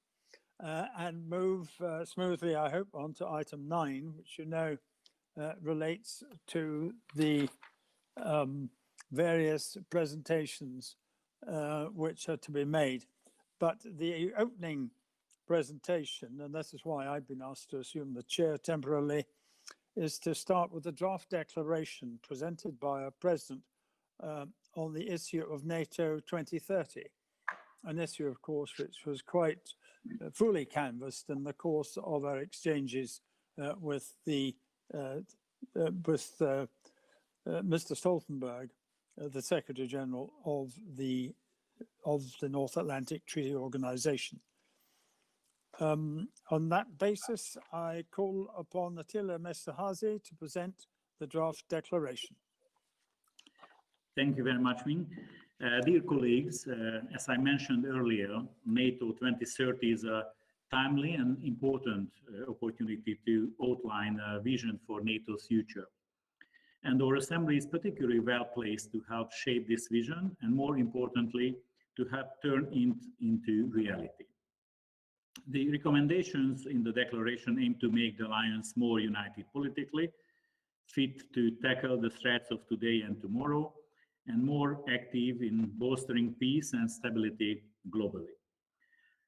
and move smoothly, I hope, on to item 9, which you know relates to the various presentations which are to be made. But the opening presentation, and this is why I've been asked to assume the chair temporarily, is to start with the draft declaration presented by our president on the issue of NATO 2030, an issue, of course, which was quite fully canvassed in the course of our exchanges with Mr. Stoltenberg, the Secretary General of the North Atlantic Treaty Organization. On that basis, I call upon Attila Mesterhazy to present the draft declaration. Thank you very much, Ming. Dear colleagues, as I mentioned earlier, NATO 2030 is a timely and important opportunity to outline a vision for NATO's future. And our Assembly is particularly well placed to help shape this vision and, more importantly, to help turn it into reality. The recommendations in the declaration aim to make the alliance more united politically, fit to tackle the threats of today and tomorrow, and more active in bolstering peace and stability globally.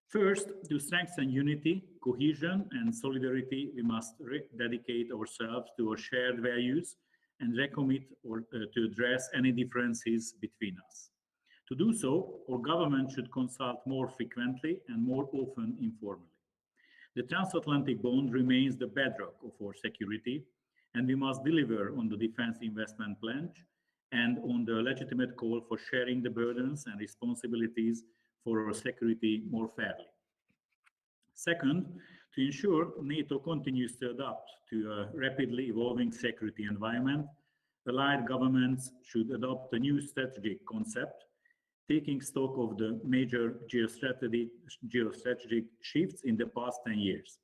First, to strengthen unity, cohesion, and solidarity, we must dedicate ourselves to our shared values and recommit to address any differences between us. To do so, our government should consult more frequently and more often informally. The transatlantic bond remains the bedrock of our security, and we must deliver on the defense investment pledge and on the legitimate call for sharing the burdens and responsibilities for our security more fairly. Second, to ensure NATO continues to adapt to a rapidly evolving security environment, allied governments should adopt a new strategic concept, taking stock of the major geostrategic shifts in the past 10 years.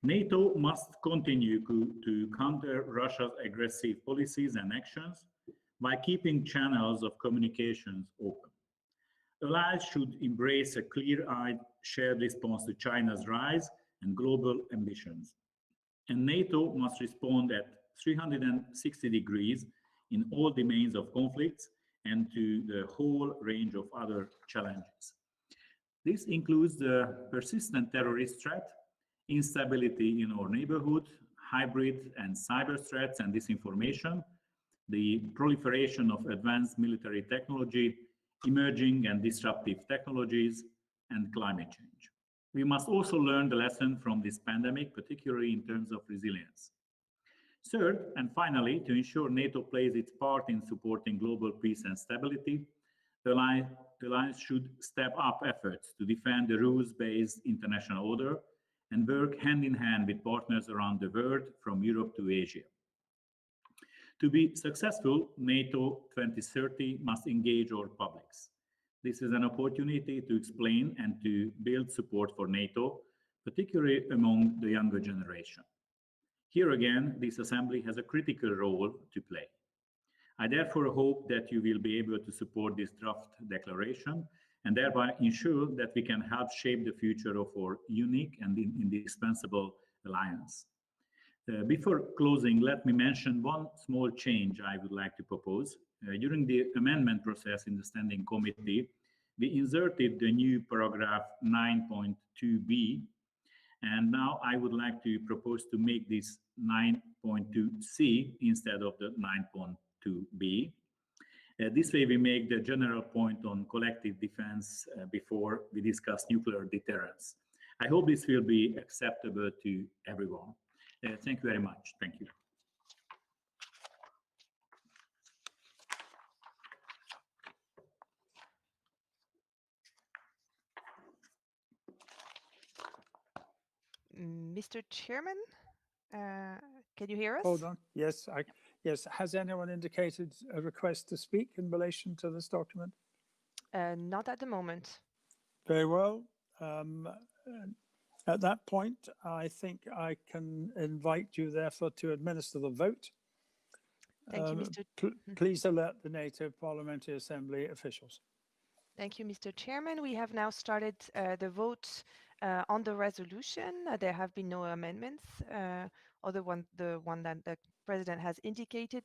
NATO must continue to counter Russia's aggressive policies and actions by keeping channels of communications open. Allies should embrace a clear-eyed shared response to China's rise and global ambitions. And NATO must respond at 360 degrees in all domains of conflicts and to the whole range of other challenges. This includes the persistent terrorist threat, instability in our neighborhood, hybrid and cyber threats and disinformation, the proliferation of advanced military technology, emerging and disruptive technologies, and climate change. We must also learn the lesson from this pandemic, particularly in terms of resilience. Third, and finally, to ensure NATO plays its part in supporting global peace and stability, the Alliance should step up efforts to defend the rules-based international order and work hand in hand with partners around the world, from Europe to Asia. To be successful, NATO 2030 must engage all publics. This is an opportunity to explain and to build support for NATO, particularly among the younger generation. Here again, this Assembly has a critical role to play. I therefore hope that you will be able to support this draft declaration and thereby ensure that we can help shape the future of our unique and indispensable alliance. Before closing, let me mention one small change I would like to propose. During the amendment process in the Standing Committee, we inserted the new paragraph 9.2b, and now I would like to propose to make this 9.2c instead of the 9.2b. This way we make the general point on collective defense before we discuss nuclear deterrence. I hope this will be acceptable to everyone. Thank you very much. Thank you. Mr. Chairman, can you hear us? Hold on. Yes, yes. Has anyone indicated a request to speak in relation to this document? Not at the moment. Very well. At that point, I think I can invite you, therefore, to administer the vote. Thank you, Mr. Please alert the NATO Parliamentary Assembly officials. Thank you, Mr. Chairman. We have now started the vote on the resolution. There have been no amendments, the one that the President has indicated.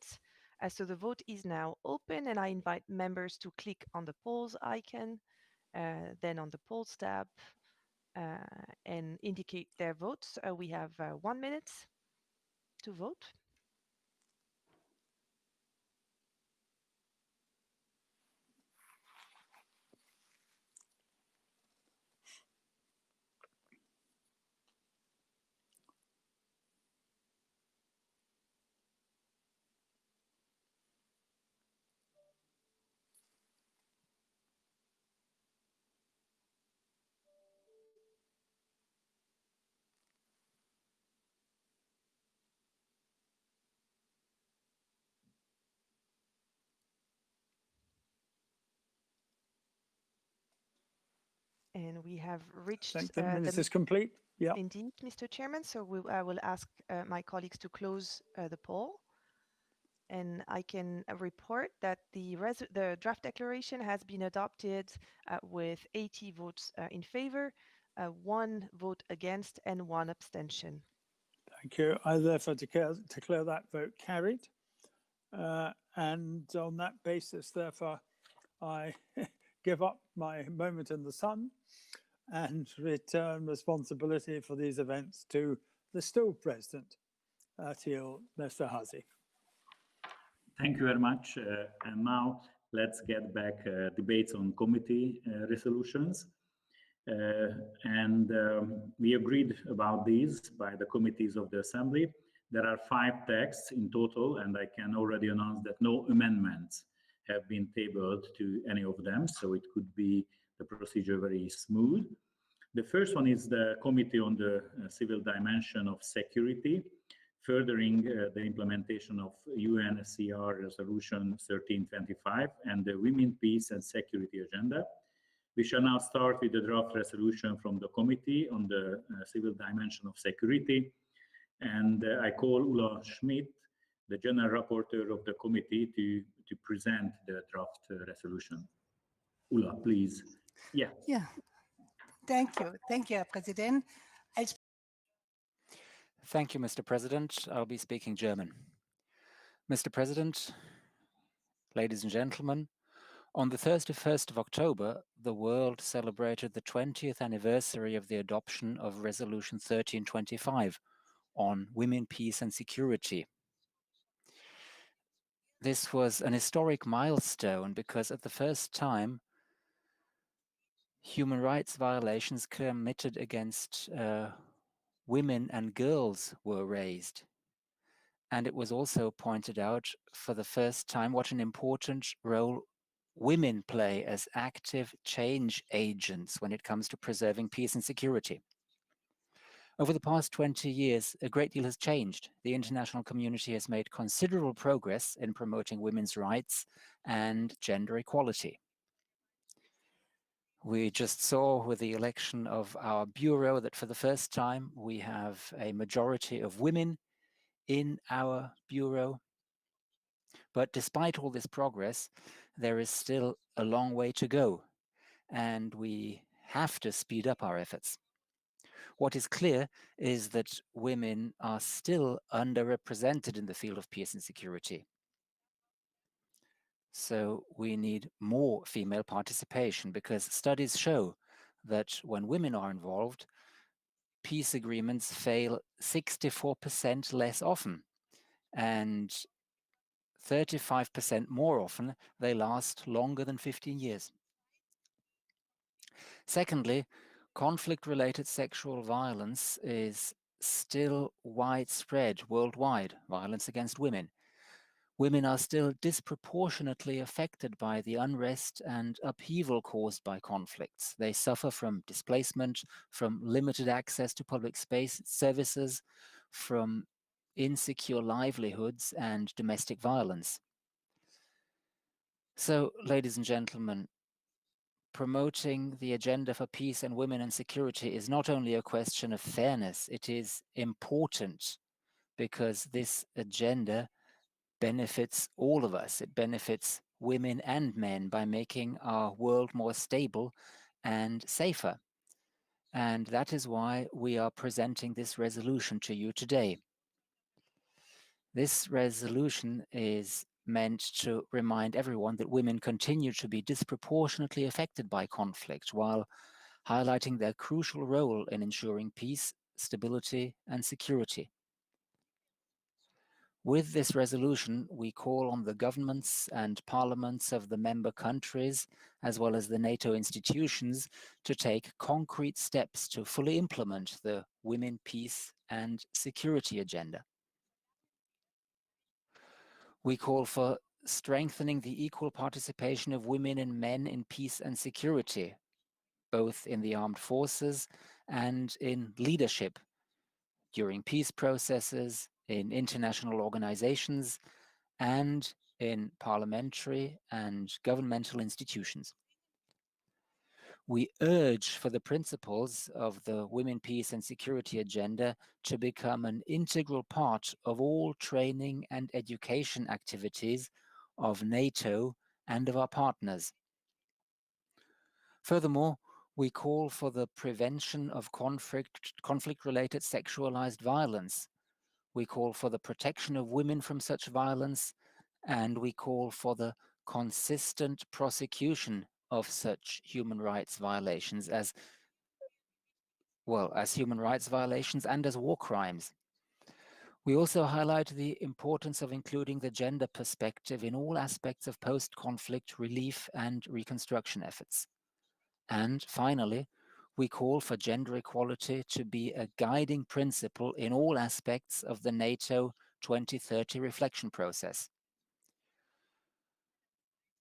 So the vote is now open, and I invite members to click on the polls icon, then on the polls tab, and indicate their votes. We have 1 minute to vote. And we have reached I think the minute is complete. Yeah. Indeed, Mr. Chairman. So I will ask my colleagues to close the poll. And I can report that the draft declaration has been adopted with 80 votes in favor, 1 vote against, and 1 abstention. Thank you. I therefore declare that vote carried. And on that basis, therefore, I give up my moment in the sun and return responsibility for these events to the still President, Attil Mesterhazy. Thank you very much. And now let's get back debates on committee resolutions. We agreed about these by the committees of the Assembly. There are 5 texts in total, and I can already announce that no amendments have been tabled to any of them, so it could be the procedure very smooth. The first one is the Committee on the Civil Dimension of Security, furthering the implementation of UNSCR Resolution 1325 and the Women, Peace and Security Agenda. We shall now start with the draft resolution from the Committee on the Civil Dimension of Security. And I call Ulla Schmidt, the General Rapporteur of the Committee, to present the draft resolution. Ulla, please. Yeah. Yeah. Thank you. Thank you, Herr Präsident. Thank you, Mr. President. I'll be speaking German. Mr. President, ladies and gentlemen, on the 31st of October, the world celebrated the 20th anniversary of the adoption of Resolution 1325 on women, peace and security. This was an historic milestone because at the first time, human rights violations committed against women and girls were raised. And it was also pointed out for the first time what an important role women play as active change agents when it comes to preserving peace and security. Over the past 20 years, a great deal has changed. The international community has made considerable progress in promoting women's rights and gender equality. We just saw with the election of our bureau that for the first time we have a majority of women in our bureau. But despite all this progress, there is still a long way to go, and we have to speed up our efforts. What is clear is that women are still underrepresented in the field of peace and security. So we need more female participation because studies show that when women are involved, peace agreements fail 64% less often, and 35% more often they last longer than 15 years. Secondly, conflict-related sexual violence is still widespread worldwide, violence against women. Women are still disproportionately affected by the unrest and upheaval caused by conflicts. They suffer from displacement, from limited access to public space services, from insecure livelihoods and domestic violence. So, ladies and gentlemen, promoting the agenda for peace and women and security is not only a question of fairness, it is important because this agenda benefits all of us. It benefits women and men by making our world more stable and safer. And that is why we are presenting this resolution to you today. This resolution is meant to remind everyone that women continue to be disproportionately affected by conflict while highlighting their crucial role in ensuring peace, stability, and security. With this resolution, we call on the governments and parliaments of the member countries, as well as the NATO institutions, to take concrete steps to fully implement the Women, Peace and Security agenda. We call for strengthening the equal participation of women and men in peace and security, both in the armed forces and in leadership during peace processes, in international organizations, and in parliamentary and governmental institutions. We urge for the principles of the Women, Peace and Security agenda to become an integral part of all training and education activities of NATO and of our partners. Furthermore, we call for the prevention of conflict-related sexualized violence. We call for the protection of women from such violence, and we call for the consistent prosecution of such human rights violations as human rights violations and as war crimes. We also highlight the importance of including the gender perspective in all aspects of post-conflict relief and reconstruction efforts. And finally, we call for gender equality to be a guiding principle in all aspects of the NATO 2030 reflection process.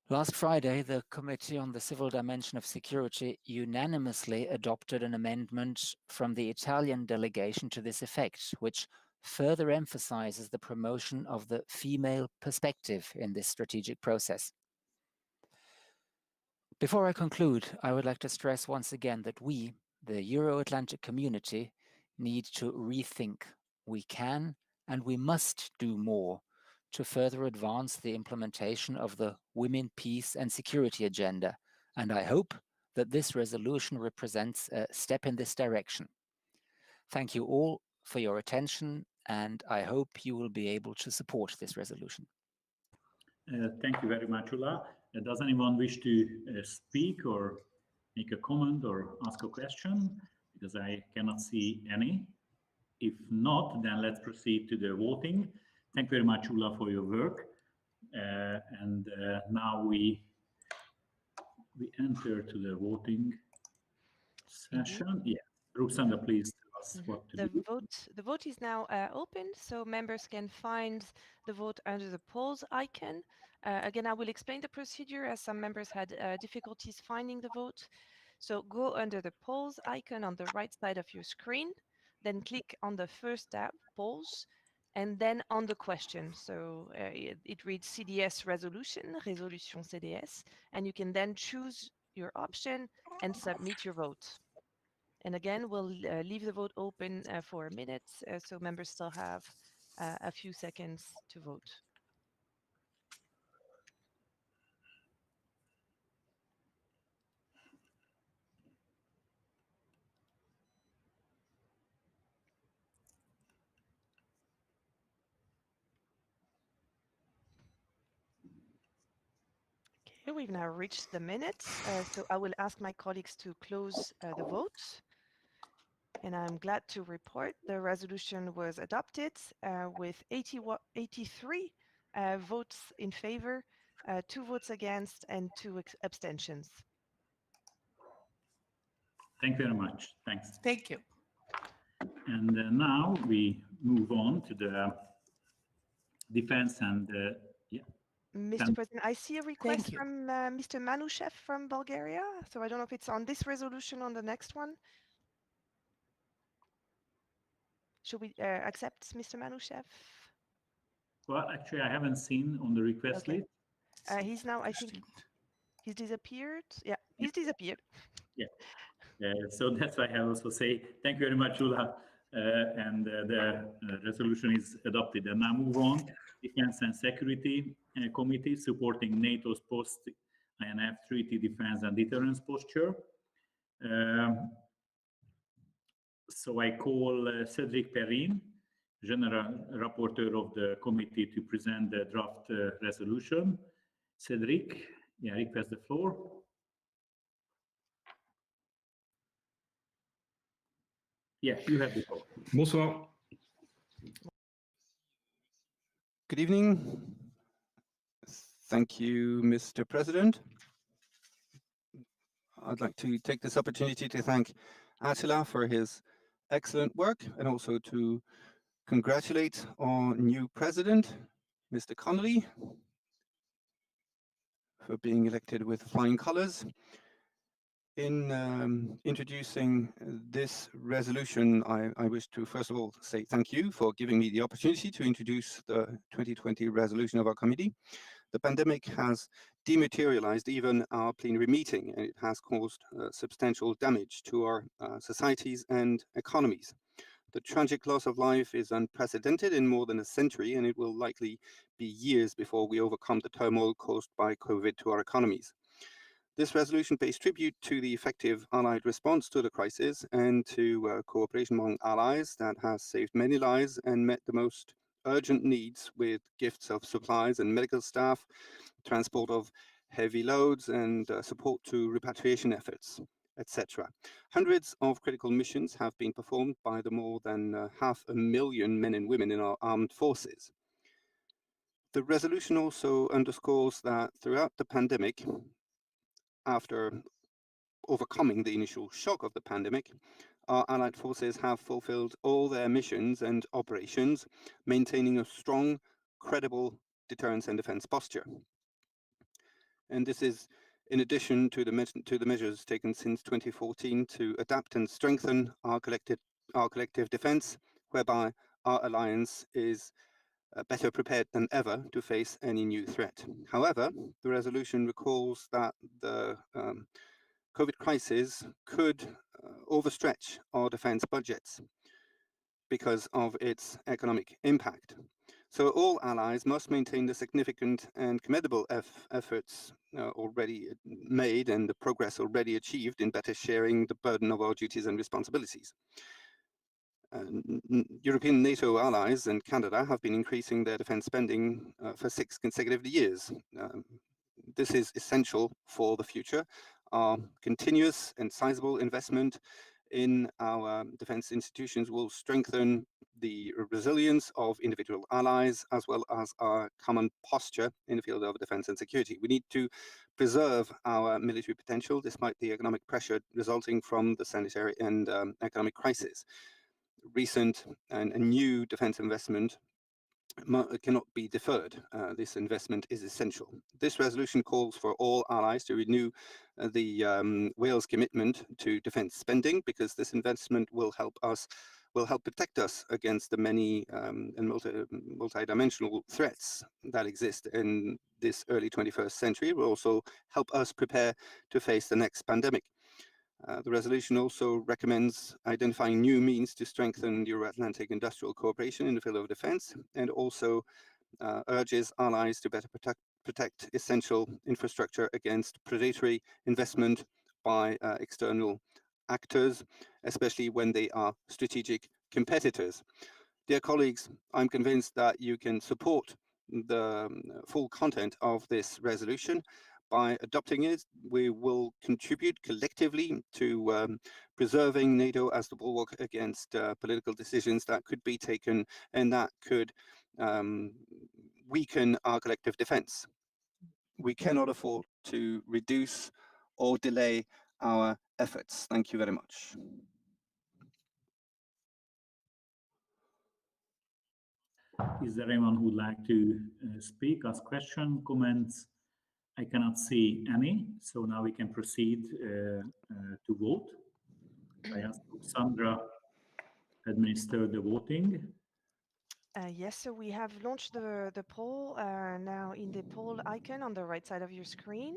Last Friday, the Committee on the Civil Dimension of Security unanimously adopted an amendment from the Italian delegation to this effect, which further emphasizes the promotion of the female perspective in this strategic process. Before I conclude, I would like to stress once again that we, the Euro-Atlantic community, need to rethink. We can and we must do more to further advance the implementation of the Women, Peace and Security agenda, and I hope that this resolution represents a step in this direction. Thank you all for your attention, and I hope you will be able to support this resolution. Thank you very much, Ulla. Does anyone wish to speak or make a comment or ask a question? Because I cannot see any. If not, then let's proceed to the voting. Thank you very much, Ulla, for your work. Now we enter to the voting session. Yeah, Ruxandra, please tell us what to do. The vote is now open, so members can find the vote under the polls icon. Again, I will explain the procedure as some members had difficulties finding the vote. So go under the polls icon on the right side of your screen, then click on the first tab, polls, and then on the question. So it reads CDS resolution CDS, and you can then choose your option and submit your vote. And again, we'll leave the vote open for a minute, so members still have a few seconds to vote. Okay, we've now reached the minutes, so I will ask my colleagues to close the vote. And I'm glad to report the resolution was adopted with 83 votes in favor, 2 votes against, and 2 abstentions. Thank you very much. Thanks. Thank you. And now we move on to the defense and yeah. Mr. President, I see a request from Mr. Manushev from Bulgaria. So I don't know if it's on this resolution or on the next one. Should we accept Mr. Manushev? Well, actually, I haven't seen on the request list. He's now, I think, he's disappeared. Yeah, he's disappeared. Yeah. So that's why I also say thank you very much, Ulla. The resolution is adopted. And now move on. Defense and Security Committee supporting NATO's post-INF treaty defense and deterrence posture. So I call Cédric Perrin, General Rapporteur of the committee, to present the draft resolution. Cédric, yeah, request the floor. Yeah, you have the floor. Bonsoir. Good evening. Thank you, Mr. President. I'd like to take this opportunity to thank Attila for his excellent work and also to congratulate our new president, Mr. Connolly, for being elected with flying colors. In introducing this resolution, I wish to first of all say thank you for giving me the opportunity to introduce the 2020 resolution of our committee. The pandemic has dematerialized even our plenary meeting, and it has caused substantial damage to our societies and economies. The tragic loss of life is unprecedented in more than a century, and it will likely be years before we overcome the turmoil caused by COVID to our economies. This resolution pays tribute to the effective Allied response to the crisis and to cooperation among allies that has saved many lives and met the most urgent needs with gifts of supplies and medical staff, transport of heavy loads, and support to repatriation efforts, etc. Hundreds of critical missions have been performed by the more than 500,000 men and women in our armed forces. The resolution also underscores that throughout the pandemic, after overcoming the initial shock of the pandemic, our allied forces have fulfilled all their missions and operations, maintaining a strong, credible deterrence and defense posture. And this is in addition to the measures taken since 2014 to adapt and strengthen our collective defense, whereby our alliance is better prepared than ever to face any new threat. However, the resolution recalls that the COVID crisis could overstretch our defense budgets because of its economic impact. So all allies must maintain the significant and commendable efforts already made and the progress already achieved in better sharing the burden of our duties and responsibilities. European NATO allies and Canada have been increasing their defense spending for 6 consecutive years. This is essential for the future. Our continuous and sizable investment in our defense institutions will strengthen the resilience of individual allies as well as our common posture in the field of defense and security. We need to preserve our military potential despite the economic pressure resulting from the sanitary and economic crisis. Recent and new defense investment cannot be deferred. This investment is essential. This resolution calls for all allies to renew the Wales commitment to defence spending, because this investment will help protect us against the many and multi-dimensional threats that exist in this early 21st century. It will also help us prepare to face the next pandemic. The resolution also recommends identifying new means to strengthen Euro-Atlantic industrial cooperation in the field of defence, and also urges allies to better protect essential infrastructure against predatory investment by external actors, especially when they are strategic competitors. Dear colleagues, I'm convinced that you can support the full content of this resolution. By adopting it, we will contribute collectively to preserving NATO as the bulwark against political decisions that could be taken and that could weaken our collective defense. We cannot afford to reduce or delay our efforts. Thank you very much. Is there anyone who would like to speak, ask questions, comments? I cannot see any, so now we can proceed to vote. I ask Sandra to administer the voting. Yes, so we have launched the poll now in the poll icon on the right side of your screen.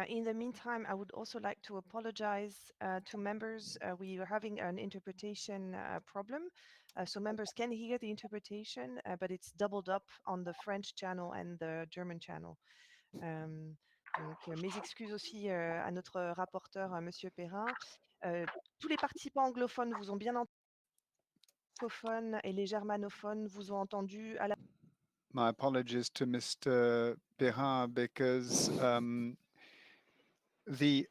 In the meantime, I would also like to apologize to members. We are having an interpretation problem. So members can hear the interpretation, but it's doubled up on the French channel and the German channel. Donc, mes excuses aussi à notre rapporteur, Monsieur Perrin. Tous les participants anglophones vous ont bien entendu, et les germanophones vous ont entendu à la... My apologies to Mr. Perrin, because the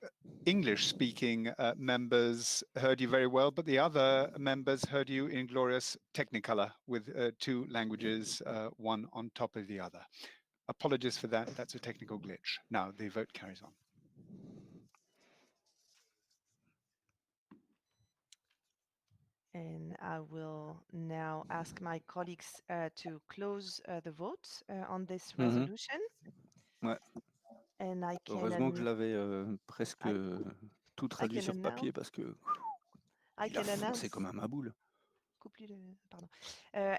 English-speaking members heard you very well, but the other members heard you in glorious Technicolor with two languages, one on top of the other. Apologies for that. That's a technical glitch. Now the vote carries on. And I will now ask my colleagues to close the vote on this resolution. Ouais. And I can Heureusement que je l'avais presque tout traduit sur papier, parce que il a foncé comme un maboule. Pardon.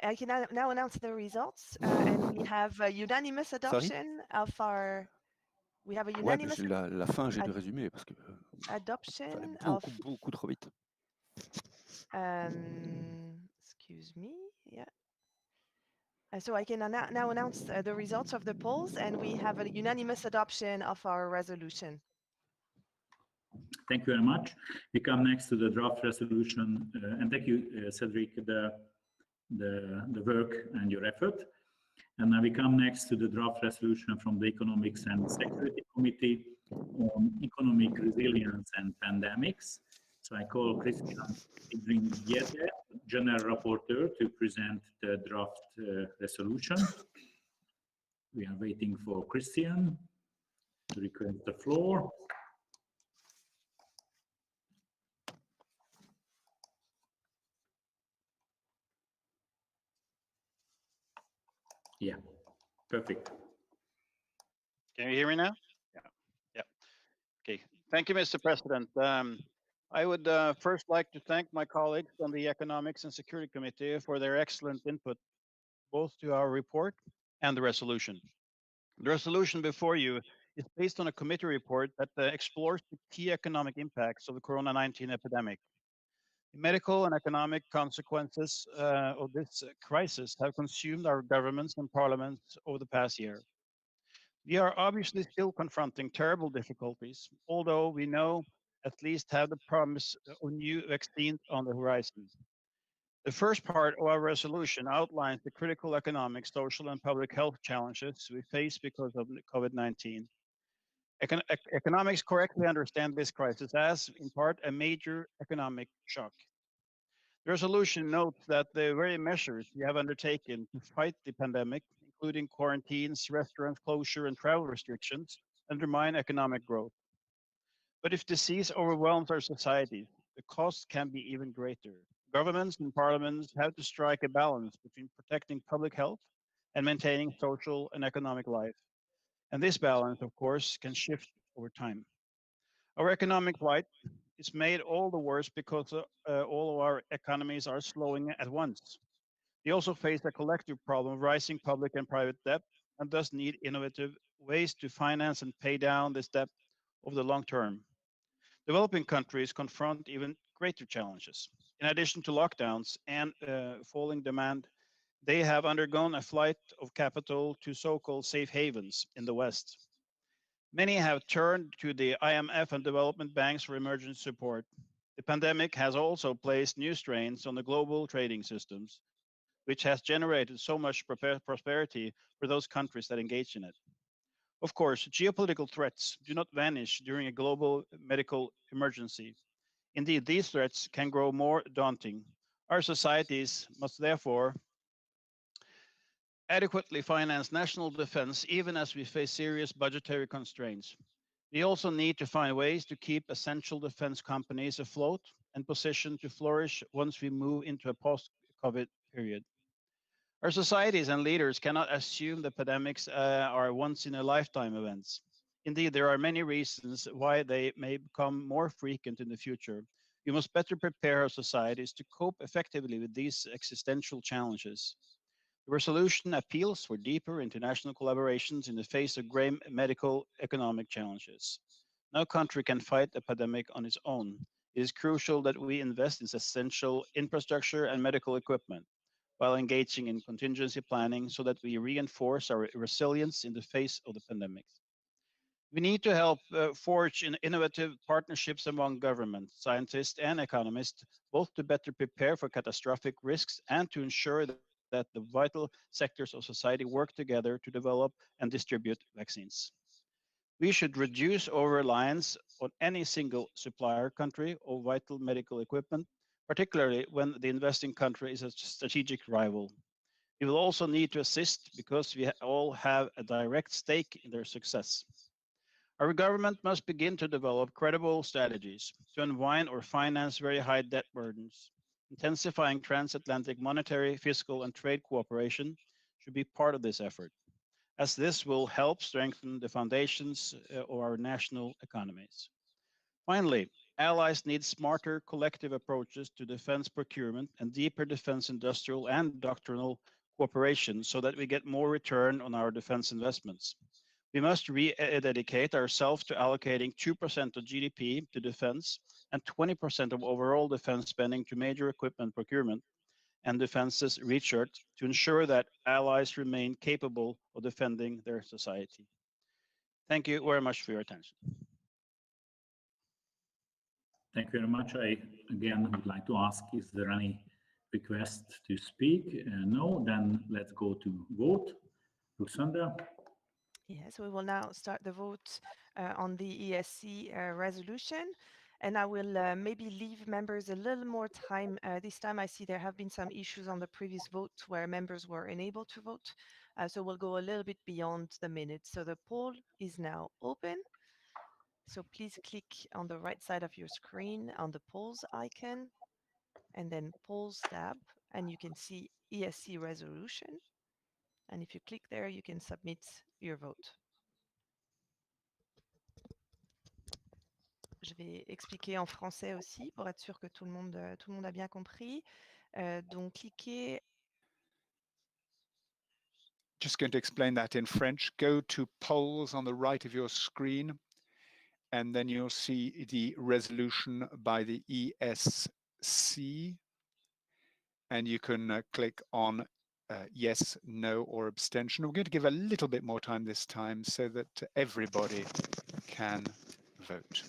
I can now announce the results, and we have a unanimous adoption of our. We have a unanimous. Ouais, la fin, j'ai dû résumer parce que adoption beaucoup, of. beaucoup trop vite. Excuse me. Yeah. So I can now announce the results of the polls, and we have a unanimous adoption of our resolution. Thank you very much. We come next to the draft resolution, and thank you, Cedric, the work and your effort. And now we come next to the draft resolution from the Economics and Security Committee on economic resilience and pandemics. So I call Christian Giete, General Rapporteur, to present the draft resolution. We are waiting for Christian to request the floor. Yeah, perfect. Can you hear me now? Yeah. Okay. Thank you, Mr. President. I would first like to thank my colleagues on the Economics and Security Committee for their excellent input, both to our report and the resolution. The resolution before you is based on a committee report that explores the key economic impacts of the Corona-19 epidemic. The medical and economic consequences of this crisis have consumed our governments and parliaments over the past year. We are obviously still confronting terrible difficulties, although we know at least have the promise of new vaccines on the horizon. The first part of our resolution outlines the critical economic, social, and public health challenges we face because of COVID-19. Economics correctly understand this crisis as, in part, a major economic shock. The resolution notes that the very measures we have undertaken to fight the pandemic, including quarantines, restaurant closure, and travel restrictions, undermine economic growth. But if disease overwhelms our societies, the costs can be even greater. Governments and parliaments have to strike a balance between protecting public health and maintaining social and economic life. And this balance, of course, can shift over time. Our economic plight is made all the worse because all of our economies are slowing at once. We also face a collective problem of rising public and private debt and thus need innovative ways to finance and pay down this debt over the long term. Developing countries confront even greater challenges. In addition to lockdowns and falling demand, they have undergone a flight of capital to so-called safe havens in the West. Many have turned to the IMF and development banks for emergency support. The pandemic has also placed new strains on the global trading systems, which has generated so much prosperity for those countries that engage in it. Of course, geopolitical threats do not vanish during a global medical emergency. Indeed, these threats can grow more daunting. Our societies must therefore adequately finance national defense even as we face serious budgetary constraints. We also need to find ways to keep essential defense companies afloat and positioned to flourish once we move into a post-COVID period. Our societies and leaders cannot assume the pandemics are once-in-a-lifetime events. Indeed, there are many reasons why they may become more frequent in the future. We must better prepare our societies to cope effectively with these existential challenges. The resolution appeals for deeper international collaborations in the face of grave medical economic challenges. No country can fight a pandemic on its own. It is crucial that we invest in essential infrastructure and medical equipment, while engaging in contingency planning so that we reinforce our resilience in the face of the pandemic. We need to help forge innovative partnerships among governments, scientists, and economists, both to better prepare for catastrophic risks and to ensure that the vital sectors of society work together to develop and distribute vaccines. We should reduce our reliance on any single supplier country of vital medical equipment, particularly when the investing country is a strategic rival. We will also need to assist because we all have a direct stake in their success. Our government must begin to develop credible strategies to unwind or finance very high debt burdens. Intensifying transatlantic monetary, fiscal, and trade cooperation should be part of this effort, as this will help strengthen the foundations of our national economies. Finally, allies need smarter collective approaches to defense procurement and deeper defense industrial and doctrinal cooperation so that we get more return on our defense investments. We must rededicate ourselves to allocating 2% of GDP to defense and 20% of overall defense spending to major equipment procurement and defenses research to ensure that allies remain capable of defending their society. Thank you very much for your attention. Thank you very much. I again would like to ask, is there any request to speak? No, then let's go to vote. Lucinda? Yes, we will now start the vote on the ESC resolution. And I will maybe leave members a little more time. This time I see there have been some issues on the previous vote where members were unable to vote. So we'll go a little bit beyond the minute. So the poll is now open. So please click on the right side of your screen on the polls icon and then polls tab, and you can see ESC resolution. And if you click there, you can submit your vote. Je vais expliquer en français aussi pour être sûr que tout le monde a bien compris. Donc, cliquez. Just going to explain that in French. Go to polls on the right of your screen, and then you'll see the resolution by the ESC, and you can click on yes, no, or abstention. We're going to give a little bit more time this time so that everybody can vote.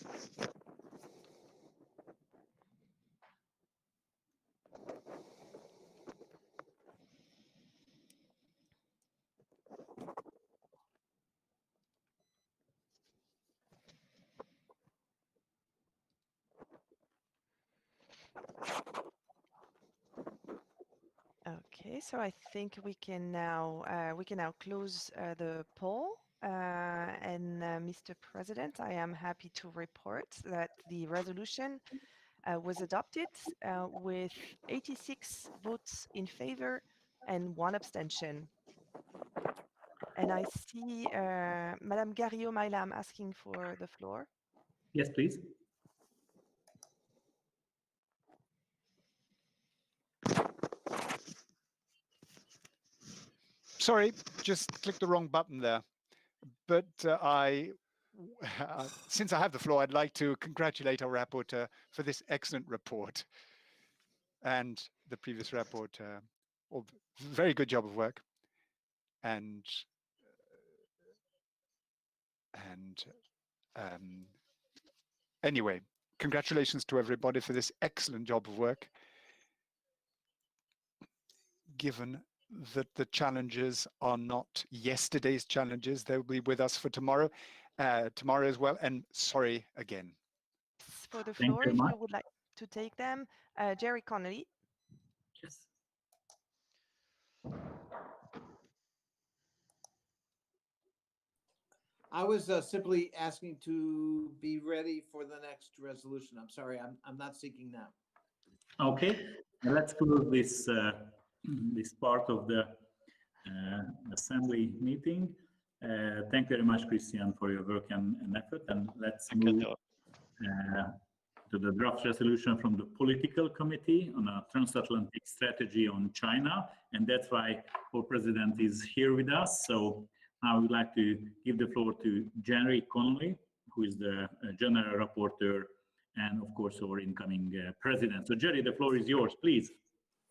Okay, so I think we can now close the poll. Mr. President, I am happy to report that the resolution was adopted with 86 votes in favor and 1 abstention. And I see Madame Garriot-Mailam asking for the floor. Yes, please. Sorry, just clicked the wrong button there. But since I have the floor, I'd like to congratulate our rapporteur for this excellent report and the previous rapporteur. Very good job of work. Anyway, congratulations to everybody for this excellent job of work. Given that the challenges are not yesterday's challenges, they will be with us for tomorrow as well. And sorry again. For the floor, if you would like to take them, Jerry Connolly. Yes. I was simply asking to be ready for the next resolution. I'm sorry, I'm not seeking now. Okay, let's close this this part of the assembly meeting. Thank you very much, Christian, for your work and effort. And let's move to the draft resolution from the political committee on a transatlantic strategy on China. And that's why our president is here with us. So I would like to give the floor to Jerry Connolly, who is the general rapporteur and of course our incoming president. So Jerry, the floor is yours, please.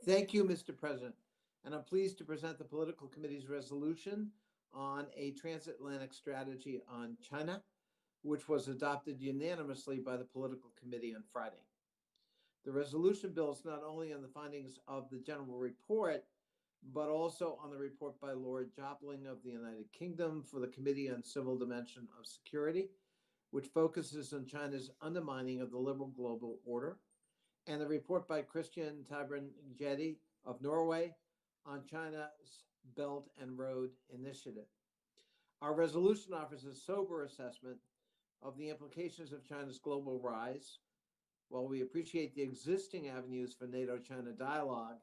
Thank you, Mr. President. And I'm pleased to present the political committee's resolution on a transatlantic strategy on China, which was adopted unanimously by the political committee on Friday. The resolution builds not only on the findings of the general report, but also on the report by Lord Jopling of the United Kingdom for the Committee on Civil Dimension of Security, which focuses on China's undermining of the liberal global order, and the report by Christian Tybring-Gjedde of Norway on China's Belt and Road Initiative. Our resolution offers a sober assessment of the implications of China's global rise. While we appreciate the existing avenues for NATO-China dialogue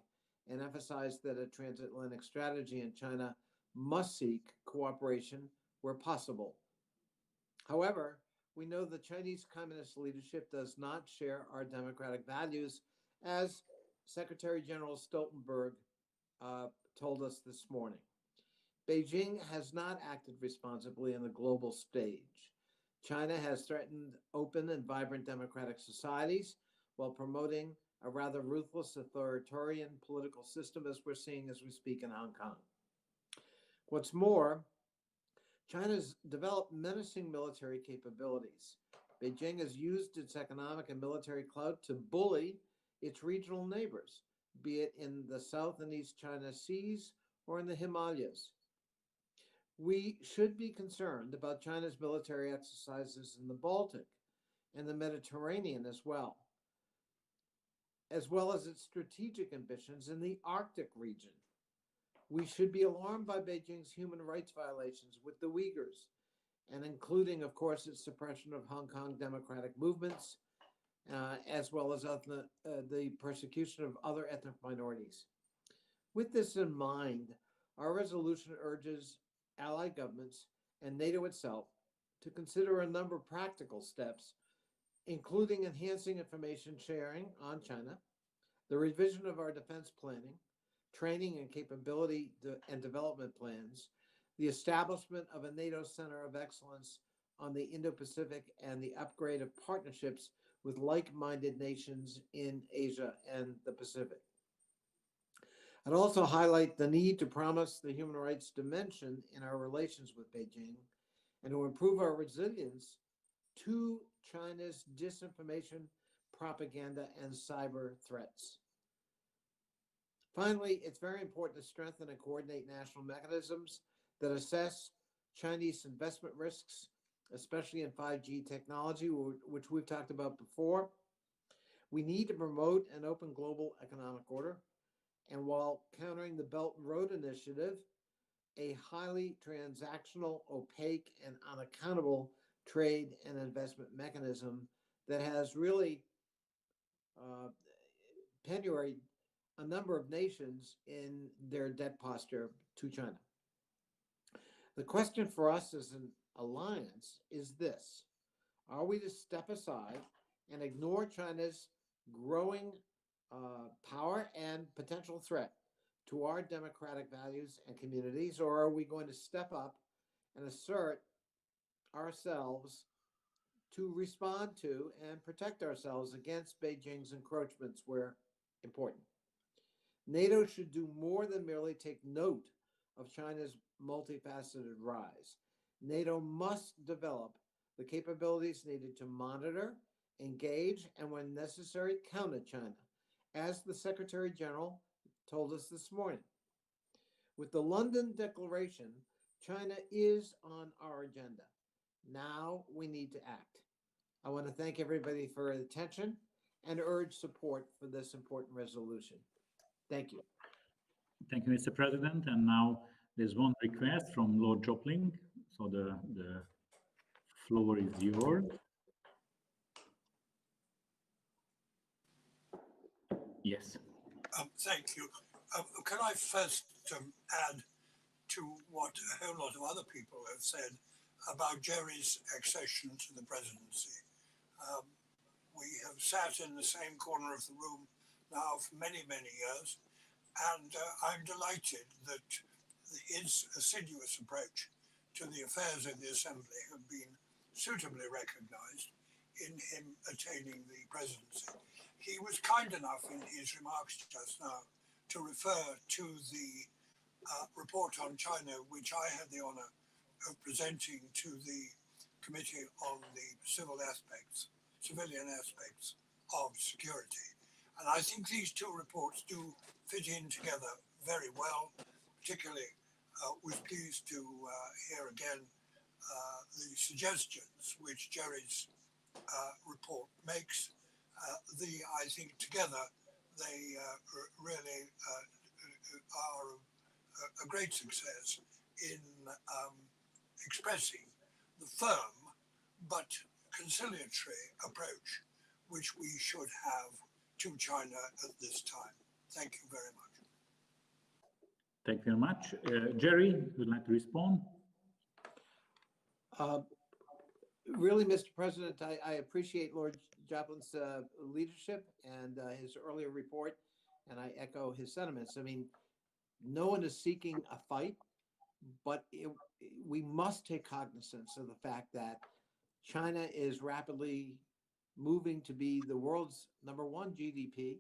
and emphasize that a transatlantic strategy in China must seek cooperation where possible. However, we know the Chinese Communist leadership does not share our democratic values, as Secretary General Stoltenberg told us this morning. Beijing has not acted responsibly on the global stage. China has threatened open and vibrant democratic societies while promoting a rather ruthless authoritarian political system, as we're seeing as we speak in Hong Kong. What's more, China's developed menacing military capabilities. Beijing has used its economic and military clout to bully its regional neighbors, be it in the South and East China Seas or in the Himalayas. We should be concerned about China's military exercises in the Baltic and the Mediterranean as well as its strategic ambitions in the Arctic region. We should be alarmed by Beijing's human rights violations with the Uyghurs, and including, of course, its suppression of Hong Kong democratic movements, as well as the persecution of other ethnic minorities. With this in mind, our resolution urges allied governments and NATO itself to consider a number of practical steps, including enhancing information sharing on China, the revision of our defense planning, training and capability and development plans, the establishment of a NATO Center of Excellence on the Indo-Pacific, and the upgrade of partnerships with like-minded nations in Asia and the Pacific. I'd also highlight the need to promise the human rights dimension in our relations with Beijing and to improve our resilience to China's disinformation, propaganda, and cyber threats. Finally, it's very important to strengthen and coordinate national mechanisms that assess Chinese investment risks, especially in 5G technology, which we've talked about before. We need to promote an open global economic order And while countering the Belt and Road Initiative, a highly transactional, opaque, and unaccountable trade and investment mechanism that has really penuried a number of nations in their debt posture to China. The question for us as an alliance is this: are we to step aside and ignore China's growing power and potential threat to our democratic values and communities, or are we going to step up and assert ourselves to respond to and protect ourselves against Beijing's encroachments where important? NATO should do more than merely take note of China's multifaceted rise. NATO must develop the capabilities needed to monitor, engage, and when necessary, counter China, as the Secretary General told us this morning. With the London Declaration, China is on our agenda. Now we need to act. I want to thank everybody for their attention and urge support for this important resolution. Thank you. Thank you, Mr. President. And now there's one request from Lord Jopling. So the floor is yours. Yes. Thank you. Can I first add to what a whole lot of other people have said about Jerry's accession to the presidency? We have sat in the same corner of the room now for many, many years, and I'm delighted that his assiduous approach to the affairs of the Assembly have been suitably recognized in him attaining the presidency. He was kind enough in his remarks just now to refer to the report on China, which I had the honor of presenting to the Committee on the Civilian Aspects of Security. And I think these two reports do fit in together very well. Particularly was pleased to hear again the suggestions which Jerry's report makes. I think together they really are a great success in expressing the firm but conciliatory approach which we should have to China at this time. Thank you very much. Thank you very much. Jerry, would you like to respond? Really, Mr. President, I appreciate Lord Joplin's leadership and his earlier report, and I echo his sentiments. I mean, no one is seeking a fight, but we must take cognizance of the fact that China is rapidly moving to be the world's #1 GDP.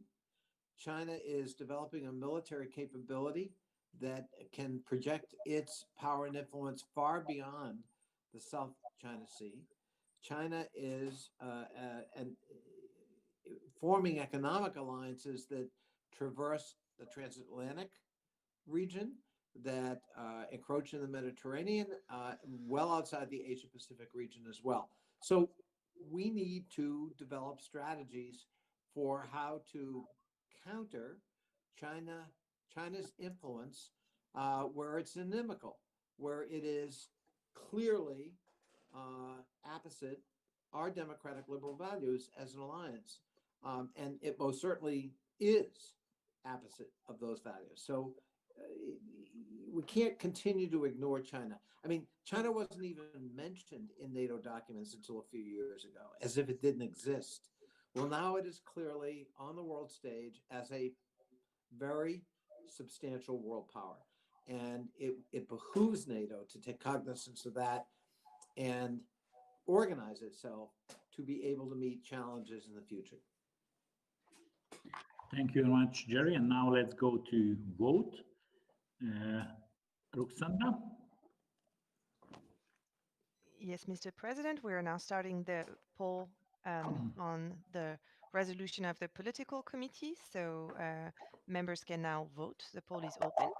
China is developing a military capability that can project its power and influence far beyond the South China Sea. China is forming economic alliances that traverse the transatlantic region, that encroach in the Mediterranean, well outside the Asia-Pacific region as well. So we need to develop strategies for how to counter China's influence where it's inimical, where it is clearly opposite our democratic liberal values as an alliance. And it most certainly is opposite of those values. So we can't continue to ignore China. I mean, China wasn't even mentioned in NATO documents until a few years ago, as if it didn't exist. Well, now it is clearly on the world stage as a very substantial world power. And it behooves NATO to take cognizance of that and organize itself to be able to meet challenges in the future. Thank you very much, Jerry. And now let's go to vote. Roxana? Yes, Mr. President, we are now starting the poll on the resolution of the political committee. So members can now vote. The poll is open.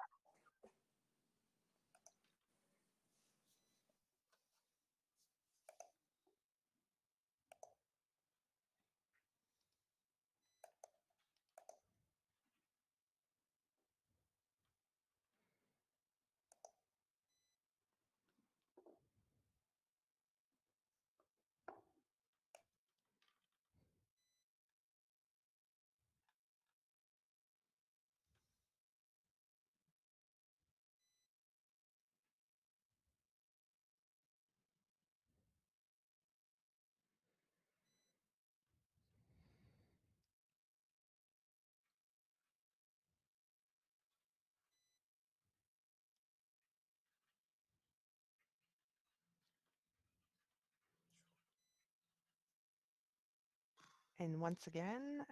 And once again,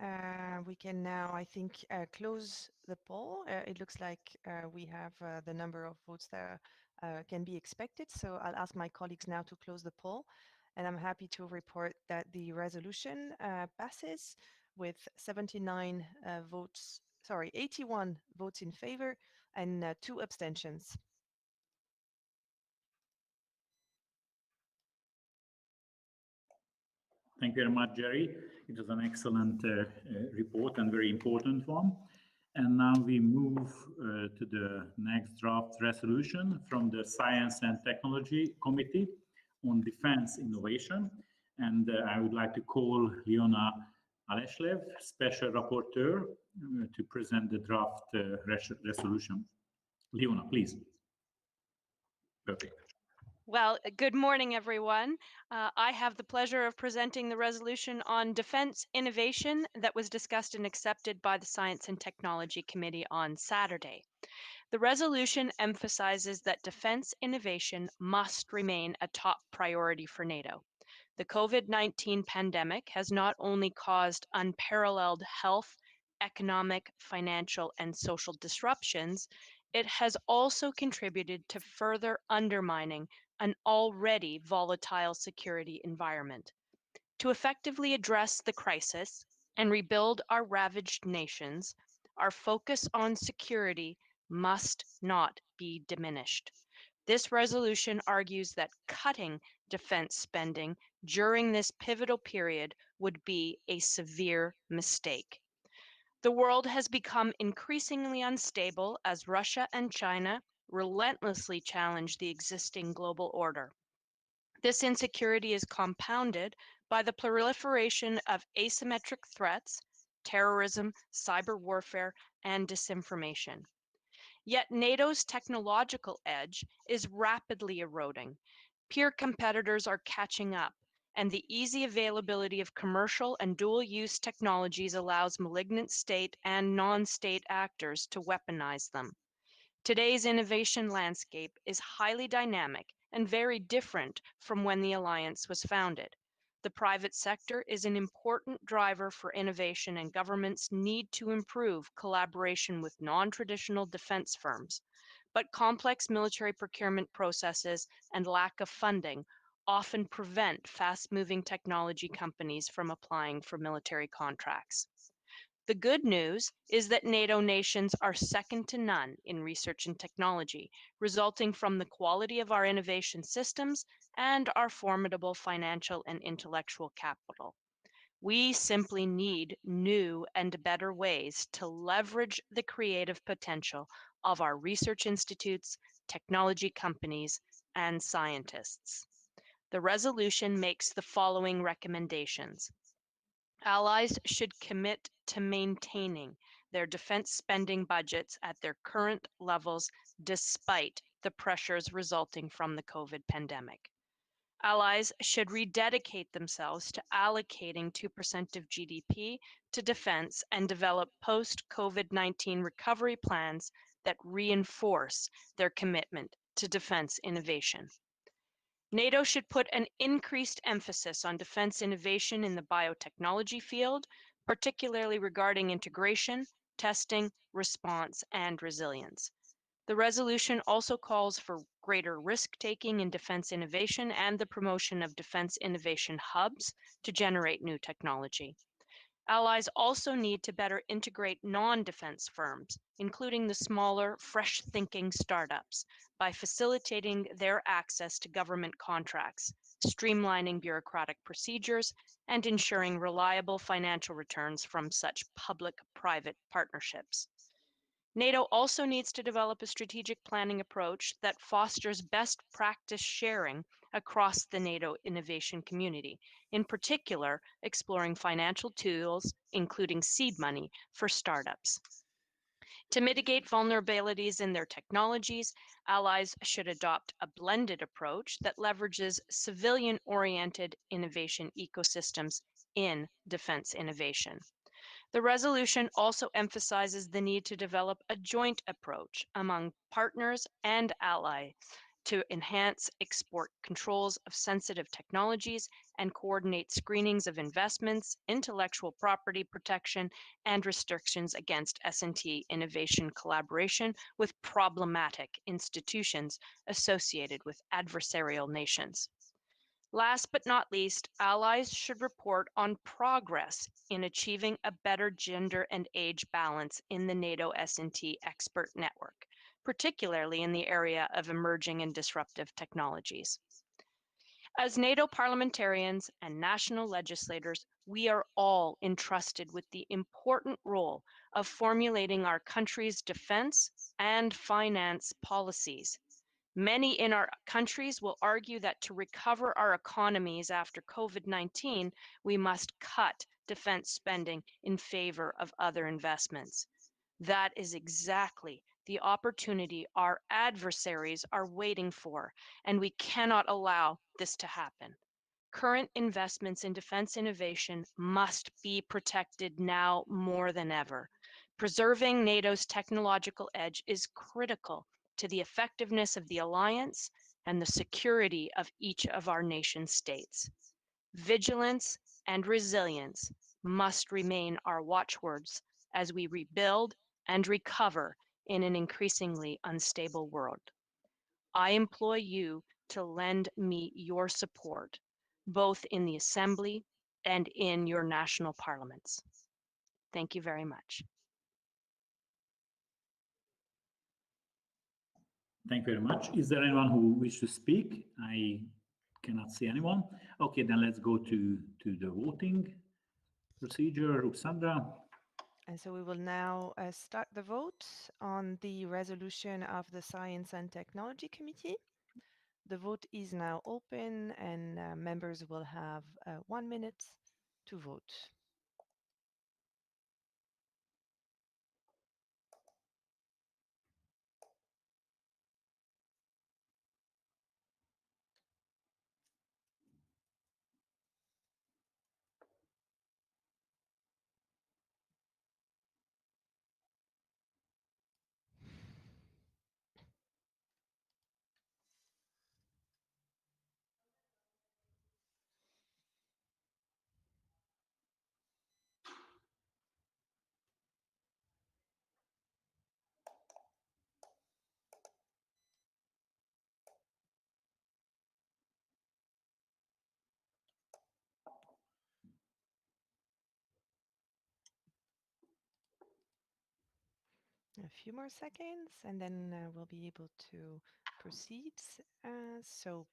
we can now, I think, close the poll. It looks like we have the number of votes that can be expected. So I'll ask my colleagues now to close the poll. And I'm happy to report that the resolution passes with 79 votes, sorry, 81 votes in favor and 2 abstentions. Thank you very much, Jerry. It was an excellent report and very important one. And now we move to the next draft resolution from the Science and Technology Committee on Defense Innovation. And I would like to call Leona Aleshlev, Special Rapporteur, to present the draft resolution. Leona, please. Perfect. Well, good morning, everyone. I have the pleasure of presenting the resolution on defense innovation that was discussed and accepted by the Science and Technology Committee on Saturday. The resolution emphasizes that defense innovation must remain a top priority for NATO. The COVID-19 pandemic has not only caused unparalleled health, economic, financial, and social disruptions, it has also contributed to further undermining an already volatile security environment. To effectively address the crisis and rebuild our ravaged nations, our focus on security must not be diminished. This resolution argues that cutting defense spending during this pivotal period would be a severe mistake. The world has become increasingly unstable as Russia and China relentlessly challenge the existing global order. This insecurity is compounded by the proliferation of asymmetric threats, terrorism, cyber warfare, and disinformation. Yet NATO's technological edge is rapidly eroding. Peer competitors are catching up, and the easy availability of commercial and dual-use technologies allows malignant state and non-state actors to weaponize them. Today's innovation landscape is highly dynamic and very different from when the alliance was founded. The private sector is an important driver for innovation, and governments need to improve collaboration with non-traditional defense firms. But complex military procurement processes and lack of funding often prevent fast-moving technology companies from applying for military contracts. The good news is that NATO nations are second to none in research and technology, resulting from the quality of our innovation systems and our formidable financial and intellectual capital. We simply need new and better ways to leverage the creative potential of our research institutes, technology companies, and scientists. The resolution makes the following recommendations. Allies should commit to maintaining their defense spending budgets at their current levels despite the pressures resulting from the COVID pandemic. Allies should rededicate themselves to allocating 2% of GDP to defense and develop post-COVID-19 recovery plans that reinforce their commitment to defense innovation. NATO should put an increased emphasis on defense innovation in the biotechnology field, particularly regarding integration, testing, response, and resilience. The resolution also calls for greater risk-taking in defense innovation and the promotion of defense innovation hubs to generate new technology. Allies also need to better integrate non-defense firms, including the smaller, fresh-thinking startups, by facilitating their access to government contracts, streamlining bureaucratic procedures, and ensuring reliable financial returns from such public-private partnerships. NATO also needs to develop a strategic planning approach that fosters best practice sharing across the NATO innovation community, in particular, exploring financial tools, including seed money for startups. To mitigate vulnerabilities in their technologies, allies should adopt a blended approach that leverages civilian-oriented innovation ecosystems in defense innovation. The resolution also emphasizes the need to develop a joint approach among partners and allies to enhance export controls of sensitive technologies and coordinate screenings of investments, intellectual property protection, and restrictions against S&T innovation collaboration with problematic institutions associated with adversarial nations. Last but not least, allies should report on progress in achieving a better gender and age balance in the NATO S&T expert network, particularly in the area of emerging and disruptive technologies. As NATO parliamentarians and national legislators, we are all entrusted with the important role of formulating our country's defense and finance policies. Many in our countries will argue that to recover our economies after COVID-19, we must cut defense spending in favor of other investments. That is exactly the opportunity our adversaries are waiting for, and we cannot allow this to happen. Current investments in defense innovation must be protected now more than ever. Preserving NATO's technological edge is critical to the effectiveness of the alliance and the security of each of our nation states. Vigilance and resilience must remain our watchwords as we rebuild and recover in an increasingly unstable world. I implore you to lend me your support, both in the Assembly and in your national parliaments. Thank you very much. Thank you very much. Is there anyone who wishes to speak? I cannot see anyone. Okay, then let's go to the voting procedure. Ruxandra. And so we will now start the vote on the resolution of the Science and Technology Committee. The vote is now open and members will have 1 minute to vote. A few more seconds and then we'll be able to proceed. So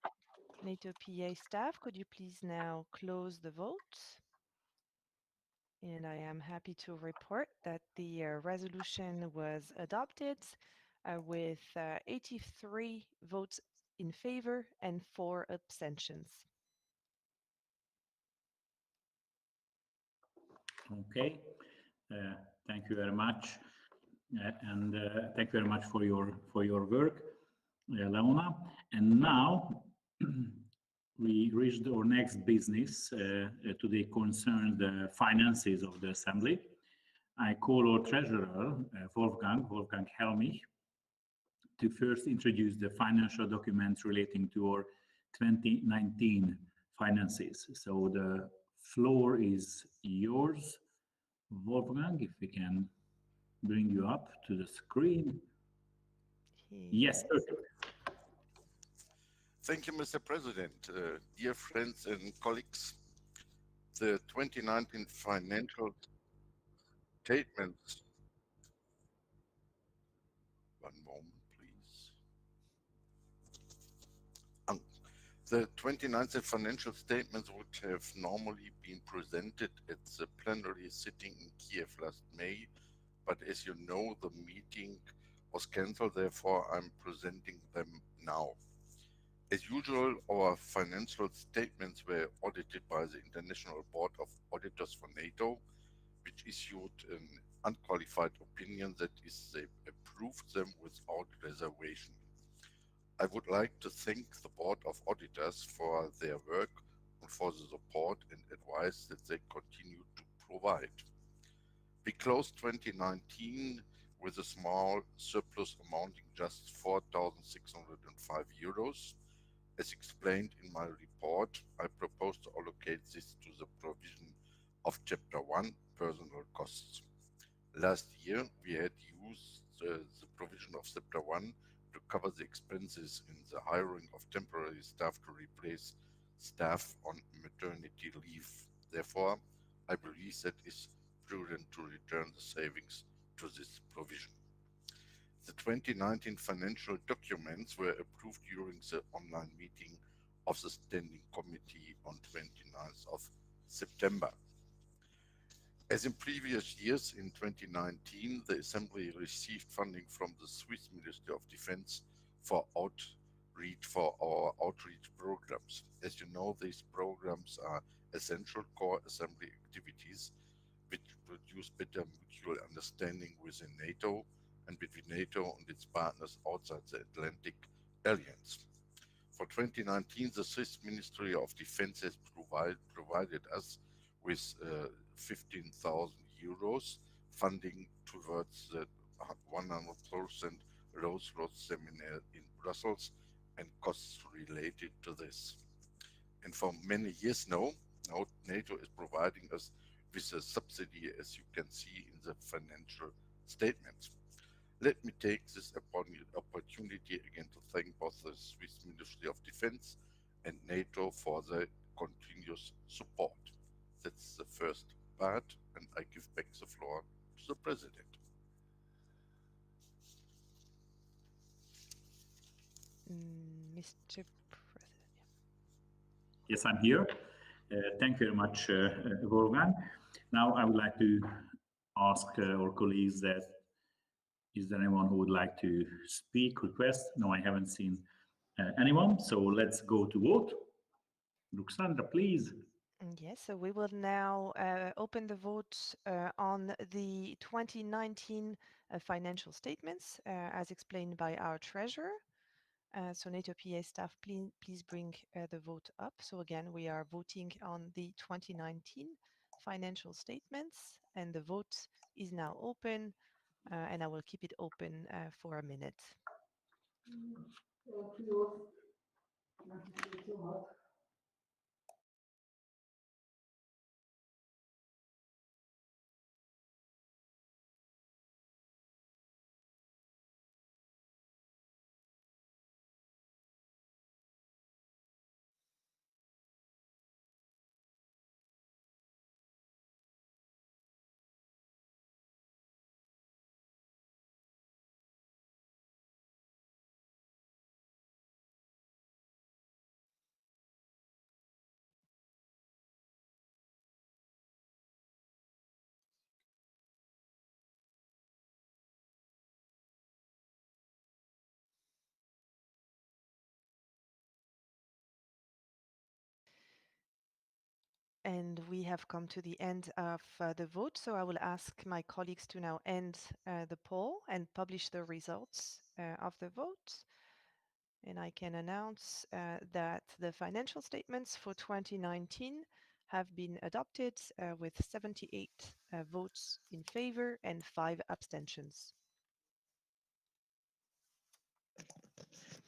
NATO PA staff, could you please now close the vote? And I am happy to report that the resolution was adopted with 83 votes in favor and 4 abstentions. Okay, thank you very much. And thank you very much for your work, Leona. And now we reached our next business. Today concerns the finances of the Assembly. I call our treasurer, Wolfgang Helmich, to first introduce the financial documents relating to our 2019 finances. So the floor is yours, Wolfgang, if we can bring you up to the screen. Yes, perfect. Thank you, Mr. President. Dear friends and colleagues, the 2019 financial statements. One moment, please. The 2019 financial statements would have normally been presented at the plenary sitting in Kiev last May, but as you know, the meeting was cancelled, therefore I'm presenting them now. As usual, our financial statements were audited by the International Board of Auditors for NATO, which issued an unqualified opinion that is they approved them without reservation. I would like to thank the Board of Auditors for their work and for the support and advice that they continue to provide. We closed 2019 with a small surplus amounting just 4,605 euros. As explained in my report, I propose to allocate this to the provision of Chapter 1, personal costs. Last year, we had used the provision of Chapter 1 to cover the expenses in the hiring of temporary staff to replace staff on maternity leave. Therefore, I believe that it's prudent to return the savings to this provision. The 2019 financial documents were approved during the online meeting of the Standing Committee on 29th of September. As in previous years, in 2019, the Assembly received funding from the Swiss Ministry of Defense for our outreach programs. As you know, these programs are essential core Assembly activities which produce better mutual understanding within NATO and between NATO and its partners outside the Atlantic Alliance. For 2019, the Swiss Ministry of Defense has provided us with 15,000 euros funding towards the 100% Rolls-Royce seminar in Brussels and costs related to this. And for many years now, NATO is providing us with a subsidy, as you can see in the financial statements. Let me take this opportunity again to thank both the Swiss Ministry of Defense and NATO for their continuous support. That's the first part, and I give back the floor to the President. Mr. President. Yes, I'm here. Thank you very much, Wolfgang. Now I would like to ask our colleagues that is there anyone who would like to speak, request? No, I haven't seen anyone, so let's go to vote. Luxandra, please. Yes, so we will now open the vote on the 2019 financial statements as explained by our treasurer. So NATO PA staff, please bring the vote up. So again, we are voting on the 2019 financial statements and the vote is now open and I will keep it open for a minute. And we have come to the end of the vote. So I will ask my colleagues to now end the poll and publish the results of the vote. And I can announce that the financial statements for 2019 have been adopted with 78 votes in favor and 5 abstentions.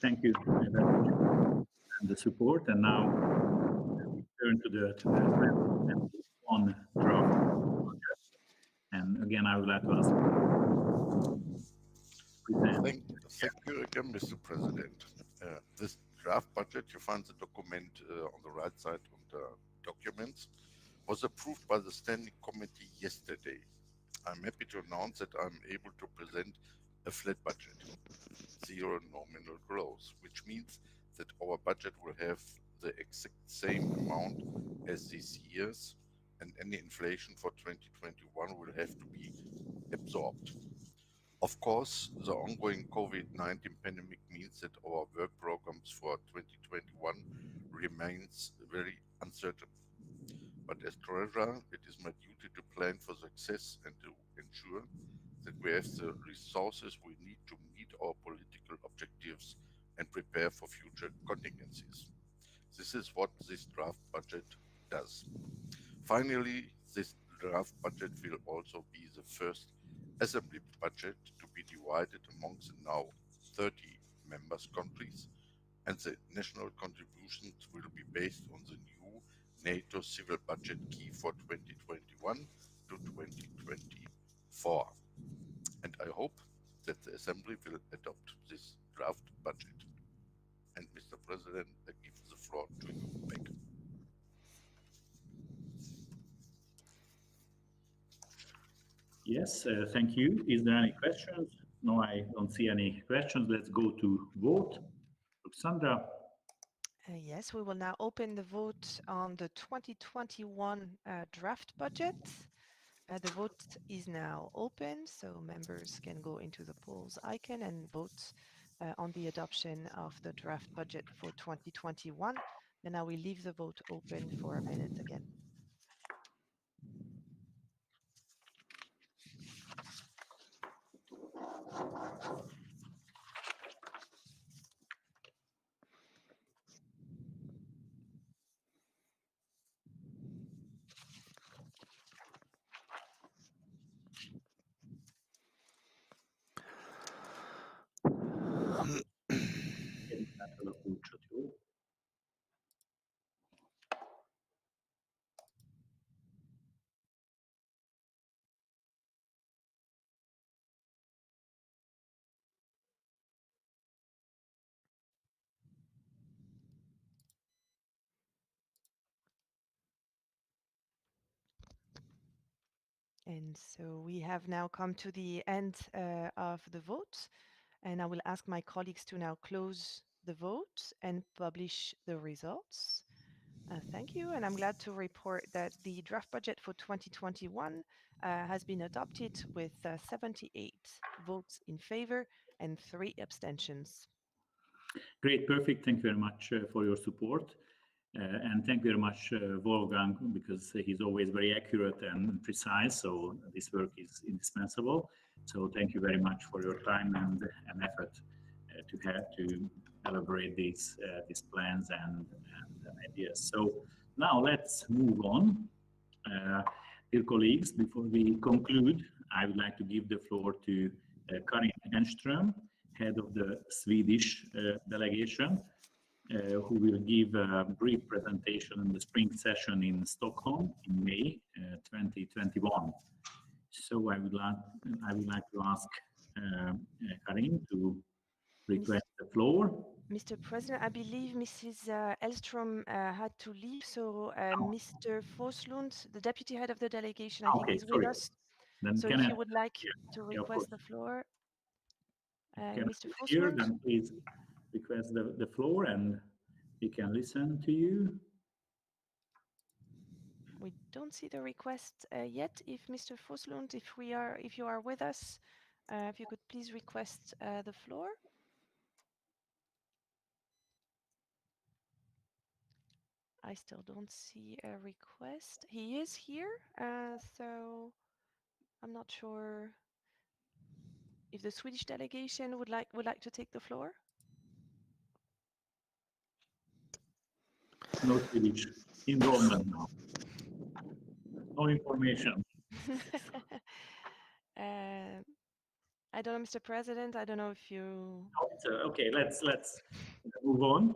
Thank you very much for the support. And now we turn to the 2021 draft budget. And again, I would like to ask. Thank you again, Mr. President. This draft budget, you find the document on the right side of the documents, was approved by the Standing Committee yesterday. I'm happy to announce that I'm able to present a flat budget, zero nominal growth, which means that our budget will have the exact same amount as this year's, and any inflation for 2021 will have to be absorbed. Of course, the ongoing COVID-19 pandemic means that our work programs for 2021 remains very uncertain. But as treasurer, it is my duty to plan for success and to ensure that we have the resources we need to meet our political objectives and prepare for future contingencies. This is what this draft budget does. Finally, this draft budget will also be the first assembly budget to be divided amongst the now 30 members countries, and the national contributions will be based on the new NATO civil budget key for 2021 to 2024. And I hope that the Assembly will adopt this draft budget. And Mr. President, I give the floor to you back. Yes, thank you. Is there any questions? No, I don't see any questions. Let's go to vote. Alexandra. Yes, we will now open the vote on the 2021 draft budget. The vote is now open, so members can go into the polls icon and vote on the adoption of the draft budget for 2021. And now we leave the vote open for a minute again. And so we have now come to the end of the vote, and I will ask my colleagues to now close the vote and publish the results. Thank you, and I'm glad to report that the draft budget for 2021 has been adopted with 78 votes in favor and 3 abstentions. Great, perfect. Thank you very much for your support. And thank you very much, Wolfgang, because he's always very accurate and precise. So this work is indispensable. So thank you very much for your time and effort to elaborate these plans and ideas. So now let's move on. Dear colleagues, before we conclude, I would like to give the floor to Karin Enström, head of the Swedish delegation, who will give a brief presentation in the spring session in Stockholm in May 2021. So I would like to ask Karin to request the floor. Mr. President, I believe Mrs. Elstrom had to leave, so Mr. Forslund, the deputy head of the delegation, I think is with us. Then so if you would like to request the floor, Mr. Here, Forslund. then please request the floor and we can listen to you. We don't see the request yet. If Mr. Forslund, if you are with us, if you could please request the floor. I still don't see a request. He is here, so I'm not sure if the Swedish delegation would like to take the floor. No Swedish involvement now. No information. I don't know, Mr. President. I don't know if you. Okay, let's move on.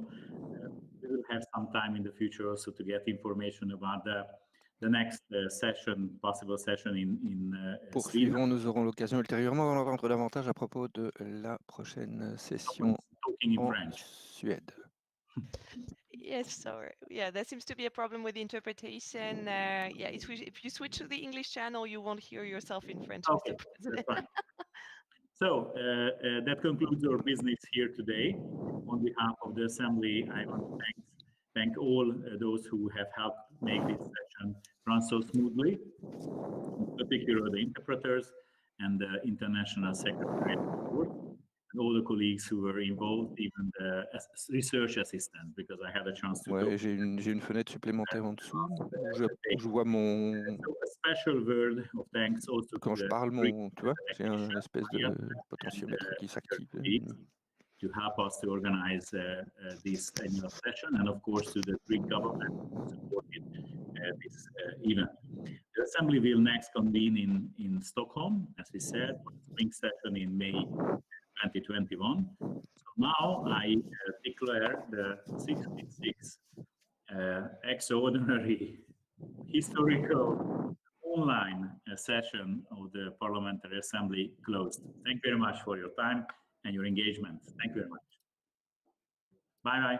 We will have some time in the future also to get information about the next session, possible session in Poursuivons, nous aurons l'occasion ultérieurement d'en entendre davantage à propos de la prochaine session en Suède. Yes, sorry. Yeah, there seems to be a problem with the interpretation. Yeah, if you switch to the English channel, you won't hear yourself in French, okay, Mr. President. That's fine. So that concludes our business here today. On behalf of the Assembly, I want to thank all those who have helped make this session run so smoothly, in particular the interpreters and the International Secretariat Board, and all the colleagues who were involved, even the research assistant, because I had a chance to Ouais, j'ai une fenêtre supplémentaire en dessous où je vois mon... a special word of thanks also Quand je parle, tu vois, j'ai un espèce de potentiomètre qui s'active. To help us to organize this annual session, and of course to the Greek government who supported this event. The Assembly will next convene in Stockholm, as we said, spring session in May 2021. So now I declare the 66th extraordinary historical online session of the Parliamentary Assembly closed. Thank you very much for your time and your engagement. Thank you very much. Bye-bye.